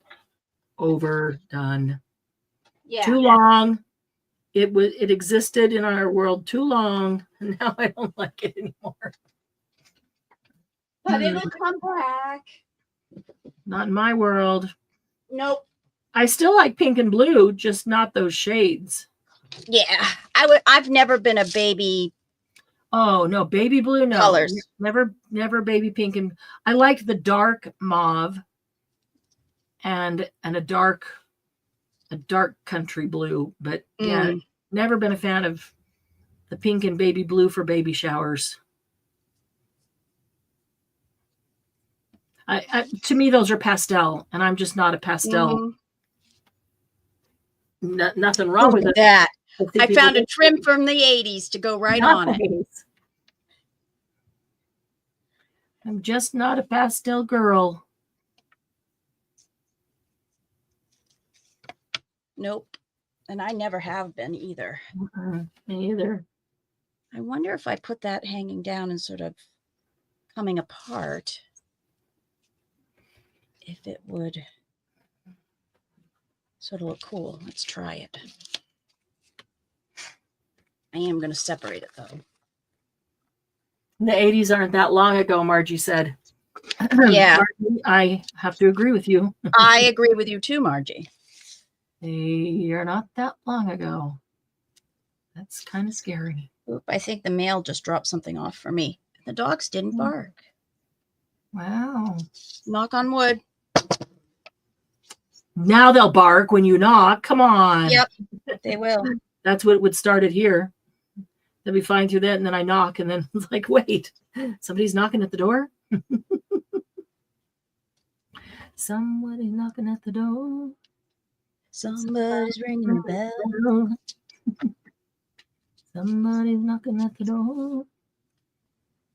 overdone. Yeah. Too long. It existed in our world too long, and now I don't like it anymore. But it'll come back. Not in my world. Nope. I still like pink and blue, just not those shades. Yeah. I've never been a baby. Oh, no, baby blue, no. Colors. Never baby pink. And I liked the dark mauve and a dark country blue, but yeah, never been a fan of the pink and baby blue for baby showers. To me, those are pastel, and I'm just not a pastel. Nothing wrong with it. That. I found a trim from the 80s to go right on it. I'm just not a pastel girl. Nope. And I never have been either. Me either. I wonder if I put that hanging down and sort of coming apart, if it would sort of look cool. Let's try it. I am going to separate it, though. The 80s aren't that long ago, Margie said. Yeah. Margie, I have to agree with you. I agree with you too, Margie. They are not that long ago. That's kind of scary. Oop, I think the mail just dropped something off for me. The dogs didn't bark. Wow. Knock on wood. Now they'll bark when you knock. Come on. Yep, they will. That's what would start it here. They'll be flying through that, and then I knock, and then it's like, wait, somebody's knocking at the door? Somebody knocking at the door. Somebody's ringing the bell. Somebody's knocking at the door.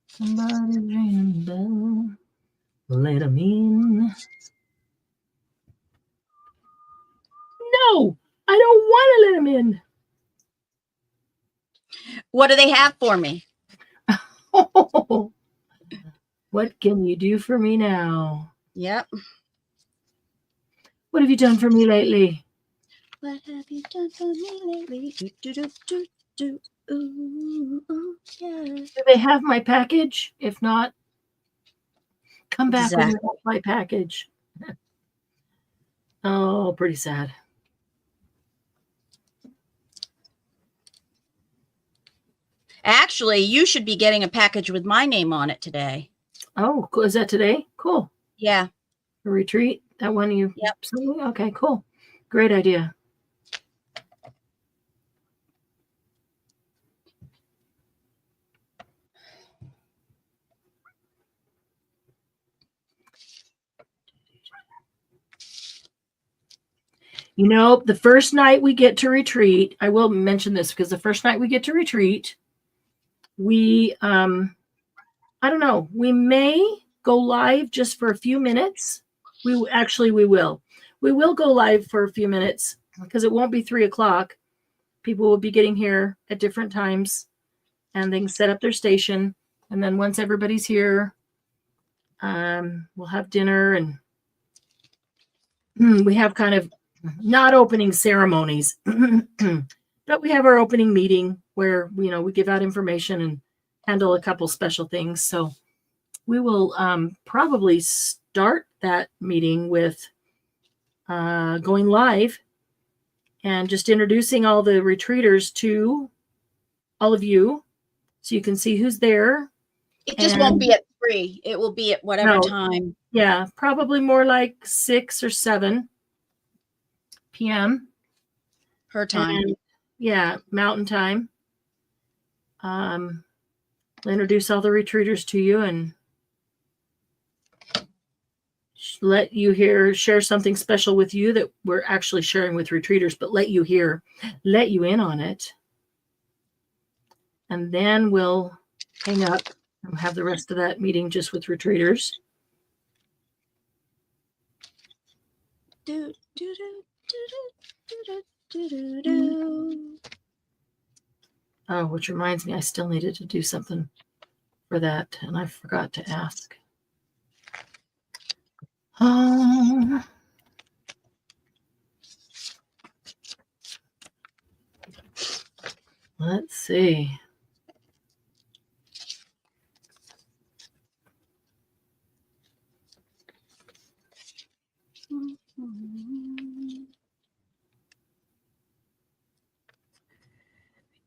Somebody's ringing the bell. Let them in. No, I don't want to let them in. What do they have for me? Oh, what can you do for me now? Yep. What have you done for me lately? What have you done for me lately? Do, do, do, do, do. Ooh, ooh, yeah. Do they have my package? If not, come back when you have my package. Oh, pretty sad. Actually, you should be getting a package with my name on it today. Oh, cool. Is that today? Cool. Yeah. A retreat? That one you? Yep. Okay, cool. Great idea. You know, the first night we get to retreat, I will mention this because the first night we get to retreat, we, I don't know, we may go live just for a few minutes. We will. We will go live for a few minutes because it won't be 3 o'clock. People will be getting here at different times and they can set up their station. And then once everybody's here, we'll have dinner and we have kind of not opening ceremonies, but we have our opening meeting where, you know, we give out information and handle a couple special things. So we will probably start that meeting with going live and just introducing all the retreaters to all of you so you can see who's there. It just won't be at 3. It will be at whatever time. Yeah, probably more like 6 or 7 p.m. her time. And, yeah, mountain time. I'll introduce all the retreaters to you and let you share something special with you that we're actually sharing with retreaters, but let you in on it. And then we'll hang up and have the rest of that meeting just with retreaters. Do, do, do, do, do, do, do. Oh, which reminds me, I still needed to do something for that, and I forgot to ask. Let's see.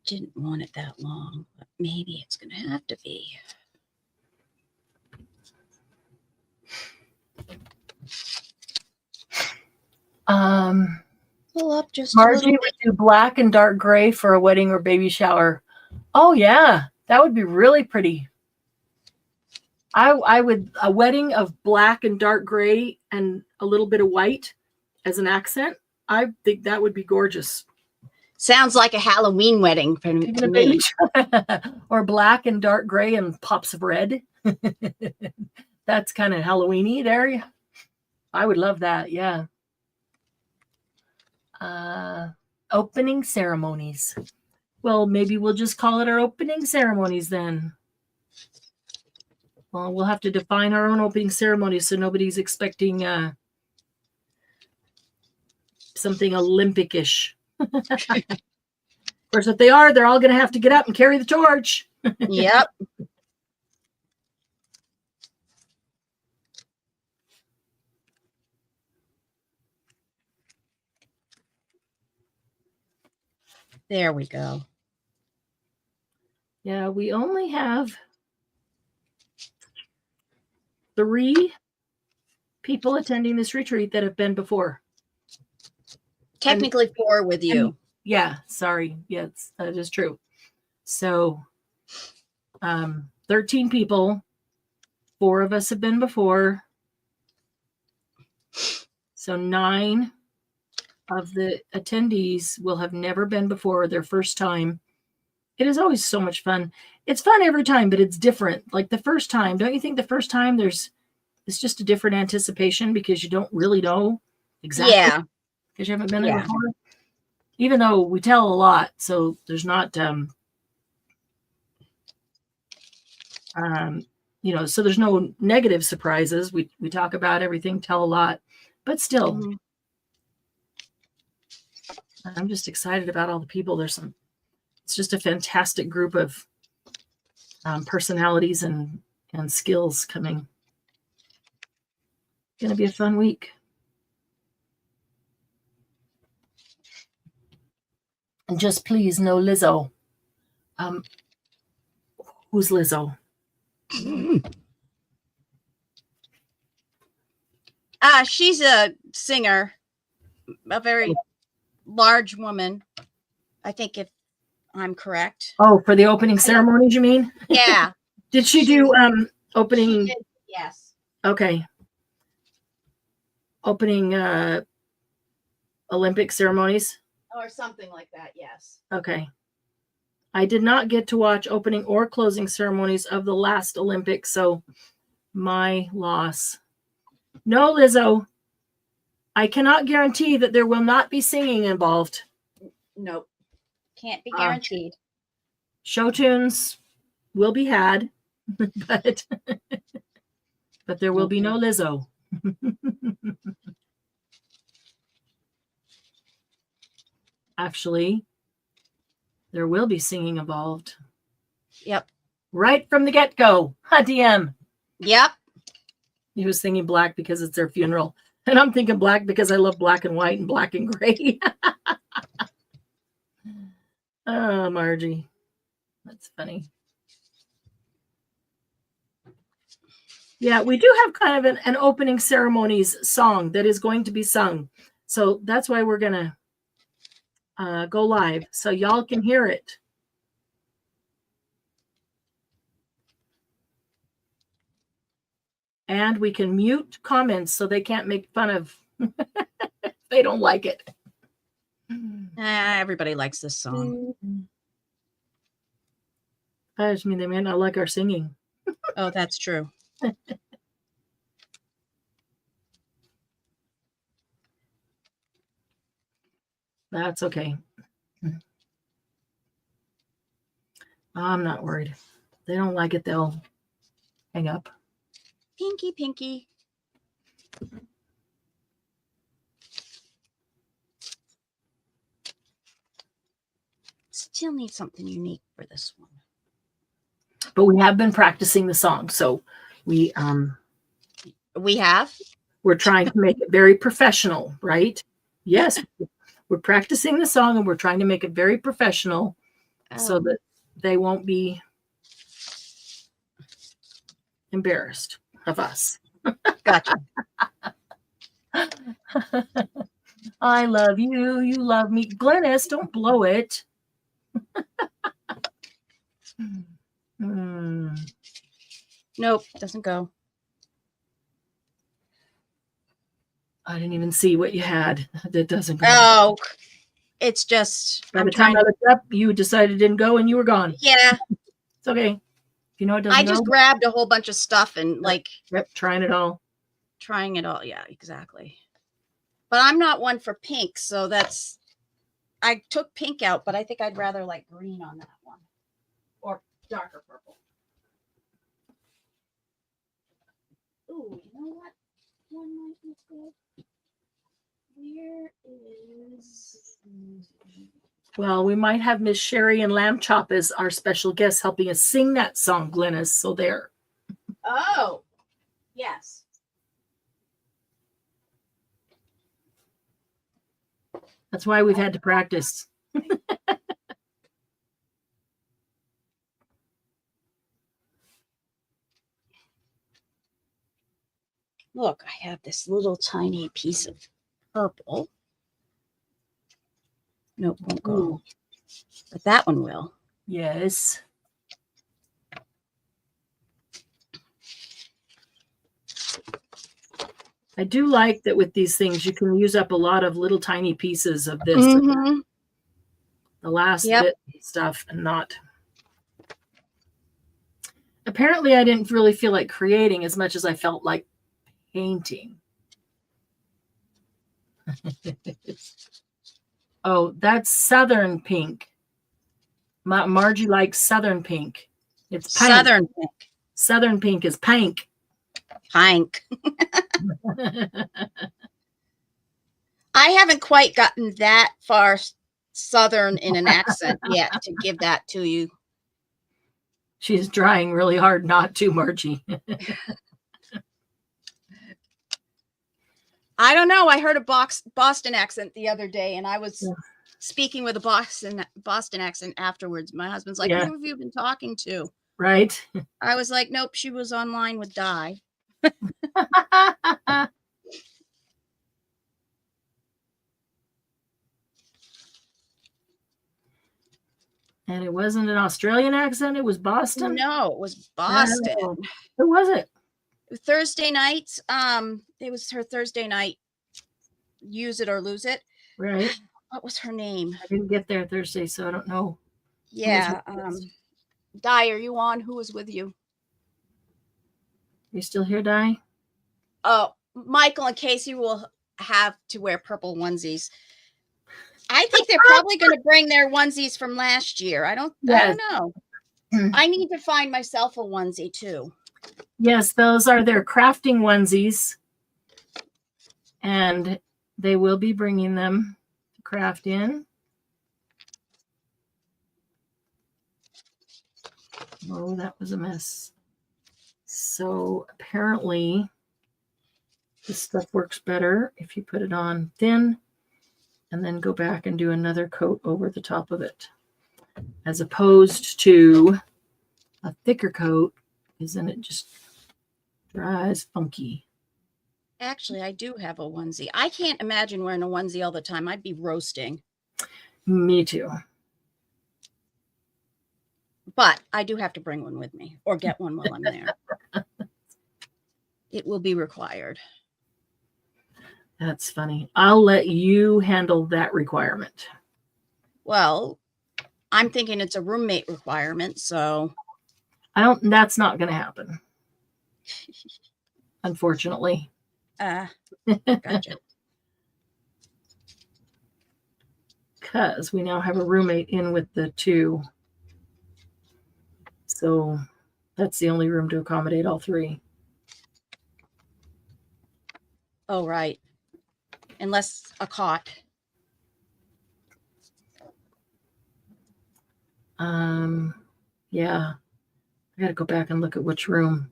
Didn't want it that long, but maybe it's going to have to be. Pull up just Margie would do black and dark gray for a wedding or baby shower. Oh yeah, that would be really pretty. I would a wedding of black and dark gray and a little bit of white as an accent. I think that would be gorgeous. Sounds like a Halloween wedding to me. Or black and dark gray and pops of red. That's kind of Halloween-y there. I would love that. Yeah. Opening ceremonies. Well, maybe we'll just call it our opening ceremonies then. Well, we'll have to define our own opening ceremonies so nobody's expecting something Olympic-ish. Of course, if they are, they're all going to have to get up and carry the torch. Yep. There we go. Yeah, we only have 3 people attending this retreat that have been before. Technically 4 with you. Yeah, sorry. Yes, that is true. So 13 people. 4 of us have been before. So 9 of the attendees will have never been before, their first time. It is always so much fun. It's fun every time, but it's different. Like the first time, don't you think the first time it's just a different anticipation because you don't really know exactly because you haven't been there before. Even though we tell a lot, so there's not you know, so there's no negative surprises. We talk about everything, tell a lot, but still, I'm just excited about all the people. It's just a fantastic group of personalities and skills coming. It's gonna be a fun week. And just please, no Lizzo. Who's Lizzo? She's a singer, a very large woman. I think if I'm correct. Oh, for the opening ceremonies, you mean? Yeah. Did she do opening? She did, yes. Okay. Opening Olympic ceremonies? Or something like that, yes. Okay. I did not get to watch opening or closing ceremonies of the last Olympics, so my loss. No, Lizzo. I cannot guarantee that there will not be singing involved. Nope. Can't be guaranteed. Show tunes will be had, but there will be no Lizzo. Actually, there will be singing involved. Yep. Right from the get-go. DM. Yep. He was singing black because it's their funeral. And I'm thinking black because I love black and white and black and gray. Oh, Margie. That's funny. Yeah, we do have kind of an opening ceremonies song that is going to be sung. So that's why we're going to go live so y'all can hear it. And we can mute comments so they can't make fun of they don't like it. Everybody likes this song. I just mean they may not like our singing. Oh, that's true. That's okay. I'm not worried. If they don't like it, they'll hang up. Pinky, pinky. Still need something unique for this one. But we have been practicing the song, so we have. We're trying to make it very professional, right? Yes, we're practicing the song and we're trying to make it very professional so that they won't be embarrassed of us. Gotcha. I love you. You love me. Glennis, don't blow it. Nope, doesn't go. I didn't even see what you had. That doesn't go. Oh, it's just. By the time I looked up, you decided it didn't go and you were gone. Yeah. It's okay. If you know it doesn't I just grabbed a whole bunch of stuff and trying it all. Trying it all. Yeah, exactly. But I'm not one for pink, so that's. I took pink out, but I think I'd rather like green on that one. Or darker purple. Ooh, you know what? One might be good. Where is... Well, we might have Miss Sherry and Lamb Chop as our special guests helping us sing that song, Glennis. So there. Oh, yes. That's why we've had to practice. Look, I have this little tiny piece of purple. Nope, won't go. Ooh. But that one will. Yes. I do like that with these things, you can use up a lot of little tiny pieces of this. the last Yep. bit stuff and not. Apparently, I didn't really feel like creating as much as I felt like painting. Oh, that's Southern pink. Margie likes Southern pink. It's pink. Southern pink. Southern pink is pink. Pink. I haven't quite gotten that far Southern in an accent yet to give that to you. She's trying really hard not to, Margie. I don't know. I heard a Boston accent the other day, and I was speaking with a Boston accent afterwards. My husband's like, "Who have you been talking to?" Right? I was like, "Nope, she was online with Di." And it wasn't an Australian accent. It was Boston. No, it was Boston. Oh, who was it? Thursday nights. It was her Thursday night. Use it or lose it. Right. What was her name? I didn't get there Thursday, so I don't know. Yeah. Di, are you on? Who was with you? You still here, Di? Oh, Michael and Casey will have to wear purple onesies. I think they're probably going to bring their onesies from last year. I don't know. I need to find myself a onesie too. Yes, those are their crafting onesies. And they will be bringing them to craft in. Oh, that was a mess. So apparently this stuff works better if you put it on thin and then go back and do another coat over the top of it, as opposed to a thicker coat, because then it just dries funky. Actually, I do have a onesie. I can't imagine wearing a onesie all the time. I'd be roasting. Me too. But I do have to bring one with me or get one while I'm there. It will be required. That's funny. I'll let you handle that requirement. Well, I'm thinking it's a roommate requirement, so that's not going to happen. Unfortunately. Gotcha. Because we now have a roommate in with the two. So that's the only room to accommodate all three. Oh, right. Unless a cot. Yeah. I got to go back and look at which room,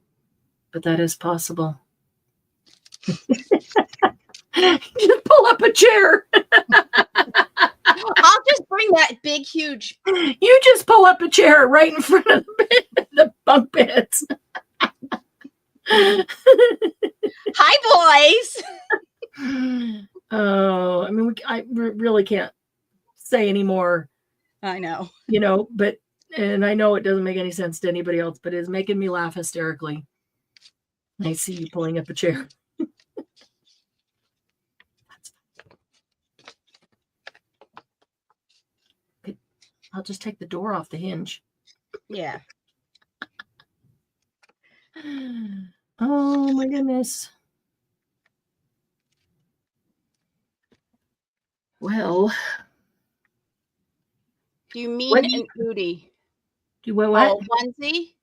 but that is possible. Just pull up a chair. I'll just bring that big, huge. You just pull up a chair right in front of the bunk beds. Hi, boys. Oh, I mean, I really can't say anymore. I know. And I know it doesn't make any sense to anybody else, but it's making me laugh hysterically. I see you pulling up a chair. I'll just take the door off the hinge. Yeah. Oh my goodness. Well. Do you mean an Udi? Do what? Oh, onesie?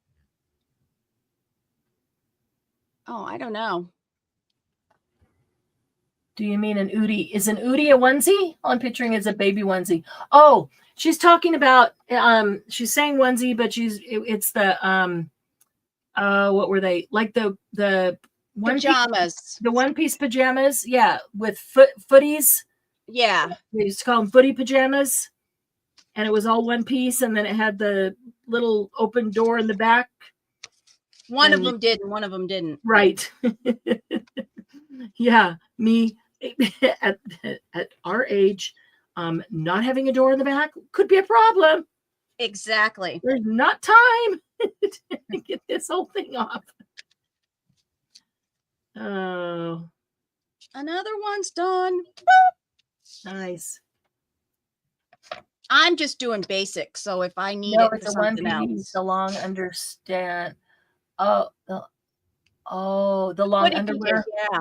Oh, I don't know. Do you mean an Udi? Is an Udi a onesie? All I'm picturing is a baby onesie. Oh, she's talking about she's saying onesie, but it's the what were they? Like the pajamas. The one-piece pajamas, yeah, with footies. Yeah. They used to call them footy pajamas. And it was all one piece, and then it had the little open door in the back. One of them did, and one of them didn't. Right. Yeah, me at our age, not having a door in the back could be a problem. Exactly. There's not time to get this whole thing off. Oh. Another one's done. Nice. I'm just doing basic. So if I need No, it for it's a something 1 piece. else. The long understand. Oh, the long Footy underwear. PJs, yeah.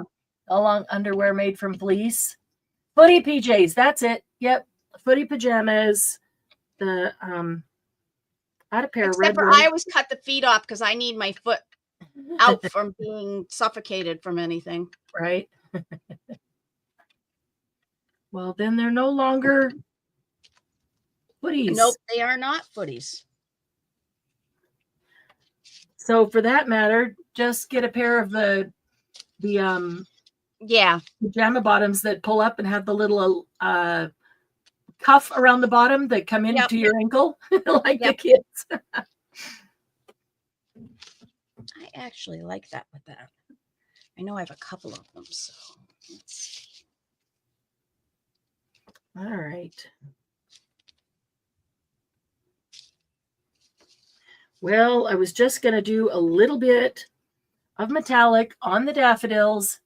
The long underwear made from fleece. Footy PJs. That's it. Yep. Footy pajamas. The I had a pair of red Except for ones. I always cut the feet off because I need my foot out from being suffocated from anything. Right. Well, then they're no longer footies. Nope, they are not footies. So for that matter, just get a pair of the Yeah. pajama bottoms that pull up and have the little cuff around the bottom that come into your ankle, like the kids. I actually like that with that. I know I have a couple of them, so let's see. All right. Well, I was just going to do a little bit of metallic on the daffodils.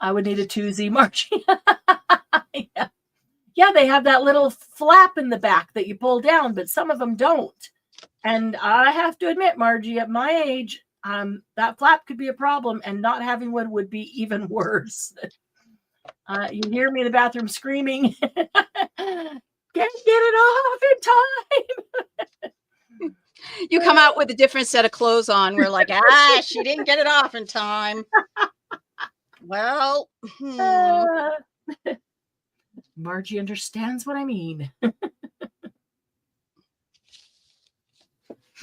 I would need a 2Z, Margie. Yeah, they have that little flap in the back that you pull down, but some of them don't. And I have to admit, Margie, at my age, that flap could be a problem, and not having one would be even worse. You hear me in the bathroom screaming, can't get it off in time. You come out with a different set of clothes on. We're like, she didn't get it off in time. Well, Margie understands what I mean.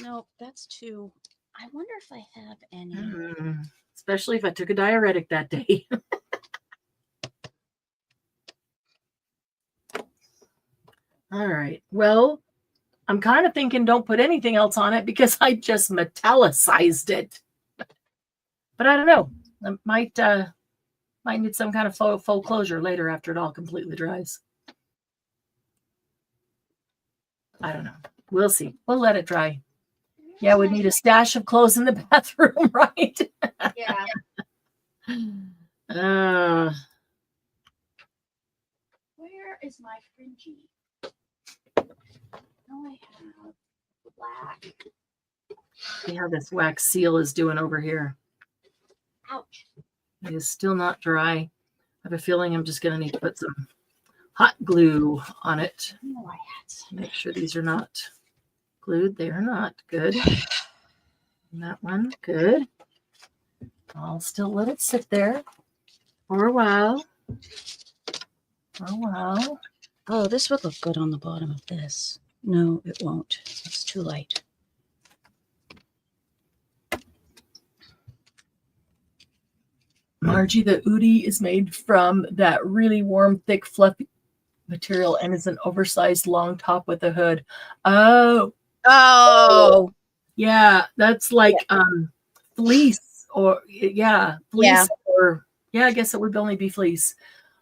Nope, that's too. I wonder if I have any. Especially if I took a diuretic that day. All right. Well, I'm kind of thinking don't put anything else on it because I just metallicized it. But I don't know. I might need some kind of faux closure later after it all completely dries. I don't know. We'll see. We'll let it dry. Yeah, we'd need a stash of clothes in the bathroom, right? Yeah. Where is my fringy? No, I have black. See how this wax seal is doing over here. Ouch. It is still not dry. I have a feeling I'm just going to need to put some hot glue on it. No, I had some. Make sure these are not glued. They are not. Good. And that one, good. I'll still let it sit there for a while. Oh, this would look good on the bottom of this. No, it won't. It's too light. Margie, the Udi is made from that really warm, thick, fluffy material and is an oversized long top with a hood. Oh. Yeah, that's like fleece or fleece. Yeah. Or I guess it would only be fleece.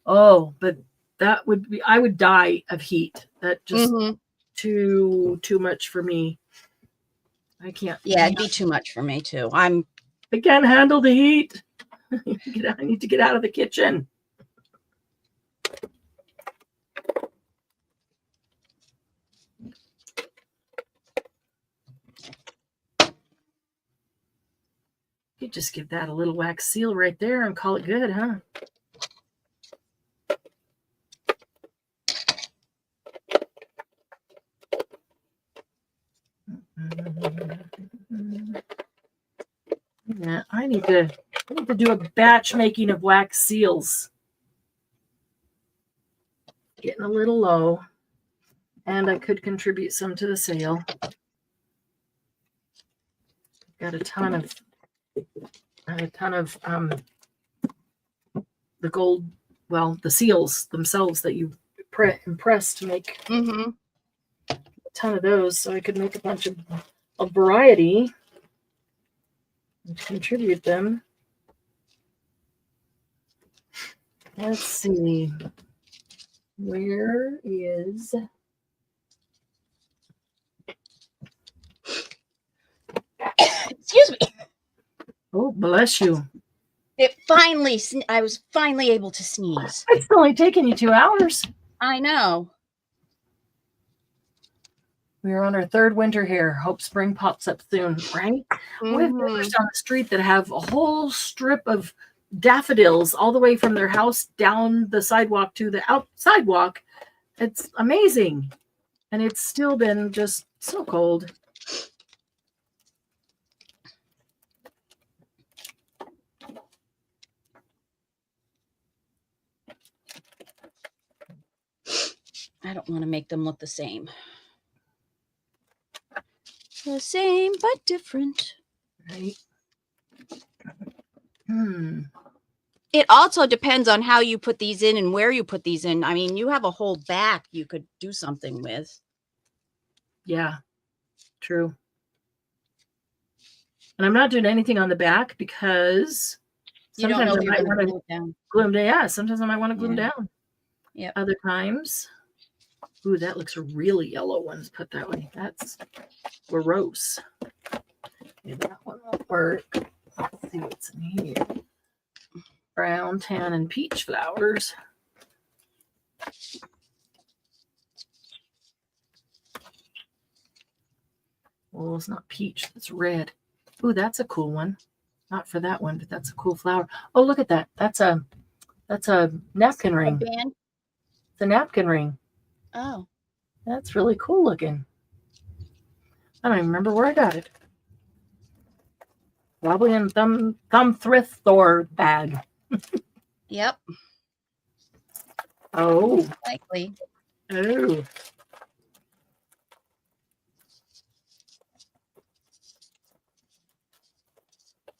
Oh, but that would be, I would die of heat. That just too much for me. I can't. Yeah, it'd be too much for me too. I can't handle the heat. I need to get out of the kitchen. You just give that a little wax seal right there and call it good, huh? Yeah, I need to do a batch making of wax seals. Getting a little low, and I could contribute some to the sale. Got a ton of the gold, well, the seals themselves that you press to make a ton of those, so I could make a bunch of a variety and contribute them. Let's see. Where is... Excuse me. Oh, bless you. I was finally able to sneeze. It's only taken you 2 hours. I know. We're on our 3rd winter here. Hope spring pops up soon, right? We have neighbors down the street that have a whole strip of daffodils all the way from their house down the sidewalk to the out sidewalk. It's amazing. And it's still been just so cold. I don't want to make them look the same. The same, but different. Right? It also depends on how you put these in and where you put these in. I mean, you have a whole back you could do something with. Yeah, true. And I'm not doing anything on the back because sometimes I might want to glue them down. Yeah, sometimes I might want to glue them down. Yeah. Other times, ooh, that looks really yellow. One's put that way. That's gross. Maybe that one won't work. Let's see what's in here. Brown, tan, and peach flowers. Well, it's not peach. It's red. Ooh, that's a cool one. Not for that one, but that's a cool flower. Oh, look at that. That's a napkin ring. Band? It's a napkin ring. Oh. That's really cool looking. I don't even remember where I got it. Probably in some thrift store bag. Yep. Oh. Likely. Oh.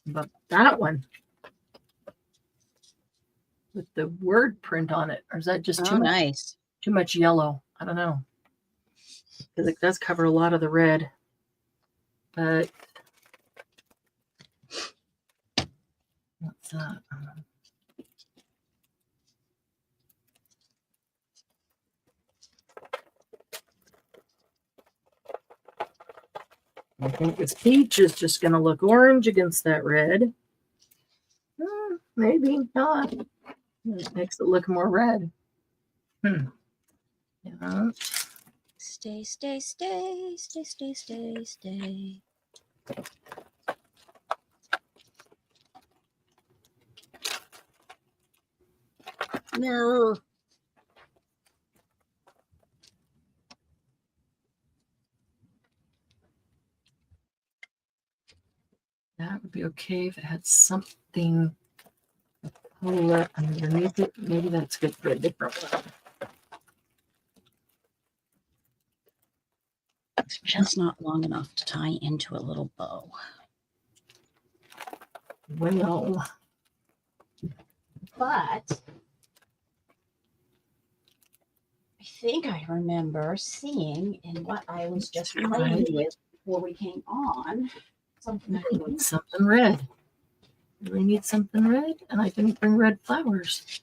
But that one with the word print on it, or is that just too much? Nice. Too much yellow? I don't know. Because it does cover a lot of the red. But what's that? I think this peach is just going to look orange against that red. Maybe not. It makes it look more red. Yeah. Stay, stay, stay, stay, stay, stay, stay. No. That would be okay if it had something underneath it. Maybe that's good for a different one. It's just not long enough to tie into a little bow. Well, but I think I remember seeing in what I was just playing with before we came on something. I need something red. Really need something red, and I didn't bring red flowers.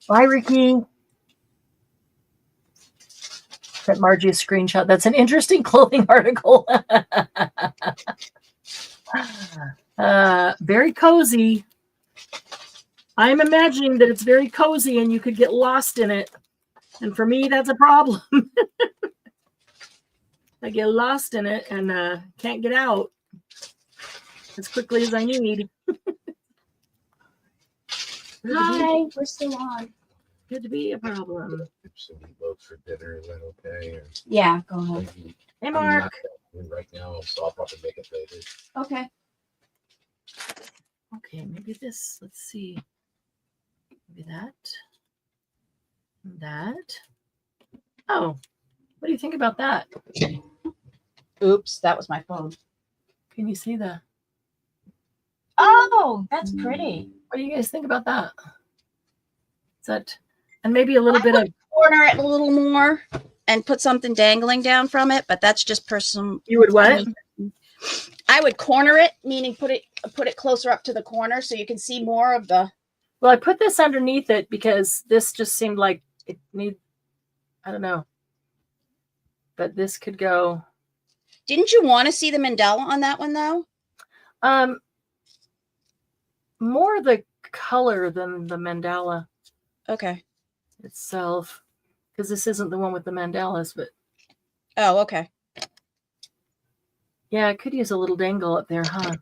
Bye, Ricky. Sent Margie a screenshot. That's an interesting clothing article. Very cozy. I'm imagining that it's very cozy and you could get lost in it. And for me, that's a problem. I get lost in it and can't get out as quickly as I need. Hi. We're still on. Could be a problem. Should we vote for dinner? Is that okay? Or Yeah, go ahead. maybe Hey, I'm Mark. not doing right now, so I'll probably make it later. Okay. Okay, maybe this. Let's see. Maybe that. That. Oh, what do you think about that? Oops, that was my phone. Can you see the? Oh, that's pretty. What do you guys think about that? Is that, and maybe a little bit of Corner it a little more and put something dangling down from it, but that's just personal. you would what? I would corner it, meaning put it closer up to the corner so you can see more of the. Well, I put this underneath it because this just seemed like it need. I don't know, but this could go. Didn't you want to see the mandala on that one though? more the color than the mandala Okay. itself, because this isn't the one with the mandalas, but Oh, okay. yeah, I could use a little dangle up there, huh?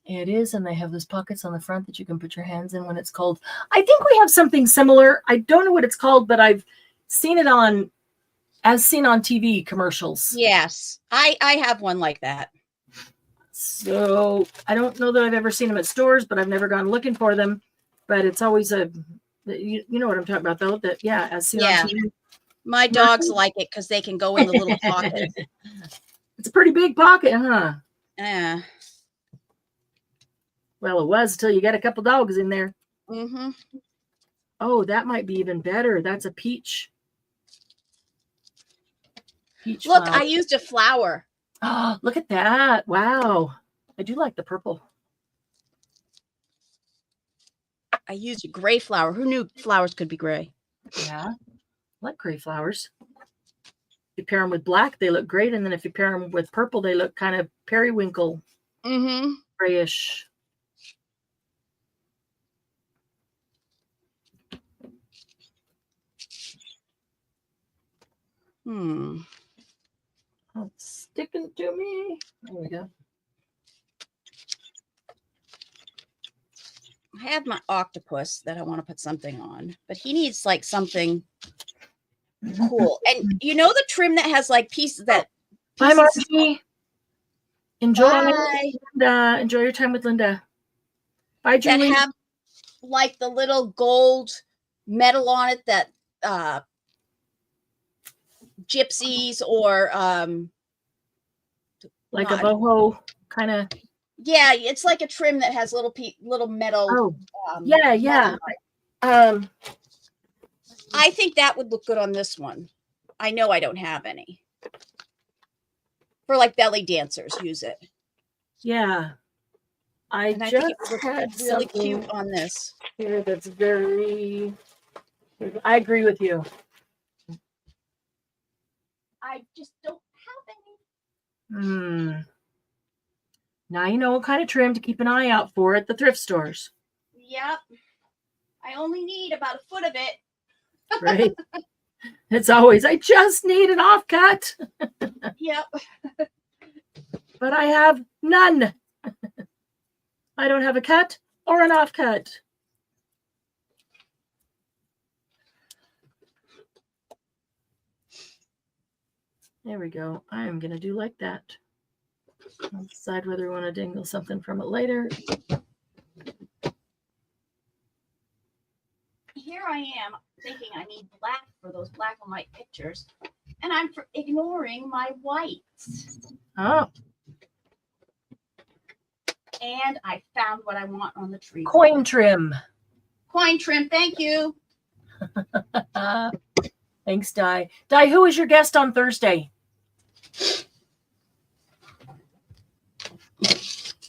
It is, and they have those pockets on the front that you can put your hands in when it's cold. I think we have something similar. I don't know what it's called, but I've seen it as seen on TV commercials. Yes, I have one like that. So I don't know that I've ever seen them at stores, but I've never gone looking for them. But it's always you know what I'm talking about, though. That yeah, as seen on TV. My dogs like it because they can go in the little pocket. It's a pretty big pocket, huh? Yeah. Well, it was until you got a couple dogs in there. Mm-hmm. Oh, that might be even better. That's a peach. Peach Look, flower. I used a flower. Oh, look at that. Wow. I do like the purple. I used a gray flower. Who knew flowers could be gray? Yeah. I like gray flowers. If you pair them with black, they look great. And then if you pair them with purple, they look kind of periwinkle grayish. Hmm. Oh, it's sticking to me. There we go. I have my octopus that I want to put something on, but he needs like something cool. And you know the trim that has like pieces that. Bye, Margie. Enjoy. Bye. Linda. Enjoy your time with Linda. Bye, Julie. That have like the little gold metal on it that gypsies or like a boho kind of. Yeah, it's like a trim that has little metal. Oh, yeah. Metal. I think that would look good on this one. I know I don't have any. For like belly dancers, use it. Yeah. I think just it would had look really something cute on this. here that's very. I agree with you. I just don't have any. Now you know what kind of trim to keep an eye out for at the thrift stores. Yep. I only need about a foot of it. Right. It's always, I just need an offcut. Yep. But I have none. I don't have a cut or an offcut. There we go. I am going to do like that. I'll decide whether we want to dangle something from it later. Here I am thinking I need black for those black and white pictures, and I'm ignoring my whites. Oh. And I found what I want on the tree. Coin trim. Coin trim, thank you. Thanks, Di. Di, who is your guest on Thursday?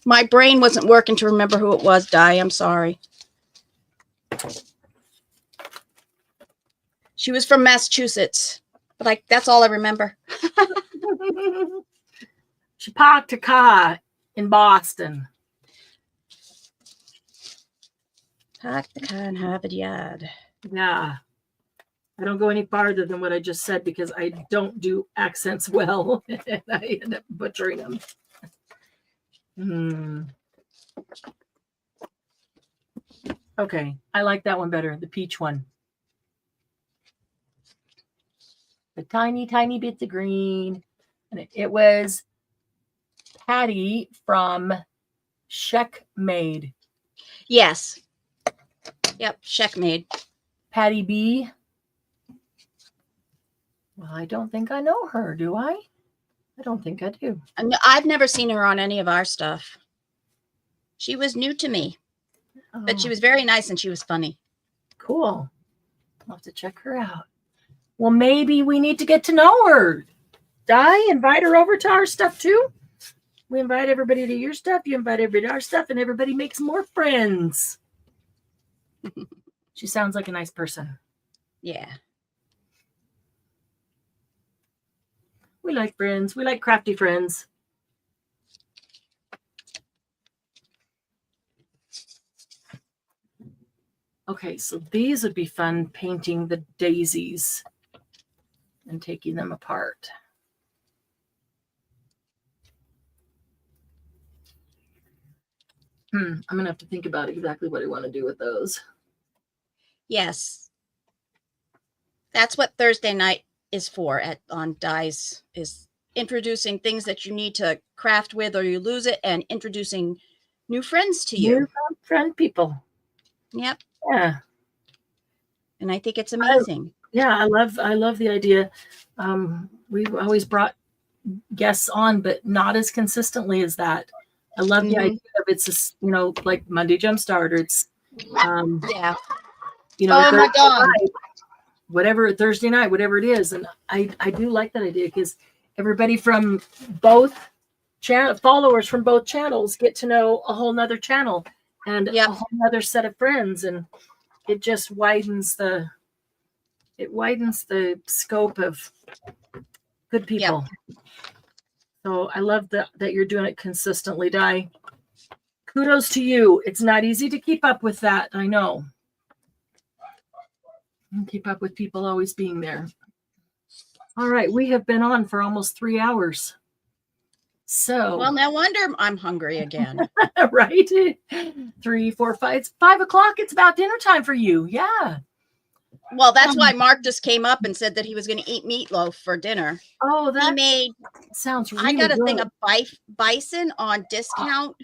My brain wasn't working to remember who it was, Di. I'm sorry. She was from Massachusetts, but that's all I remember. She parked a car in Boston. Parked the car in Harvard Yard. Yeah. I don't go any farther than what I just said because I don't do accents well. And I end up butchering them. Okay. I like that one better. The peach one. The tiny, tiny bits of green. And it was Patty from Checkmade. Yes. Yep. Checkmade. Patty B. Well, I don't think I know her, do I? I don't think I do. I've never seen her on any of our stuff. She was new to me, but she was very nice and she was funny. Cool. I'll have to check her out. Well, maybe we need to get to know her. Di, invite her over to our stuff too. We invite everybody to your stuff. You invite everybody to our stuff, and everybody makes more friends. She sounds like a nice person. Yeah. We like friends. We like crafty friends. Okay, so these would be fun, painting the daisies and taking them apart. I'm going to have to think about exactly what I want to do with those. Yes. That's what Thursday night is for on Dies, is introducing things that you need to craft with or you lose it, and introducing new friends to you. New friend people. Yep. Yeah. And I think it's amazing. I love the idea. We've always brought guests on, but not as consistently as that. I love the idea of it's like Monday Jumpstart, or it's yeah. Oh my God. Thursday night, whatever it is. And I do like that idea because everybody from both followers from both channels get to know a whole nother channel and a whole other set of friends, and it just widens the scope of good people. Yep. So I love that you're doing it consistently, Di. Kudos to you. It's not easy to keep up with that, I know. And keep up with people always being there. All right, we have been on for almost 3 hours. So well, no wonder I'm hungry again. Right? 3, 4, 5. It's 5 o'clock. It's about dinner time for you. Yeah. Well, that's why Mark just came up and said that he was going to eat meatloaf for dinner. Oh, that sounds really I got a thing of bison on discount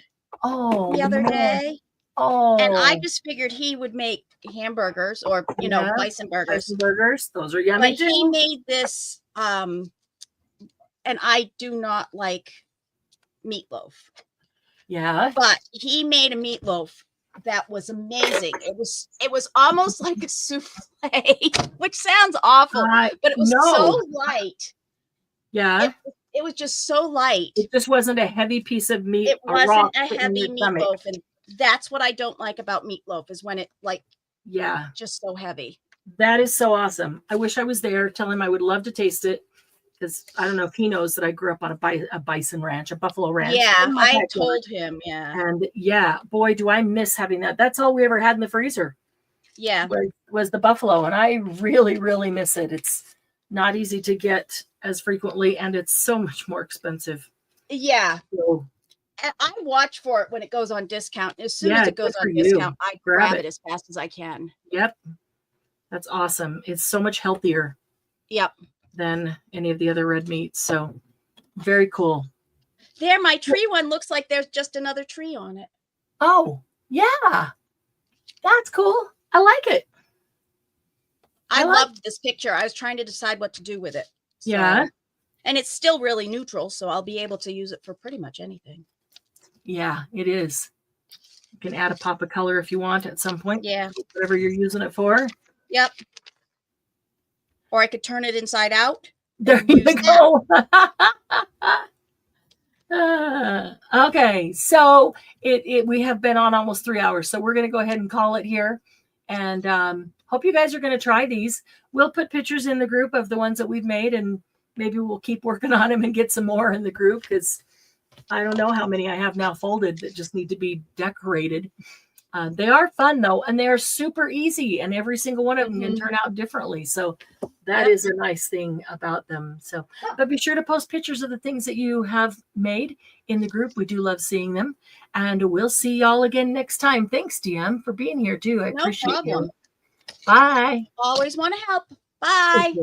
the other day. Oh. And I just figured he would make hamburgers or, bison burgers. Bison burgers. Those are yummy. But he made this, and I do not like meatloaf. Yeah. But he made a meatloaf that was amazing. It was almost like a souffle, which sounds awful, but it was so light. Yeah. It was just so light. It just wasn't a heavy piece of meat. It wasn't a heavy meatloaf, and that's what I don't like about meatloaf is when it just so heavy. That is so awesome. I wish I was there. Tell him I would love to taste it, because I don't know if he knows that I grew up on a bison ranch, a buffalo ranch. Yeah, I told him. Yeah. And boy, do I miss having that. That's all we ever had in the freezer. Yeah. Was the buffalo. And I really, really miss it. It's not easy to get as frequently, and it's so much more expensive. Yeah. So, I watch for it when it goes on discount. As soon as it goes on discount, I grab it as fast as I can. Yep. That's awesome. It's so much healthier. Yep. Than any of the other red meats. So very cool. There, my tree one looks like there's just another tree on it. Oh, yeah. That's cool. I like it. I loved this picture. I was trying to decide what to do with it. So, yeah. And it's still really neutral, so I'll be able to use it for pretty much anything. Yeah, it is. You can add a pop of color if you want at some point. Yeah. Whatever you're using it for. Yep. Or I could turn it inside out. There you go. Okay, so we have been on almost 3 hours, so we're going to go ahead and call it here. And hope you guys are going to try these. We'll put pictures in the group of the ones that we've made, and maybe we'll keep working on them and get some more in the group, because I don't know how many I have now folded that just need to be decorated. They are fun, though, and they are super easy, and every single one of them can turn out differently. So that is a nice thing about them. So, but be sure to post pictures of the things that you have made in the group. We do love seeing them, and we'll see y'all again next time. Thanks, DM, for being here too. I appreciate you. Bye. Always want to help. Bye.